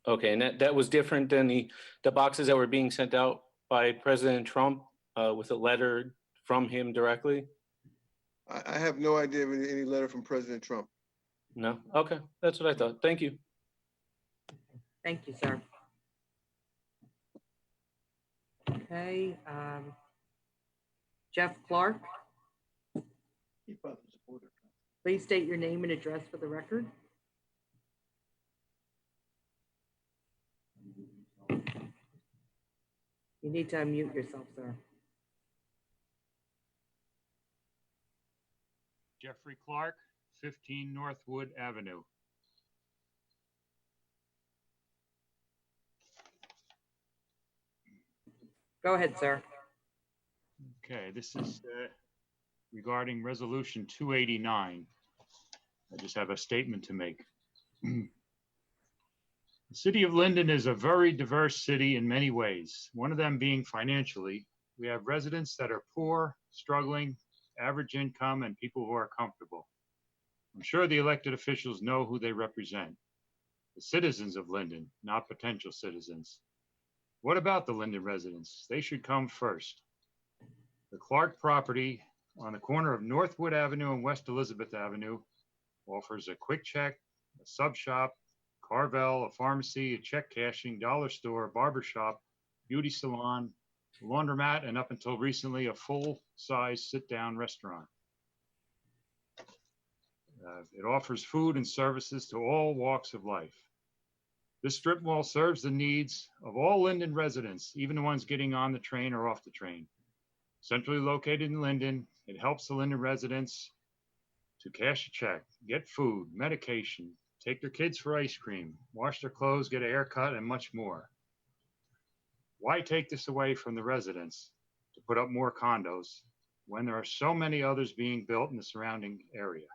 Okay, and that was different than the boxes that were being sent out by President Trump with a letter from him directly? I have no idea of any letter from President Trump. No? Okay, that's what I thought. Thank you. Thank you, sir. Okay, Jeff Clark, please state your name and address for the record. You need to unmute yourself, sir. Jeffrey Clark, 15 Northwood Avenue. Go ahead, sir. Okay, this is regarding Resolution 289. I just have a statement to make. The city of Linden is a very diverse city in many ways, one of them being financially. We have residents that are poor, struggling, average income, and people who are comfortable. I'm sure the elected officials know who they represent. The citizens of Linden, not potential citizens. What about the Linden residents? They should come first. The Clark property on the corner of Northwood Avenue and West Elizabeth Avenue offers a quick check, a sub shop, CALDWELL, a pharmacy, a check cashing, dollar store, barber shop, beauty salon, laundromat, and up until recently, a full-size sit-down restaurant. It offers food and services to all walks of life. This strip mall serves the needs of all Linden residents, even the ones getting on the train or off the train. Centrally located in Linden, it helps the Linden residents to cash a check, get food, medication, take their kids for ice cream, wash their clothes, get a haircut, and much more. Why take this away from the residents to put up more condos when there are so many others being built in the surrounding area?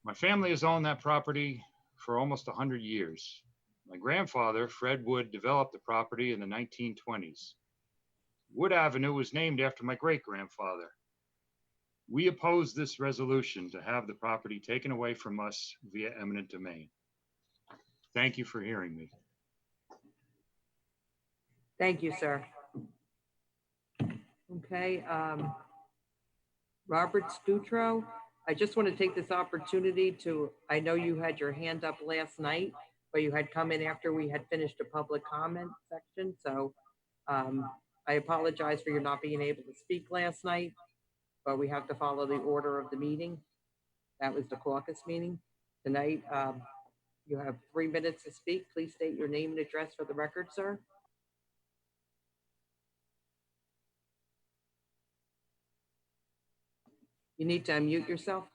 My family has owned that property for almost 100 years. My grandfather, Fred Wood, developed the property in the 1920s. Wood Avenue was named after my great-grandfather. We oppose this resolution to have the property taken away from us via eminent domain. Thank you for hearing me. Thank you, sir. Okay, Robert Scutro, I just want to take this opportunity to, I know you had your hand up last night, but you had come in after we had finished the public comment section. So I apologize for your not being able to speak last night, but we have to follow the order of the meeting. That was the caucus meeting. Tonight, you have 3 minutes to speak. Please state your name and address for the record, sir. You need to unmute yourself.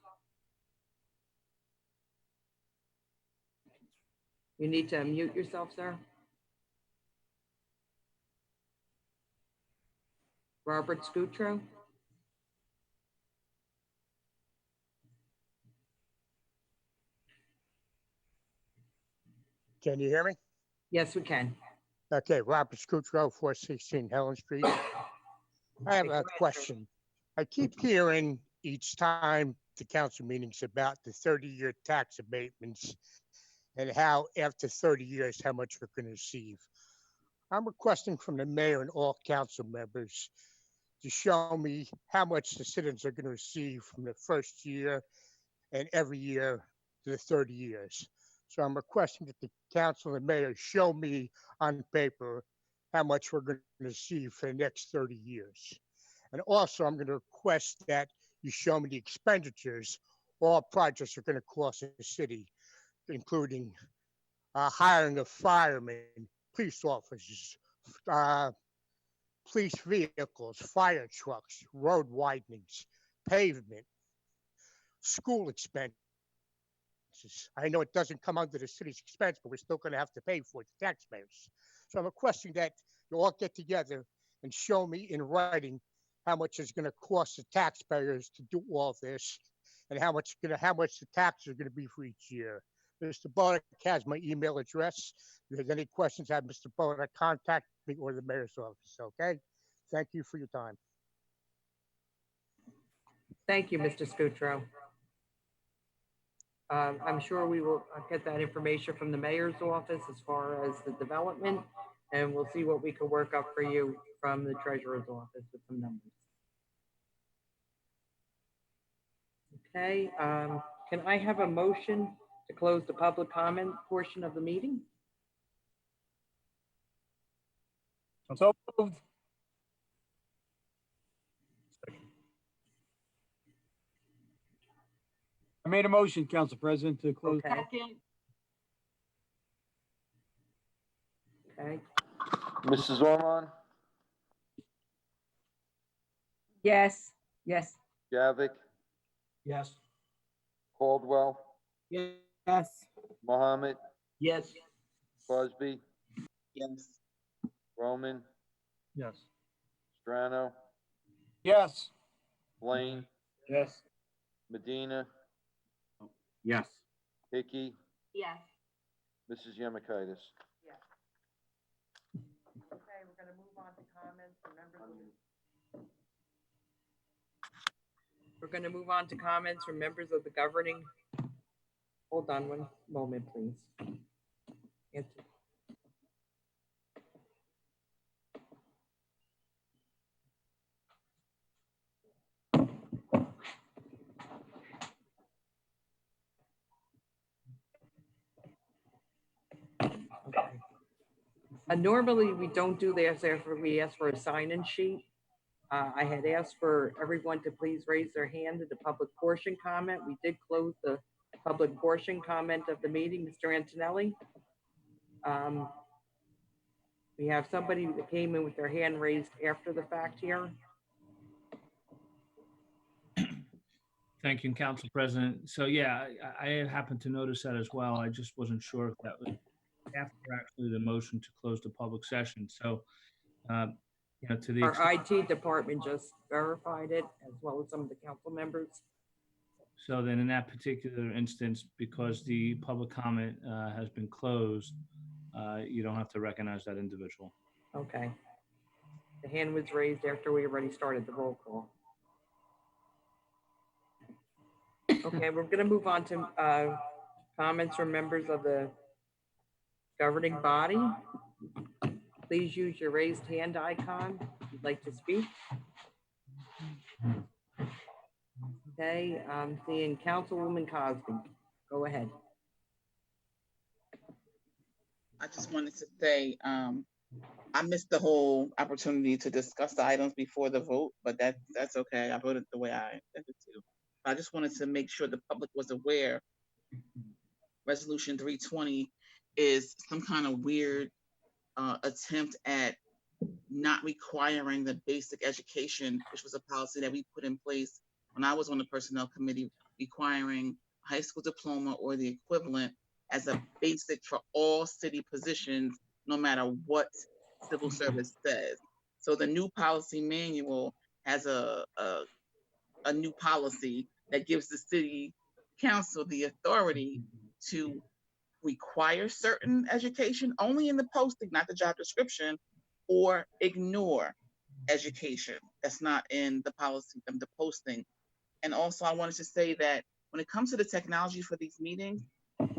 You need to unmute yourself, sir. Robert Scutro. Can you hear me? Yes, we can. Okay, Robert Scutro, 416 Helen Street. I have a question. I keep hearing each time the council meetings about the 30-year tax abatements and how after 30 years, how much we're going to receive. I'm requesting from the mayor and all council members to show me how much the citizens are going to receive from the first year and every year to the 30 years. So I'm requesting that the council and mayor show me on paper how much we're going to receive for the next 30 years. And also I'm going to request that you show me the expenditures all projects are going to cost the city, including hiring of firemen, police officers, police vehicles, fire trucks, road widenings, pavement, school expenses. I know it doesn't come under the city's expense, but we're still going to have to pay for it, the taxpayers. So I'm requesting that you all get together and show me in writing how much it's going to cost the taxpayers to do all this, and how much the taxes are going to be for each year. Mr. Bodak has my email address. If there's any questions, have Mr. Bodak contact me or the mayor's office, okay? Thank you for your time. Thank you, Mr. Scutro. I'm sure we will get that information from the mayor's office as far as the development, and we'll see what we can work up for you from the treasurer's office with some numbers. Okay, can I have a motion to close the public comment portion of the meeting? So moved. I made a motion, Council President, to close. Okay. Okay. Mrs. Ormond, Yes, yes. Javik, Yes. Caldwell, Yes. Mohammed, Yes. Busby, Yes. Roman, Yes. Strano, Yes. Blaine, Yes. Medina, Yes. Hickey, Yes. Mrs. Yemakaitis. Okay, we're gonna move on to comments from members of the. We're gonna move on to comments from members of the governing. Hold on one moment, please. Answer. Okay. Normally, we don't do this after we ask for a sign-in sheet. I had asked for everyone to please raise their hand at the public portion comment. We did close the public portion comment of the meeting, Mr. Antonelli. We have somebody that came in with their hand raised after the fact here. Thank you, Council President. So yeah, I happened to notice that as well. I just wasn't sure if that was after actually the motion to close the public session. So, you know, to the Our IT department just verified it, as well as some of the council members. so then in that particular instance, because the public comment has been closed, you don't have to recognize that individual. Okay. The hand was raised after we already started the roll call. Okay, we're gonna move on to comments from members of the governing body. Please use your raised hand icon if you'd like to speak. Okay, I'm seeing Councilwoman Cosby. Go ahead. I just wanted to say, I missed the whole opportunity to discuss the items before the vote, but that's okay. I voted the way I intended to. I just wanted to make sure the public was aware. Resolution 320 is some kind of weird attempt at not requiring the basic education, which was a policy that we put in place when I was on the personnel committee, requiring high school diploma or the equivalent as a basic for all city positions, no matter what civil service says. So the new policy manual has a new policy that gives the city council the authority to require certain education only in the posting, not the job description, or ignore education that's not in the policy, the posting. And also I wanted to say that when it comes to the technology for these meetings,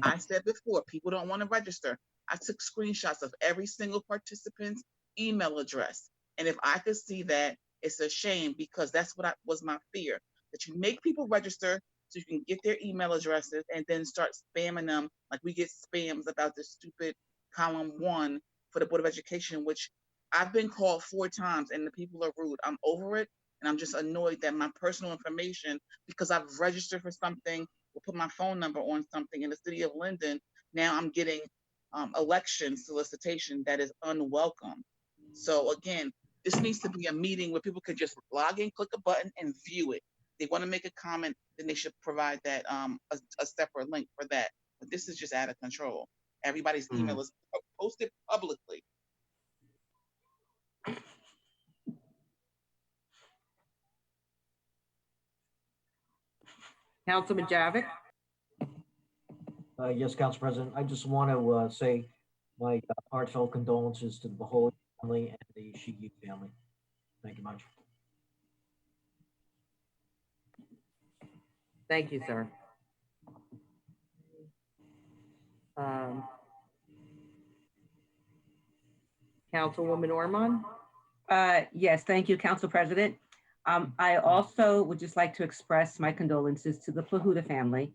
I said before, people don't want to register. I took screenshots of every single participant's email address. And if I could see that, it's a shame, because that's what was my fear, that you make people register so you can get their email addresses and then start spamming them like we get spams about this stupid column 1 for the Board of Education, which I've been called 4 times and the people are rude. I'm over it. And I'm just annoyed that my personal information, because I've registered for something or put my phone number on something in the city of Linden, now I'm getting election solicitation that is unwelcome. So again, this needs to be a meeting where people could just log in, click a button, and view it. They want to make a comment, then they should provide that a separate link for that. But this is just out of control. Everybody's email is posted publicly. Councilman Javik? Yes, Council President. I just want to say my heartfelt condolences to the Baholi family and the Shigi family. Thank you much. Thank you, sir. Councilwoman Ormond? Yes, thank you, Council President. I also would just like to express my condolences to the Plahuta family.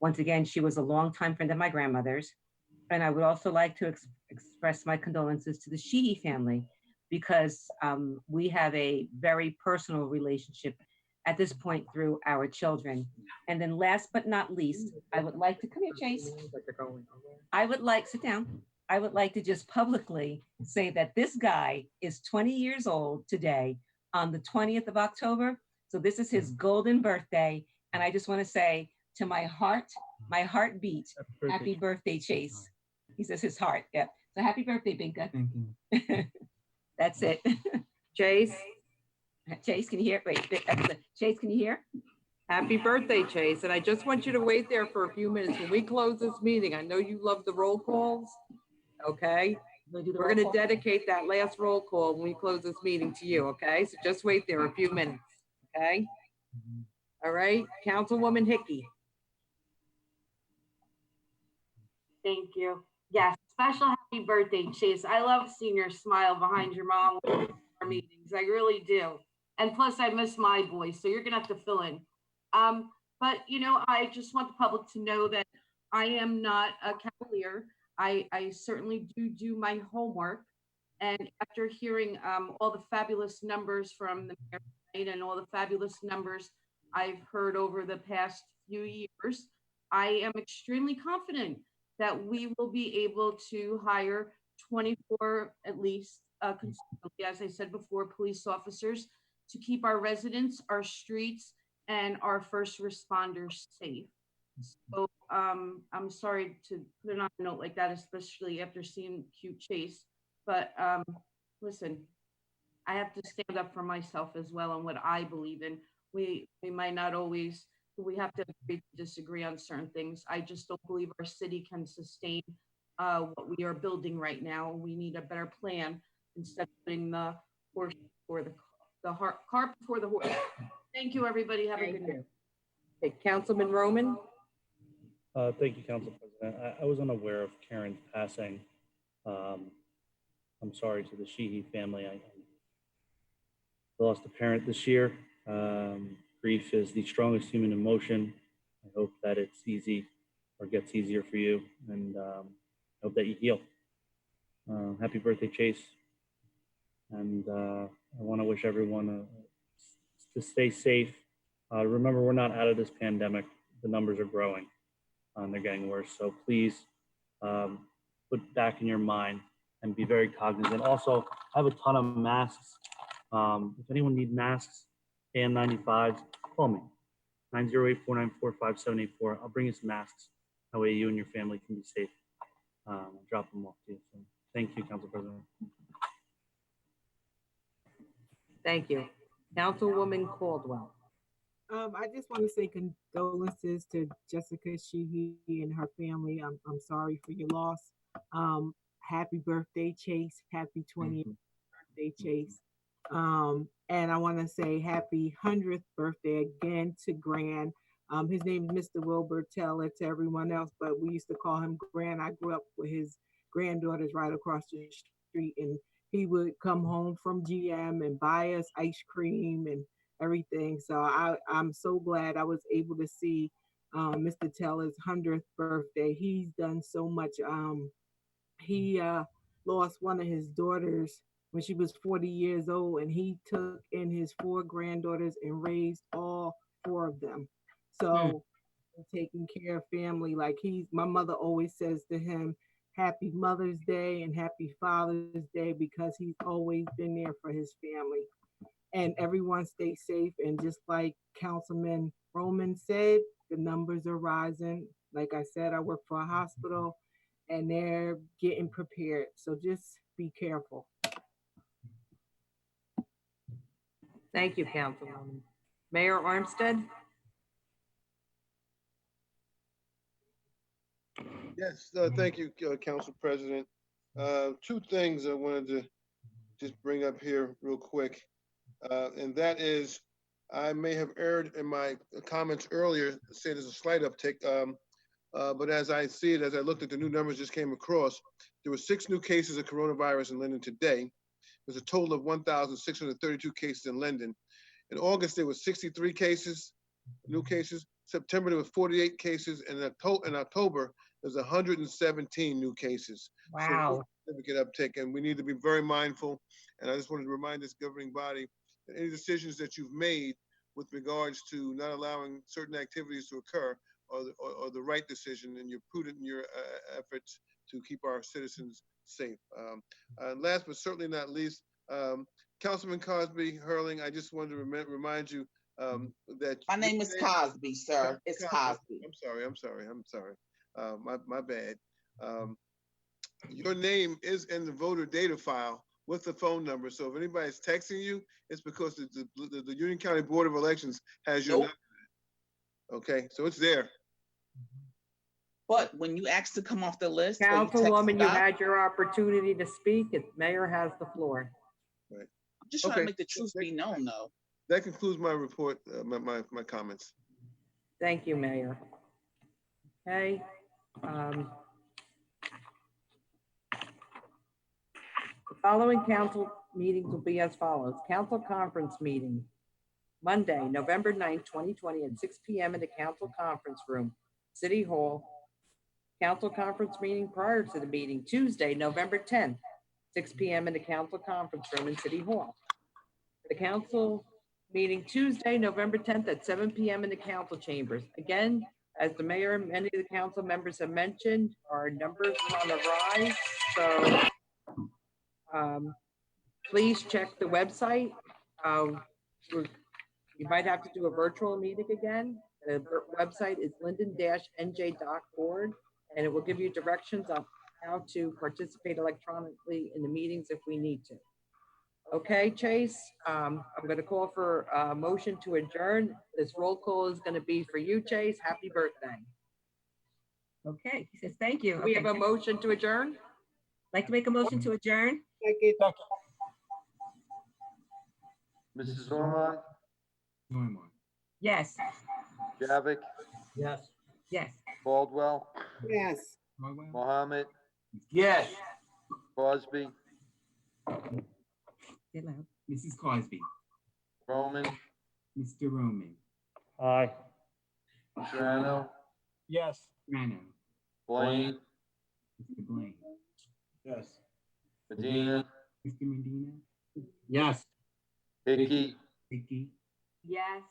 Once again, she was a longtime friend of my grandmother's. And I would also like to express my condolences to the Sheehy family, because we have a very personal relationship at this point through our children. And then last but not least, I would like to, come here, Chase. I would like, sit down. I would like to just publicly say that this guy is 20 years old today on the 20th of October. So this is his golden birthday. And I just want to say to my heartbeat, happy birthday, Chase. He says his heart, yep. So happy birthday, Binka. Thank you. That's it. Chase, Chase, can you hear? Wait, Chase, can you hear? happy birthday, Chase. And I just want you to wait there for a few minutes. When we close this meeting, I know you love the roll calls, okay? We're going to dedicate that last roll call when we close this meeting to you, okay? So just wait there a few minutes, okay? All right, Councilwoman Hickey. Thank you. Yes, special happy birthday, Chase. I love seeing your smile behind your mom at our meetings. I really do. And plus, I miss my voice, so you're gonna have to fill in. But you know, I just want the public to know that I am not a cavalier. I certainly do my homework. And after hearing all the fabulous numbers from the mayor and all the fabulous numbers I've heard over the past few years, I am extremely confident that we will be able to hire 24 at least, consistently, as I said before, police officers to keep our residents, our streets, and our first responders safe. So I'm sorry to put it on a note like that, especially after seeing cute Chase. But listen, I have to stand up for myself as well and what I believe in. We might not always, we have to agree to disagree on certain things. I just don't believe our city can sustain what we are building right now. We need a better plan instead of putting the horse before the cart before the horse. Thank you, everybody. Have a good night. Okay, Councilman Roman. Thank you, Council President. I was unaware of Karen's passing. I'm sorry to the Sheehy family. I lost a parent this year. Grief is the strongest human emotion. I hope that it's easy or gets easier for you, and I hope that you heal. Happy birthday, Chase. And I want to wish everyone to stay safe. Remember, we're not out of this pandemic. The numbers are growing. They're getting worse. So please put back in your mind and be very cognizant. Also, I have a ton of masks. If anyone needs masks, KN95s, call me, 908-494-5784. I'll bring you some masks. That way you and your family can be safe. I'll drop them off to you. So thank you, Council President. Thank you. Councilwoman Caldwell. I just want to say condolences to Jessica Sheehy and her family. I'm sorry for your loss. Happy birthday, Chase. Happy 20th birthday, Chase. And I want to say happy 100th birthday again to Gran. His name is Mr. Wilbur. Tell it to everyone else, but we used to call him Gran. I grew up with his granddaughters right across the street, and he would come home from GM and buy us ice cream and everything. So I'm so glad I was able to see Mr. Teller's 100th birthday. He's done so much. He lost one of his daughters when she was 40 years old, and he took in his 4 granddaughters and raised all 4 of them. So taking care of family, like my mother always says to him, happy Mother's Day and happy Father's Day, because he's always been there for his family. And everyone stay safe. And just like Councilman Roman said, the numbers are rising. Like I said, I work for a hospital and they're getting prepared. So just be careful. Thank you, Councilwoman. Mayor Armstead. Yes, thank you, Council President. 2 things I wanted to just bring up here real quick. And that is, I may have erred in my comments earlier, saying there's a slight uptick. But as I see it, as I looked at the new numbers just came across, there were 6 new cases of coronavirus in Linden today. There's a total of 1,632 cases in Linden. In August, there were 63 cases, new cases. September, there were 48 cases. And in October, there's 117 new cases. Wow. So significant uptick, and we need to be very mindful. And I just wanted to remind this governing body that any decisions that you've made with regards to not allowing certain activities to occur are the right decision, and you're prudent in your efforts to keep our citizens safe. And last but certainly not least, Councilman Cosby Hurling, I just wanted to remind you that My name is Cosby, sir. It's Cosby. I'm sorry. My bad. Your name is in the voter data file with the phone number. So if anybody's texting you, it's because the Union County Board of Elections has your number. Okay, so it's there. But when you asked to come off the list, or you text Councilwoman, you stop, had your opportunity to speak. Mayor has the floor. Right. I'm just trying to make the truth be known, though. That concludes my report, my comments. Thank you, Mayor. Okay. The following council meetings will be as follows. Council conference meeting, Monday, November 9th, 2020 at 6 p.m. in the council conference room, City Hall. Council conference meeting prior to the meeting, Tuesday, November 10th, 6 p.m. in the council conference room in City Hall. The council meeting Tuesday, November 10th at 7 p.m. in the council chambers. Again, as the mayor and many of the council members have mentioned, our numbers are on the rise. So please check the website. You might have to do a virtual meeting again. The website is linden-nj.org, and it will give you directions on how to participate electronically in the meetings if we need to. Okay, Chase, I'm going to call for a motion to adjourn. This roll call is going to be for you, Chase. Happy birthday. Okay, he says thank you. We have a motion to adjourn. Like to make a motion to adjourn? Mrs. Ormond, Yes. Javik, Yes. Yes. Caldwell, Yes. Mohammed, Yes. Cosby, Say loud. Mrs. Cosby, Roman, Mr. Roman, Aye. Strano, Yes. Strano, Blaine, Mr. Blaine, Yes. Medina, Mr. Medina, Yes. Hickey, Vicky, Yes.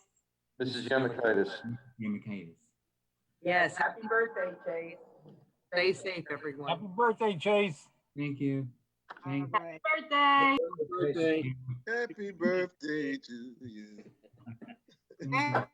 Mrs. Yamakitis. Yamakaitis. Yes, happy birthday, Chase. Stay safe, everyone. Happy birthday, Chase. Thank you. Thank Right. Birthday. Birthday. Happy birthday to you. you.